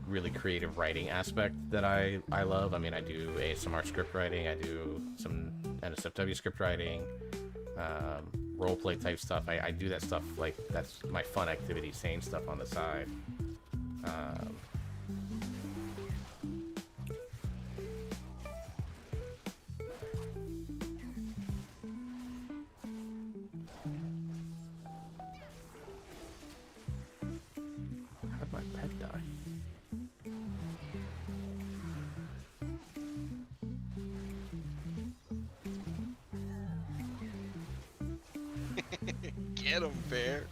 really creative writing aspect that I love. I mean, I do ASMR script writing, I do some NSFW script writing, role play type stuff. I do that stuff, like that's my fun activity, saying stuff on the side. How did my pet die? Get him, bear.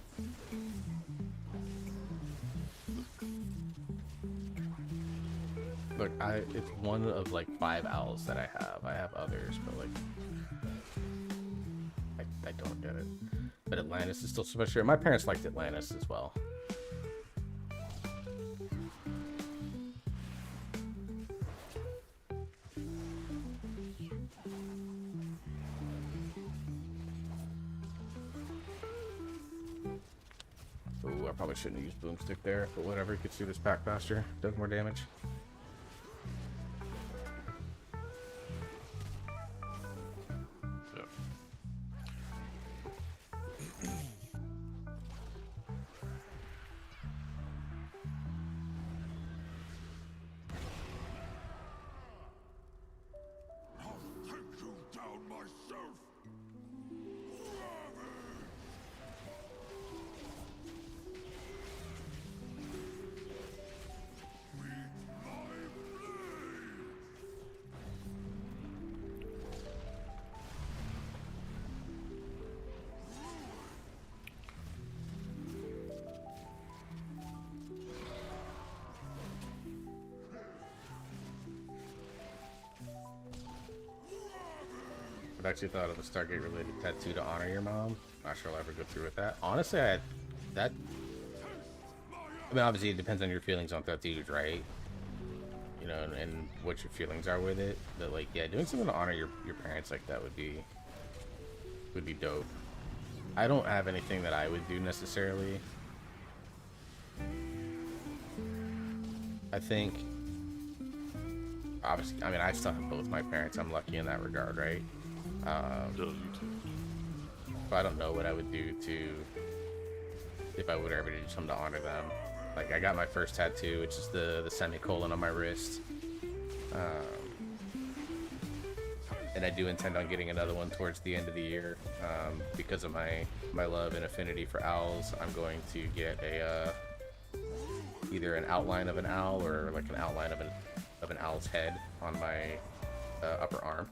Look, it's one of like 5 owls that I have. I have others, but like I don't get it. But Atlantis is still special. My parents liked Atlantis as well. Ooh, I probably shouldn't have used Boomstick there, but whatever, he gets through this pack faster, does more damage. Yep. I'll take you down myself. I've actually thought of a Stargate related tattoo to honor your mom. Not sure I'll ever go through with that. Honestly, I mean, obviously it depends on your feelings on tattoos, right? You know, and what your feelings are with it. But like, yeah, doing something to honor your parents like that would be dope. I don't have anything that I would do necessarily. I think, obviously, I mean, I still have both my parents. I'm lucky in that regard, right? Does you too. So I don't know what I would do if I would ever do something to honor them. Like, I got my first tattoo, which is the semicolon on my wrist. and I do intend on getting another one towards the end of the year. Because of my love and affinity for owls, I'm going to get a either an outline of an owl or like an outline of an owl's head on my upper arm.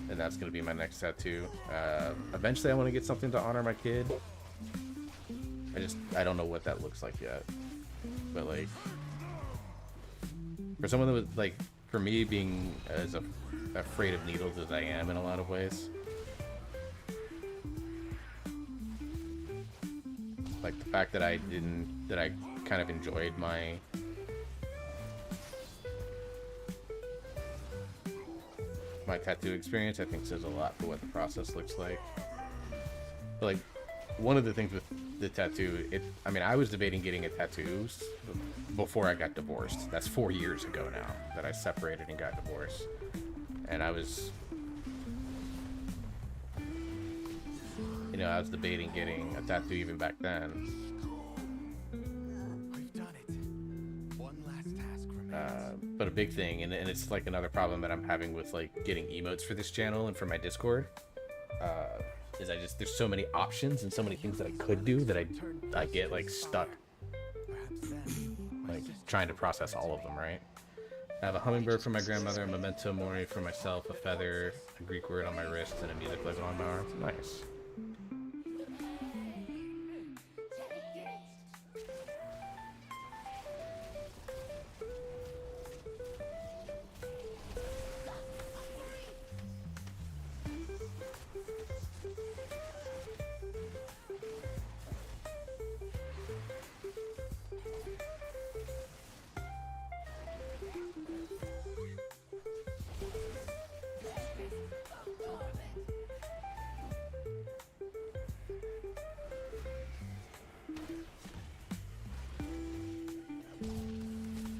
And that's going to be my next tattoo. Eventually I want to get something to honor my kid. I don't know what that looks like yet. But like, for someone that was like, for me being as afraid of needles as I am in a lot of ways, like the fact that I kind of enjoyed my tattoo experience, I think says a lot for what the process looks like. But like, one of the things with the tattoo, I mean, I was debating getting a tattoo before I got divorced. That's 4 years ago now that I separated and got divorced. And I was debating getting a tattoo even back then. We've done it. One last task remains. But a big thing, and it's like another problem that I'm having with like getting emotes for this channel and for my Discord, is there's so many options and so many things that I could do that I get like stuck, like trying to process all of them, right? I have a hummingbird for my grandmother, a memento mori for myself, a feather, a Greek word on my wrist, and a music logo on my arm. Nice.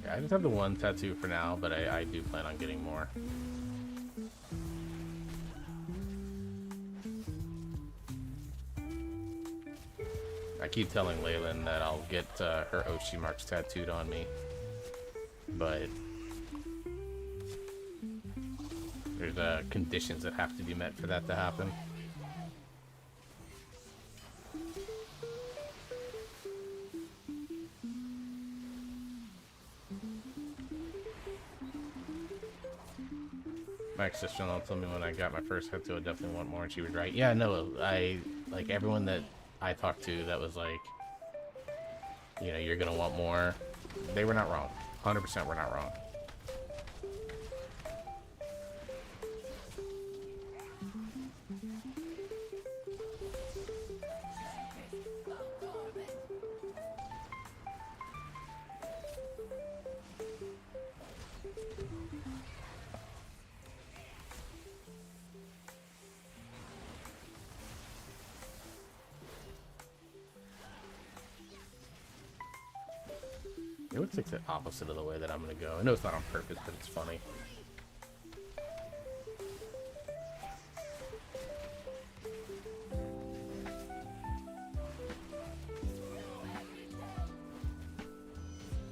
I just have the one tattoo for now, but I do plan on getting more. I keep telling Leyland that I'll get her Oshi marks tattooed on me, but there's conditions that have to be met for that to happen. My ex-sister-in-law told me when I got my first tattoo I definitely want more, and she was right. Yeah, no, like everyone that I talked to that was like, you know, you're gonna want more, they were not wrong. 100% were not wrong. It looks like the opposite of the way that I'm gonna go. I know it's not on purpose, but it's funny.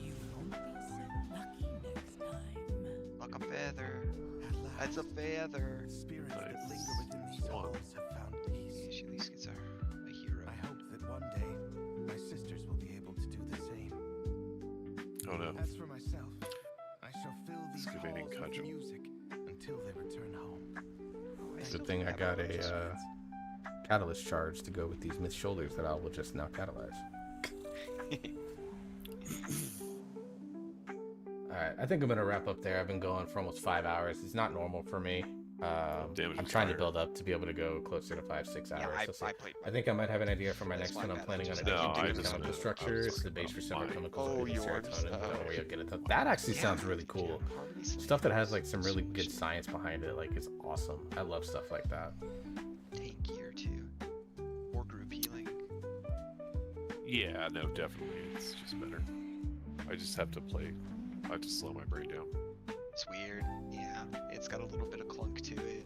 You won't be so lucky next time. Like a feather. At last, That's a feather. spirits that Nice. linger within these Come on. halls have found peace. Yeah, she at least gets a hero. I hope that one day my sisters will be able to do the same. Oh no. As for myself, I shall fill these Excavating halls with cudgel. music until they return home. It's a good thing I got a catalyst charge to go with these myth shoulders that I will just now catalyze. Alright, I think I'm gonna wrap up there. I've been going for almost 5 hours. It's not normal for me. Damage I'm is trying to higher. build up to be able to go closer to 5-6 hours. Yeah, So I played. I think I might have an idea for my That's next my one. I'm bad. planning on No, addiction I to just- chemical I structure. was It's the talking base for about several mine. chemicals Oh, like yours. serotonin. Oh, Don't worry, I'll okay. get it. That actually sounds really cool. Harmony Slam. Stuff that has like some really good science behind it, like, is awesome. I love stuff like that. Tank gear too. Or group healing. Yeah, no, definitely. It's just better. I just have to play. I have to slow my brain down. It's weird. Yeah, it's got a little bit of clunk to it.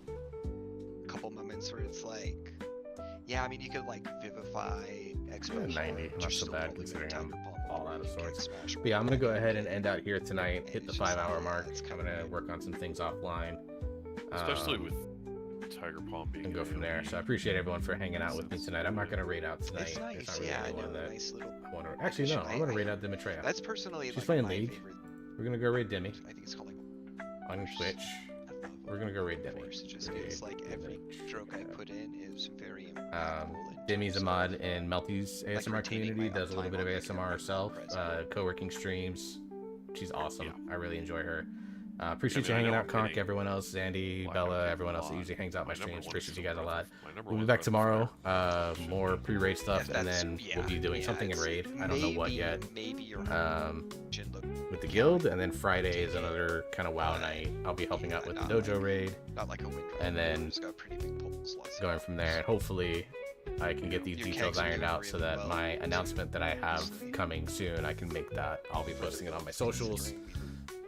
A couple moments where it's like, yeah, I mean, you could like vivify expo 90, but not you're so still bad gonna limit considering down I'm your pummel. all out of sorts. Smash. But yeah, I'm gonna go ahead and end out here tonight. Hit the 5-hour mark. I'm gonna work on some things offline. Especially Um, with Tiger Palm being and go an from there. AoE. So I appreciate everyone for hanging out with me tonight. I'm not gonna raid out tonight. It's There's nice, not really yeah, I anyone know, that nice little. I want to. Actually, no. I'm gonna raid out Dimitrea. That's personally She's like playing my League. favorite. We're gonna go raid Demi I think it's called like. on Twitch. I love We're gonna go raid Demi. Force. It just Raid feels like every Demi. stroke I put in is very impactful. in Demi's a terms mod of, in Melty's like, ASMR retaining community. my Does a little uptime bit of on ASMR video herself. present. Co-working streams. She's awesome. Yeah. I really enjoy her. Appreciate I you hanging know out, I'm Conk. getting Everyone else, Zandy, black Bella, and everyone a else that lot. usually hangs out my My number streams. one Appreciate is you guys a lot. my number We'll be one back is tomorrow. Fire. More pre-raid stuff, Yeah, and that's- then yeah, we'll be doing yeah, something in it's raid. I don't know what yet. Maybe your engine look With the guild, and then Friday is another kind of WoW night. I'll be helping out with the dojo raid, not like a wind and then it's got pretty big pulls. Lots of- going from there. And hopefully, I can get these Your details kegs are ironed doing out so really that well, my too, announcement that I have honestly. coming soon, I can make that. I'll be posting it on my socials.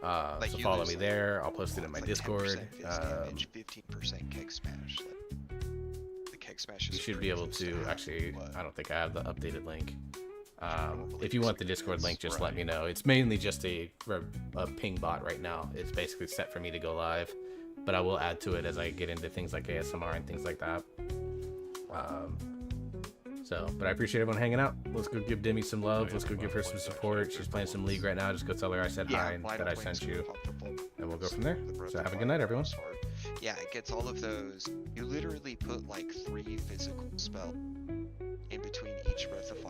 Like, So you follow lose, me like, there. I'll post it in my it's like Discord. 10% fizz damage, 15% keg smash. Like, the keg smash is You should pretty be able close to half, actually. but I don't think I have the updated link. probably If you want the some Discord areas, link, just let right. me know. It's mainly just a ping bot right now. It's basically set for me to go live, but I will add to it as I get into things like ASMR and things like that. But I appreciate everyone hanging out. Let's go give Demi some love. Let's go give her some support. She's playing some League right now. Just go tell her I said hi and that I sent you, and we'll go from there. So have a good night, everyone. Yeah, it gets all of those. You literally put like 3 physical spells in between each Breath of